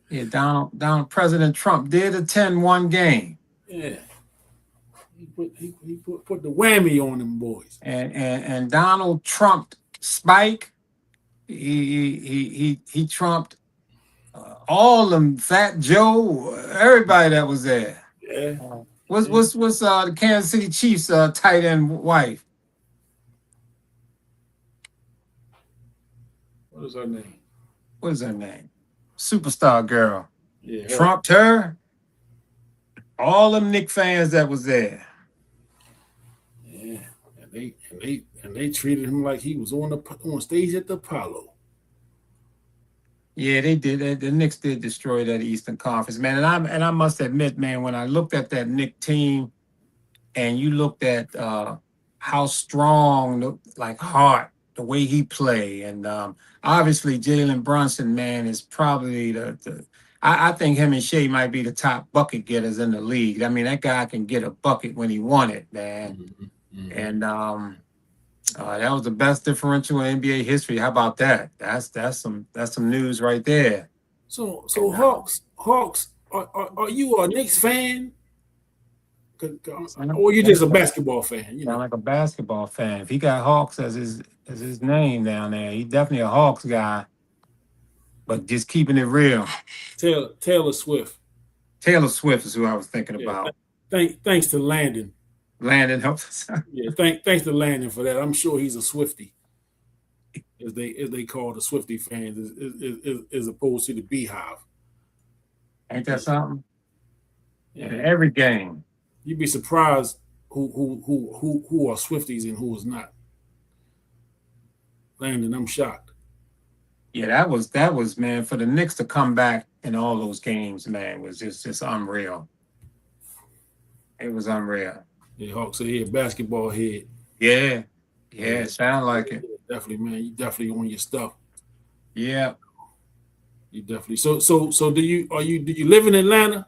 Yeah, down. President Trump did attend one game. Yeah. He put the whammy on them boys. And Donald Trump Spike. He trumped all them, Fat Joe, everybody that was there. Yeah. What's the Kansas City Chiefs tight end wife? What is her name? What is her name? Superstar girl. Yeah. Trumped her. All them Knicks fans that was there. Yeah. And they treated him like he was on stage at the Apollo. Yeah, they did. The Knicks did destroy that Eastern Conference, man. And I must admit, man, when I looked at that Knicks team, and you looked at how strong, like heart, the way he play, and obviously Jalen Brunson, man, is probably I think him and Shea might be the top bucket getters in the league. I mean, that guy can get a bucket when he want it, man. Mm-hmm. And that was the best differential in NBA history. How about that? That's some news right there. So Hawks, are you a Knicks fan? Or you just a basketball fan? Sound like a basketball fan. If he got Hawks as his name down there, he's definitely a Hawks guy. But just keeping it real. Taylor Swift. Taylor Swift is who I was thinking about. Thanks to Landon. Landon helps us. Yeah, thanks to Landon for that. I'm sure he's a Swiftie, as they call the Swiftie fans, as opposed to the Beehive. Ain't that something? Yeah. In every game. You'd be surprised who are Swifties and who is not. Landon, I'm shocked. Yeah, that was man, for the Knicks to come back in all those games, man, was just unreal. It was unreal. Yeah, Hawks said he a basketball head. Yeah, it sound like it. Definitely, man. You definitely on your stuff. Yeah. You definitely. So do you live in Atlanta?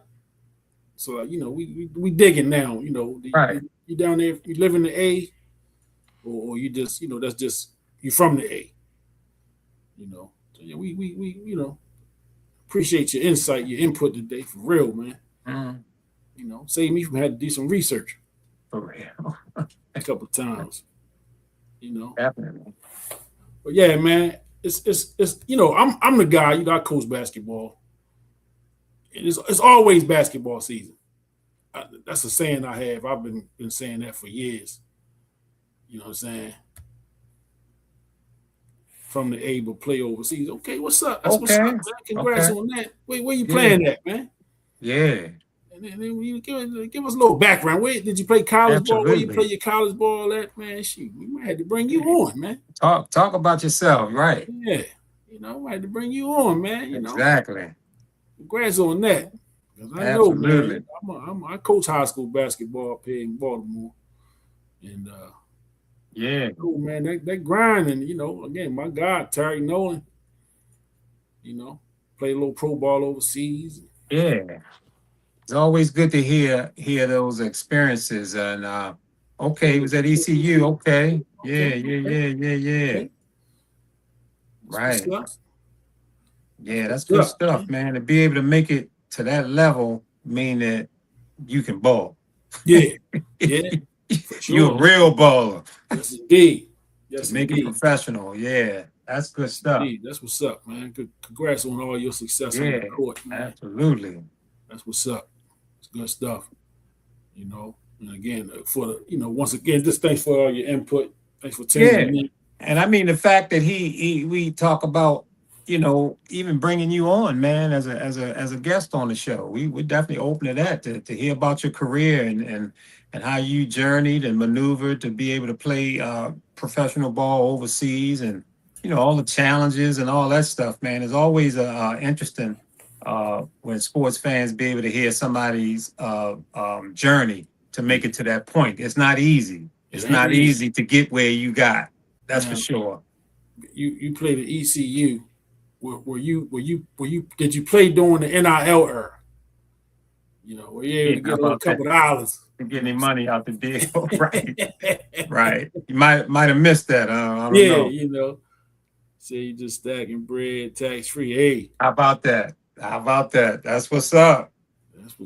So like, we digging now. Right. You down there? You live in the A, or you just that's just you from the A. So yeah, we appreciate your insight, your input today, for real, man. Mm-hmm. Save me from having to do some research. For real. A couple of times. Definitely. But yeah, man, it's I'm the guy. I coach basketball. And it's always basketball season. That's a saying I have. I've been saying that for years. You know what I'm saying? from the A but play overseas. Okay, what's up? That's what's up, Okay. man. Congrats Okay. on that. Where you Yeah. playing at, man? Yeah. And then you give us a little background. Where did you play college ball? Where you play Absolutely. your college ball at, man? Shoot, we might have to bring you on, man. Talk about yourself, right? Yeah, we had to bring you on, man. Exactly. Congrats on that. Because I know, Absolutely. man, I coach high school basketball up here in Baltimore. And Yeah. oh man, that grind, and again, my God, Terry Nolan, played a little pro ball overseas. Yeah. It's always good to hear those experiences. And okay, he was at ECU. Okay. Yeah. Okay. Right. That's Yeah, that's good good stuff, stuff, man. To be able to make it to that level mean that you can ball. Yeah, yeah, for sure. You're a real baller. Yes, indeed. Yes, To make it indeed. professional. Yeah, that's good stuff. Indeed. That's what's up, man. Congrats on all your success on Yeah, the court, man. absolutely. That's what's up. It's good stuff. And again, once again, just thanks for all your input. Thanks for tuning in. And I mean the fact that we talk about, even bringing you on, man, as a guest on the show. We're definitely open to that, to hear about your career and how you journeyed and maneuvered to be able to play professional ball overseas, and all the challenges and all that stuff, man. It's always interesting when sports fans be able to hear somebody's journey to make it to that point. It's not easy. It's not easy to get where you got. That's for sure. You played at ECU. Were you did you play during the NIL era? Were you able to get a couple of dollars? Get any money out the deal, right? Right. You might have missed that. I don't know. Say you just stacking bread tax free. Hey, how about that? That's what's up.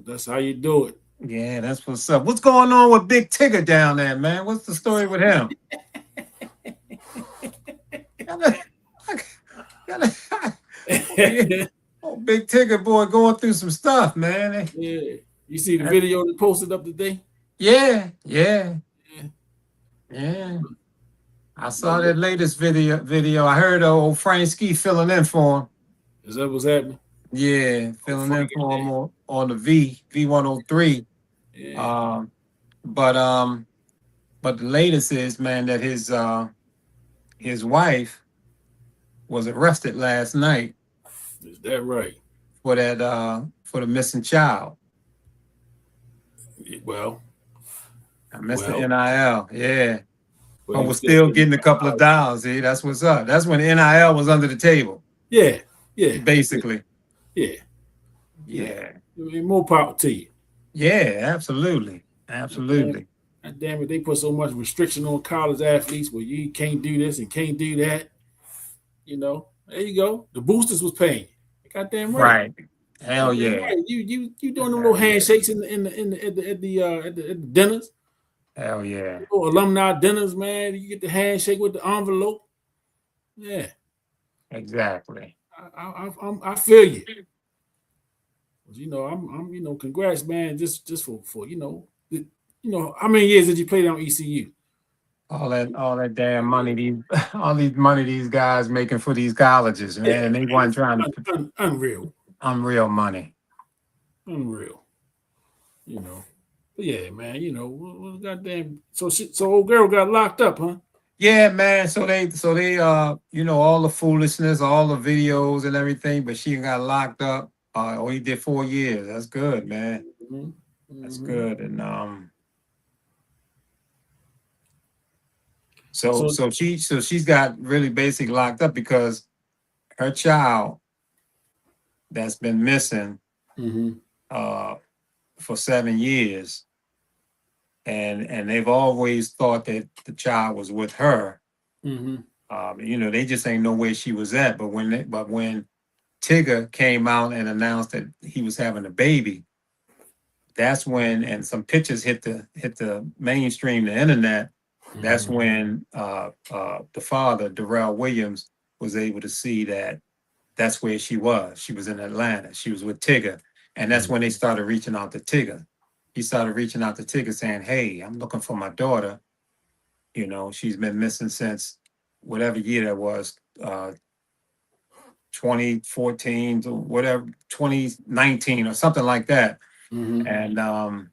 That's how you do it. Yeah, that's what's up. What's going on with Big Tigger down there, man? What's the story with him? Oh, Big Tigger boy going through some stuff, man. Yeah. You see the video that posted up today? Yeah. I saw that latest video. I heard old Frank Ski filling in for him. Is that what's happening? Yeah, filling in for him on the V103. Yeah. But the latest is, man, that his wife was arrested last night. Is that right? For the missing child. Well, I missed the NIL, yeah. Well, but we're still getting a couple of dollars. See, that's what's up. That's when NIL was under the table. Yeah. Basically. Yeah. More power to you. Yeah, absolutely. God damn it, they put so much restriction on college athletes where you can't do this and can't do that. There you go. The boosters was paying. Goddamn right. Hell yeah. Right. You doing them little handshakes at the dinners. Hell yeah. Alumni dinners, man. You get the handshake with the envelope. Yeah. Exactly. I feel you. I'm congrats, man. Just for how many years did you play on ECU? All that damn money these these guys making for these colleges, man. They weren't trying to unreal money. Unreal. But yeah, man, goddamn. So old girl got locked up, huh? Yeah, man. So they all the foolishness, all the videos and everything, but she got locked up. He did 4 years. That's good, man. Mm-hmm. That's good. And so she's got really basically locked up because her child that's been missing for 7 years, and they've always thought that the child was with her. They just ain't know where she was at. But when Tigger came out and announced that he was having a baby, that's when, and some pictures hit the mainstream, the internet. That's when the father, Darrell Williams, was able to see that that's where she was. She was in Atlanta. She was with Tigger. And that's when they started reaching out to Tigger. He started reaching out to Tigger saying, hey, I'm looking for my daughter. She's been missing since whatever year that was, 2014 to whatever 2019 or something like that. Mhm.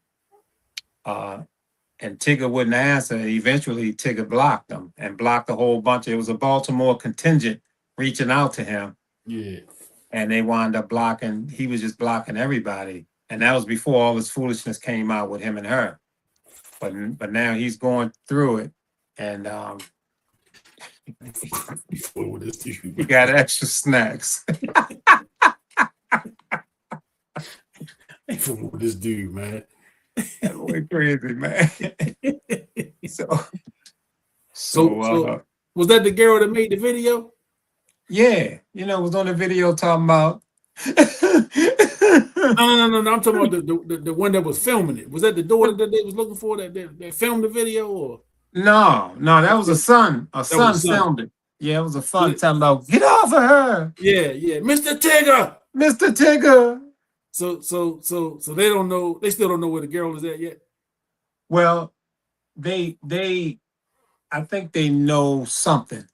And Tigger wouldn't answer. Eventually, Tigger blocked him and blocked a whole bunch. It was a Baltimore contingent reaching out to him, Yeah. and they wound up blocking. He was just blocking everybody, and that was before all this foolishness came out with him and her. But now he's going through it, and Before this dude. he got extra snacks. For this dude, man. That boy crazy, man. So So was that the girl that made the video? yeah, was on the video talking about. No. I'm talking about the one that was filming it. Was that the daughter that they was looking for that filmed the video, or? No, that was a son. A son was son. filmed it. Yeah, it was a son talking about, get off of her. Yeah, Mr. Tigger. Mr. Tigger. So they don't know. They still don't know where the girl is at yet. Well, I think they know something.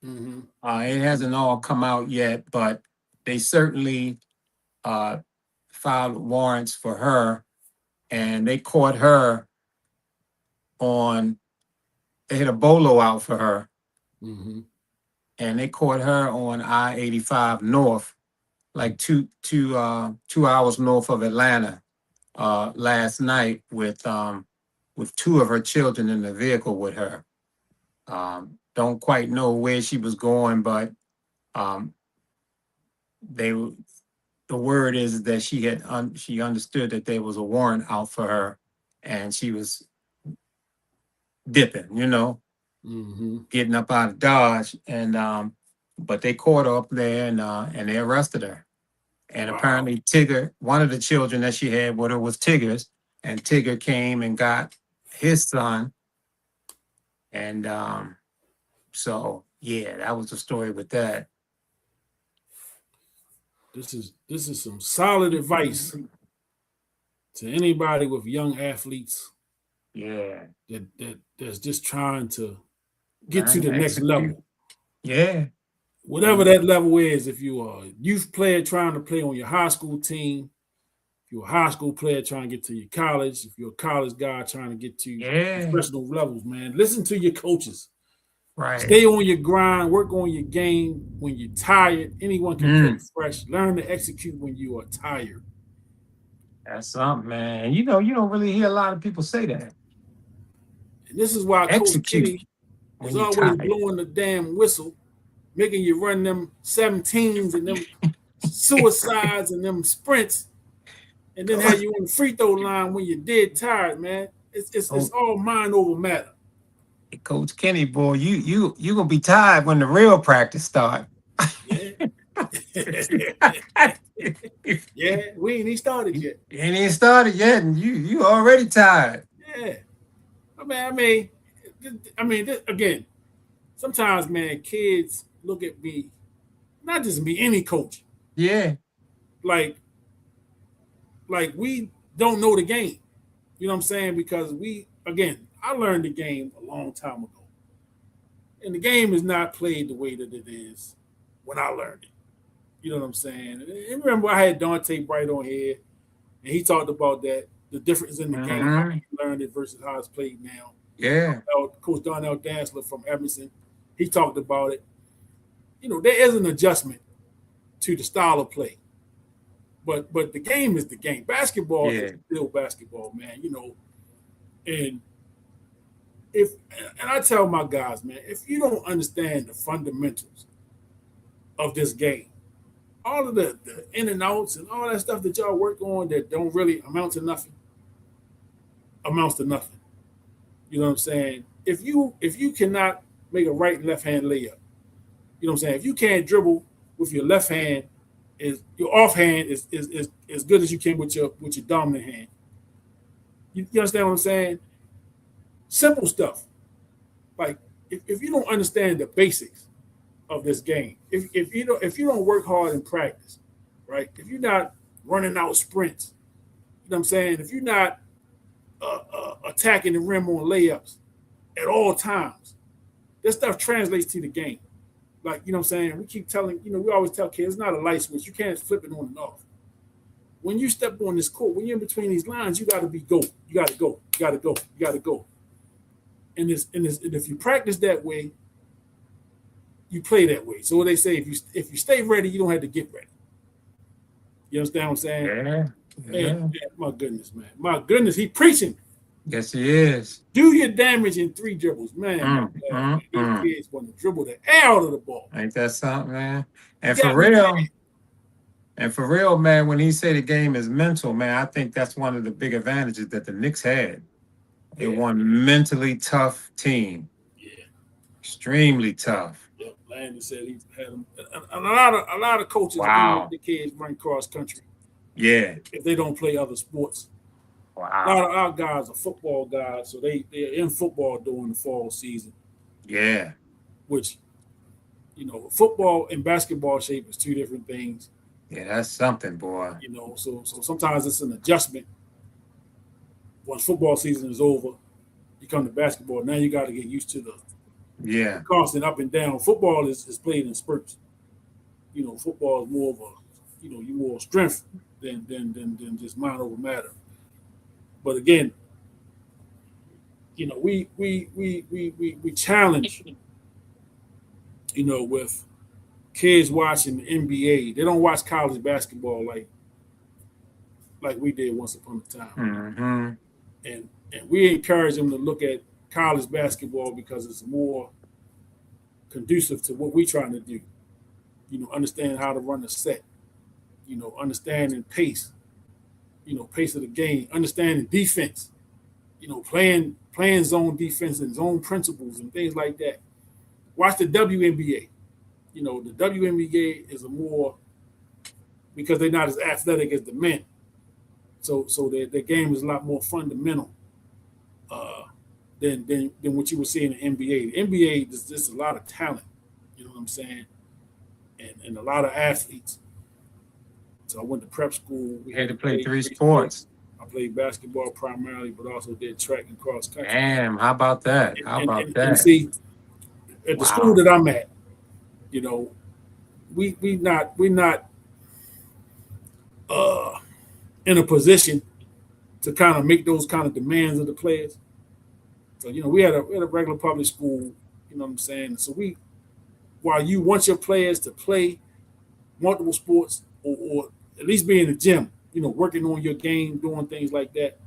Mm-hmm. It hasn't all come out yet, but they certainly filed warrants for her, and they caught her on. They had a bolo out for her, mm-hmm. and they caught her on I-85 North, like two hours north of Atlanta, last night with two of her children in the vehicle with her. Don't quite know where she was going, but the word is that she understood that there was a warrant out for her, and she was dipping, Mm-hmm. getting up out of Dodge, and but they caught her up there, and they arrested her. And apparently Tigger, one of the children that she had with her was Tigger's, and Tigger came and got his son. And so yeah, that was the story with that. This is some solid advice to anybody with young athletes. Yeah. That's just trying to get to the next Execute. level. Yeah. Whatever that level is, if you are a youth player trying to play on your high school team, if you're a high school player trying to get to your college, if you're a college guy trying to get to professional levels, man, listen to your coaches. Right. Stay on your grind, work on your game. When you're tired, anyone can play fresh. Learn to execute when you are tired. That's something, man. You don't really hear a lot of people say that. And this is why Coach Kenny is always blowing the damn whistle, making you run them 17s and them suicides and them sprints, and then have you on the free throw line when you're dead tired, man. It's all mind over matter. Coach Kenny, boy, you gonna be tired when the real practice start. Yeah. Yeah, we ain't even started yet. Ain't even started yet, and you already tired. Yeah. I mean, again, sometimes, man, kids look at me, not just me, any coach. Yeah. Like we don't know the game. You know what I'm saying? Because I learned the game a long time ago. And the game is not played the way that it is when I learned it. You know what I'm saying? And remember, I had Dante Bright on here, and he talked about that, the difference in the game, how he learned it versus how it's played now. Yeah. Coach Donnell Dansler from Emerson, he talked about it. There is an adjustment to the style of play. But the game is the game. Basketball is still basketball, man. And I tell my guys, man, if you don't understand the fundamentals of this game, all of the in and outs and all that stuff that y'all work on that don't really amount to nothing, amounts to nothing. You know what I'm saying? If you cannot make a right and left hand layup, you know what I'm saying? If you can't dribble with your left hand, your offhand is as good as you can with your dominant hand. You understand what I'm saying? Simple stuff. Like if you don't understand the basics of this game, if you don't work hard in practice, right? If you're not running out sprints, you know what I'm saying? If you're not attacking the rim on layups at all times, this stuff translates to the game. Like, you know what I'm saying? We keep telling, we always tell kids it's not a light switch. You can't flip it on and off. When you step on this court, when you're in between these lines, you got to be go. You got to go. You got to go. You got to go. And if you practice that way, you play that way. So what they say, if you stay ready, you don't have to get ready. You understand what I'm saying? Yeah. Man, my goodness, man. My goodness, he preaching. Yes, he is. Do your damage in 3 dribbles, man. These kids want to dribble the air out of the ball. Ain't that something, man? And for real, man, when he said the game is mental, man, I think that's one of the big advantages that the Knicks had. They won mentally tough team. Yeah. Extremely tough. Yep. Landon said he had them. A lot of coaches want the kids run cross country. Yeah. If they don't play other sports. Wow. A lot of our guys are football guys, so they're in football during the fall season. Yeah. Which, football and basketball shape is 2 different things. Yeah, that's something, boy. So sometimes it's an adjustment. Once football season is over, you come to basketball. Now you got to get used to the constant up and down. Football is played in spurts. Football is more of a, you more strength than just mind over matter. But again, we challenge, with kids watching the NBA. They don't watch college basketball like we did once upon a time. Mm-hmm. And we encourage them to look at college basketball because it's more conducive to what we're trying to do. Understand how to run a set, understanding pace, pace of the game, understanding defense, playing zone defense and zone principles and things like that. Watch the WNBA. The WNBA is a more, because they're not as athletic as the men. So their game is a lot more fundamental than what you would see in the NBA. The NBA, there's just a lot of talent, you know what I'm saying, and a lot of athletes. So I went to prep school. We had to play 3 sports. I played basketball primarily, but also did track and cross country. Damn, how about that? And see, at the school that I'm at, we're not in a position to kind of make those kind of demands of the players. So, we had a regular public school, you know what I'm saying? So while you want your players to play multiple sports or at least be in the gym, working on your game, doing things like that,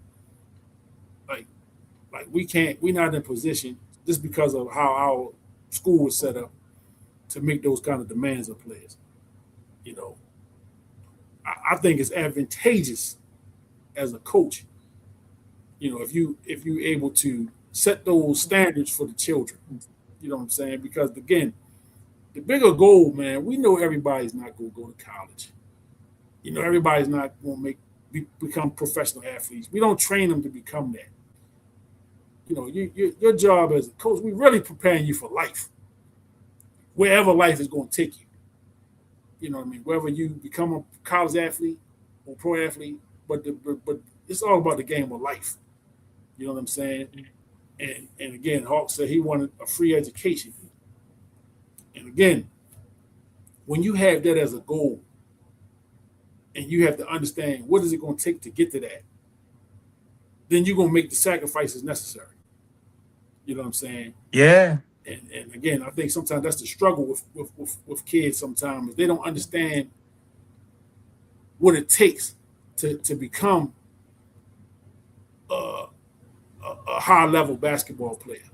like we're not in a position just because of how our school was set up to make those kind of demands of players. I think it's advantageous as a coach, if you able to set those standards for the children, you know what I'm saying? Because again, the bigger goal, man, we know everybody's not going to go to college. Everybody's not going to become professional athletes. We don't train them to become that. Your job as a coach, we're really preparing you for life, wherever life is going to take you. You know what I mean? Whether you become a college athlete or pro athlete, but it's all about the game of life. You know what I'm saying? And again, Hawk said he wanted a free education. And again, when you have that as a goal, and you have to understand what is it going to take to get to that, then you're going to make the sacrifices necessary. You know what I'm saying? Yeah. And again, I think sometimes that's the struggle with kids sometimes. They don't understand what it takes to become a high-level basketball player.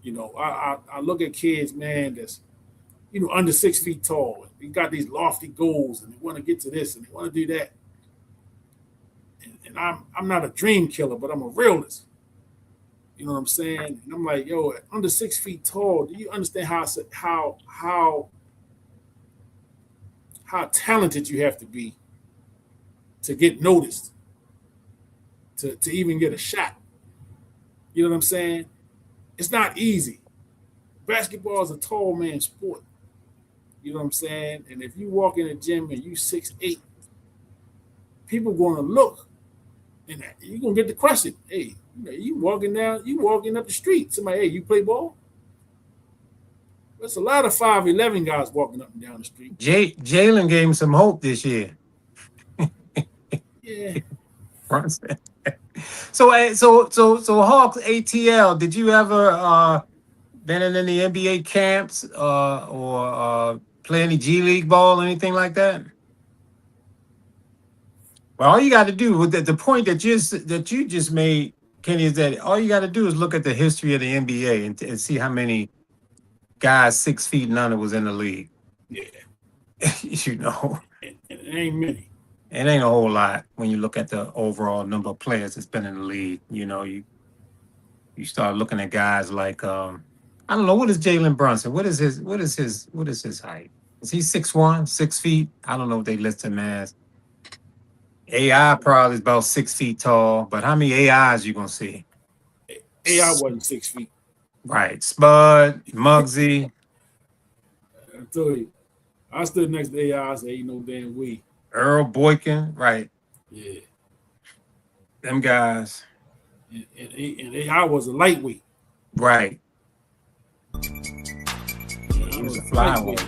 I look at kids, man, that's, under 6 feet tall. They got these lofty goals, and they want to get to this, and they want to do that. And I'm not a dream killer, but I'm a realist. You know what I'm saying? And I'm like, yo, under 6 feet tall, do you understand how talented you have to be to get noticed, to even get a shot? You know what I'm saying? It's not easy. Basketball is a tall man sport. You know what I'm saying? And if you walk in a gym and you 6'8", people going to look, and you're going to get the question, hey, you walking up the street. Somebody, hey, you play ball? There's a lot of 5'11" guys walking up and down the street. Jalen gave him some hope this year. Yeah. So Hawks ATL, did you ever been in any NBA camps or play any G League ball, anything like that? Well, all you got to do with the point that you just made, Kenny, is that all you got to do is look at the history of the NBA and see how many guys 6 feet and under was in the league. Yeah. You know, It ain't many. It ain't a whole lot when you look at the overall number of players that's been in the league. You know, you start looking at guys like I don't know, what is Jalen Brunson? What is his height? Is he 6'1", 6 feet? I don't know what they list him as. AI probably is about 6 feet tall, but how many AIs you gonna see? AI wasn't 6 feet. Right, Spud, Muggsy. I told you, I stood next to AI. I said, "Ain't no damn way." Earl Boykin, right? Yeah, them guys. And AI was a lightweight. Right. Yeah, he was a flyweight.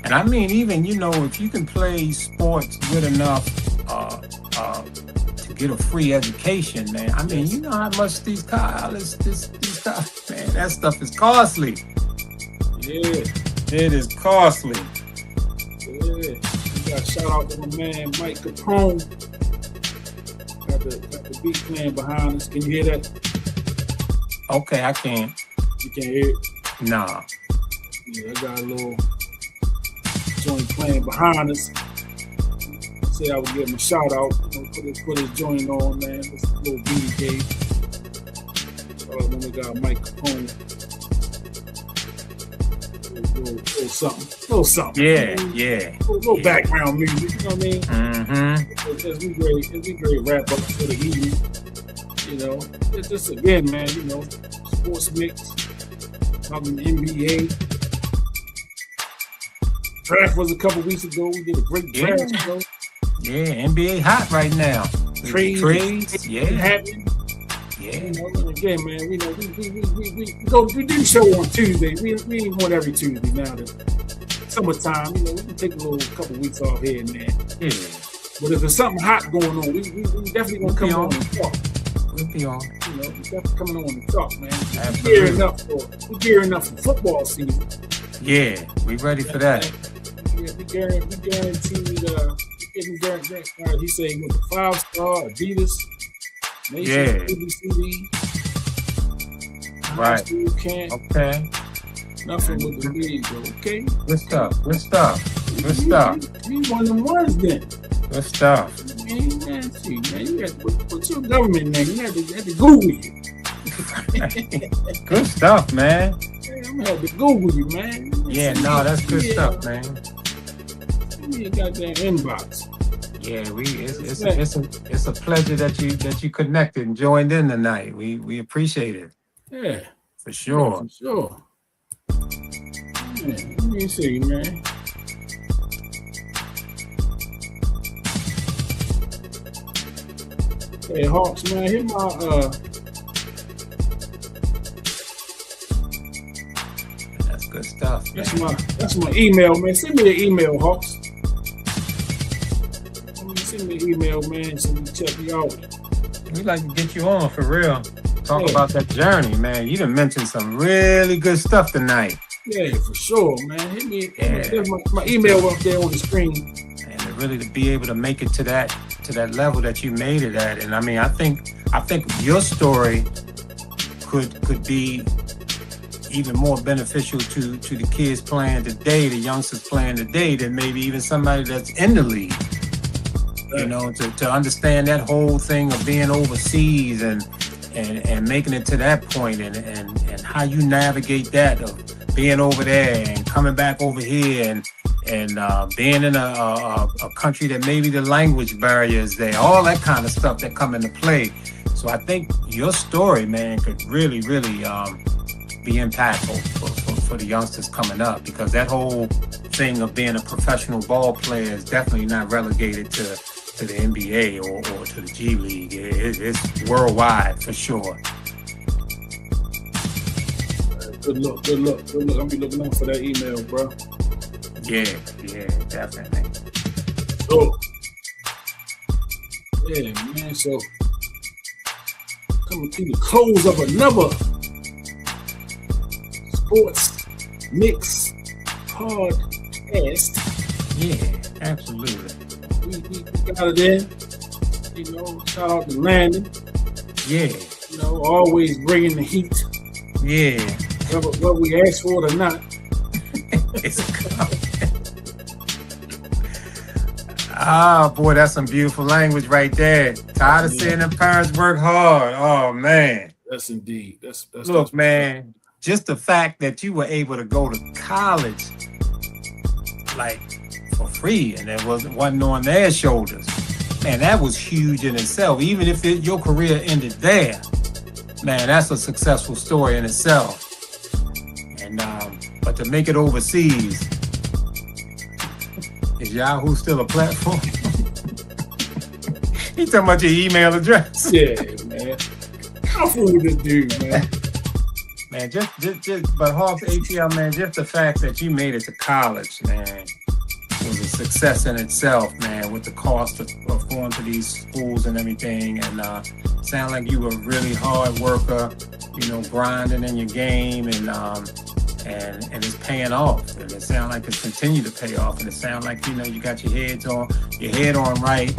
And I mean, even, you know, if you can play sports good enough to get a free education, man. I mean, you know how much these colleges, these stuff, man, that stuff is costly. Yeah. It is costly. Yeah. We got a shout out to my man Mike Capone. Got the beat playing behind us. Can you hear that? Okay, I can't. You can't hear it? Nah. Yeah, I got a little joint playing behind us. Say I would give him a shout out. You know, put his joint on, man. It's a little beat game. Then we got Mike Capone. Little something. Yeah, yeah. A little background music, you know what I mean? Mm-hmm. As we great wrap up for the evening. You know, it's just again, man, you know, sports mix, talking NBA. Draft was a couple weeks ago. We did a great draft, you know. Yeah, NBA hot right now. Trades, yeah. Happening. Yeah. You know, and again, man, we know we do the show on Tuesday. We ain't going every Tuesday now. That summertime, you know, we can take a couple weeks off here and there. Yeah. But if there's something hot going on, we definitely gonna come on and talk. We'll be on. You know, we definitely coming on and talk, man. We're gearing up for football season. Yeah, we ready for that. Yeah, we guaranteed. He said he was a 5-star Adidas. Yeah. ABCD. Right. Camp. Okay. Nothing with the league, okay? Good stuff. You one of them ones then. Good stuff. Man, you got what's your government name? You had to Google you. Good stuff, man. Yeah, I'm gonna have to Google you, man. Yeah, no, that's good stuff, man. Give me a goddamn inbox. Yeah, it's a pleasure that you connected and joined in tonight. We appreciate it. Yeah, for sure. For sure. Man, let me see, man. Hey, Hawks, man, hit my That's good stuff. Man. That's my email, man. Send me the email, Hawks. Send me an email, man, so we can check you out. We'd like to get you on for real. Talk about that journey, man. You done mentioned some really good stuff tonight. Yeah, for sure, man. Hit me. There's my email up there on the screen. And really to be able to make it to that level that you made it at. And I mean, I think your story could be even more beneficial to the kids playing today, the youngsters playing today, than maybe even somebody that's in the league. You know, to understand that whole thing of being overseas and making it to that point and how you navigate that of being over there and coming back over here and being in a country that maybe the language barrier is there, all that kind of stuff that come into play. So I think your story, man, could really, really be impactful for the youngsters coming up, because that whole thing of being a professional ball player is definitely not relegated to the NBA or to the G League. It's worldwide for sure. Good luck. I'll be looking out for that email, bro. Yeah, definitely. So, yeah, man. So, coming to the close of another Sports Mix podcast. Yeah, absolutely. We got it in. You know, shout out to Landon. Yeah. You know, always bringing the heat. Yeah. Whether we ask for it or not. It's ah, boy, that's some beautiful language right there. Tired of seeing them parents work hard. Oh, man. Yes, indeed. Look, man, just the fact that you were able to go to college, like, for free, and it wasn't on their shoulders. Man, that was huge in itself. Even if your career ended there, man, that's a successful story in itself. And but to make it overseas, is Yahoo still a platform? He talking about your email address. Yeah, man. How fool this dude, man. Man, just, but Hawks ATL, man, just the fact that you made it to college, man, was a success in itself, man, with the cost of going to these schools and everything. And sound like you were a really hard worker, you know, grinding in your game, and it's paying off. And it sound like it's continued to pay off. And it sound like, you know, you got your head on right.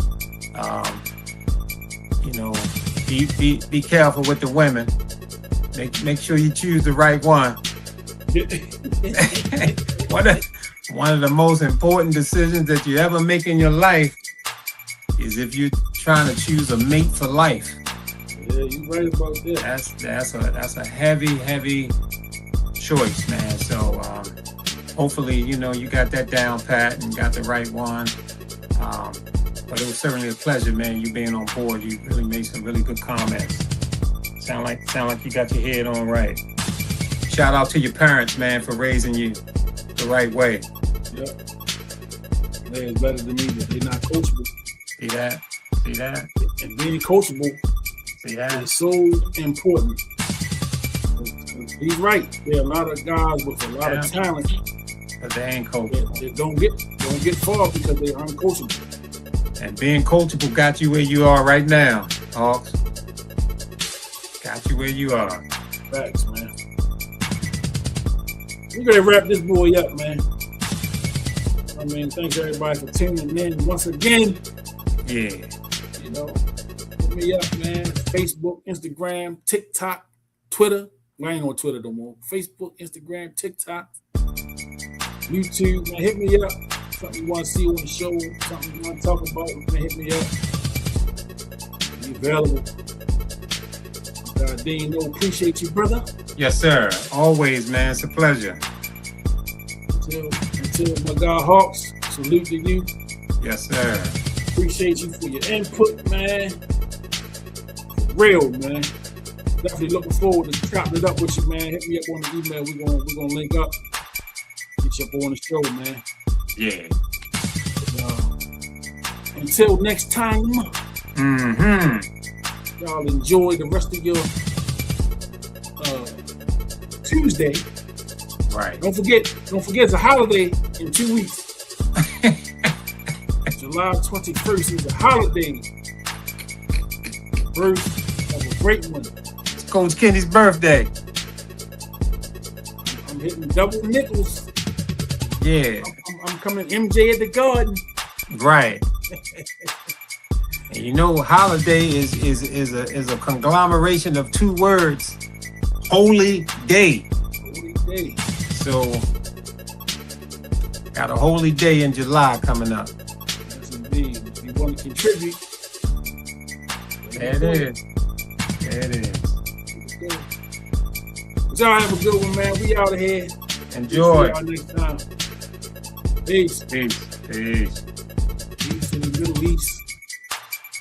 You know, be careful with the women. Make sure you choose the right one. One of the most important decisions that you ever make in your life is if you're trying to choose a mate for life. Yeah, you're right about that. That's a heavy choice, man. So hopefully, you know, you got that down pat and got the right one. But it was certainly a pleasure, man, you being on board. You really made some really good comments. Sound like you got your head on right. Shout out to your parents, man, for raising you the right way. Yep. They're better than me, but they're not coachable. See that? And being coachable is so important. He's right. There are a lot of guys with a lot of talent, but they ain't coachable. They don't get far because they're uncoachable. And being coachable got you where you are right now, Hawks. Got you where you are. Facts, man. We're gonna wrap this boy up, man. I mean, thanks everybody for tuning in once again. Yeah. You know, hit me up, man. Facebook, Instagram, TikTok, Twitter. I ain't on Twitter no more. Facebook, Instagram, TikTok, YouTube. Man, hit me up. Something you want to see on the show, something you want to talk about, man, hit me up. Be available. Dean, appreciate you, brother. Yes, sir. Always, man. It's a pleasure. Until my guy Hawks, salute to you. Yes, sir. Appreciate you for your input, man. For real, man. Definitely looking forward to chopping it up with you, man. Hit me up on the email. We're gonna link up. Get you up on the show, man. Yeah. Until next time. Y'all enjoy the rest of your Tuesday. Right. Don't forget it's a holiday in 2 weeks. July 21st is a holiday. Birth of a great one. It's Coach Kenny's birthday. I'm hitting double nickels. Yeah. I'm coming MJ at the Garden. Right. And you know, holiday is a conglomeration of two words. Holy day. Holy day. So got a holy day in July coming up. Yes, indeed. If you want to contribute. There it is. But y'all have a good one, man. We out of here. Enjoy. See y'all next time. Peace. Peace. Peace in the Middle East.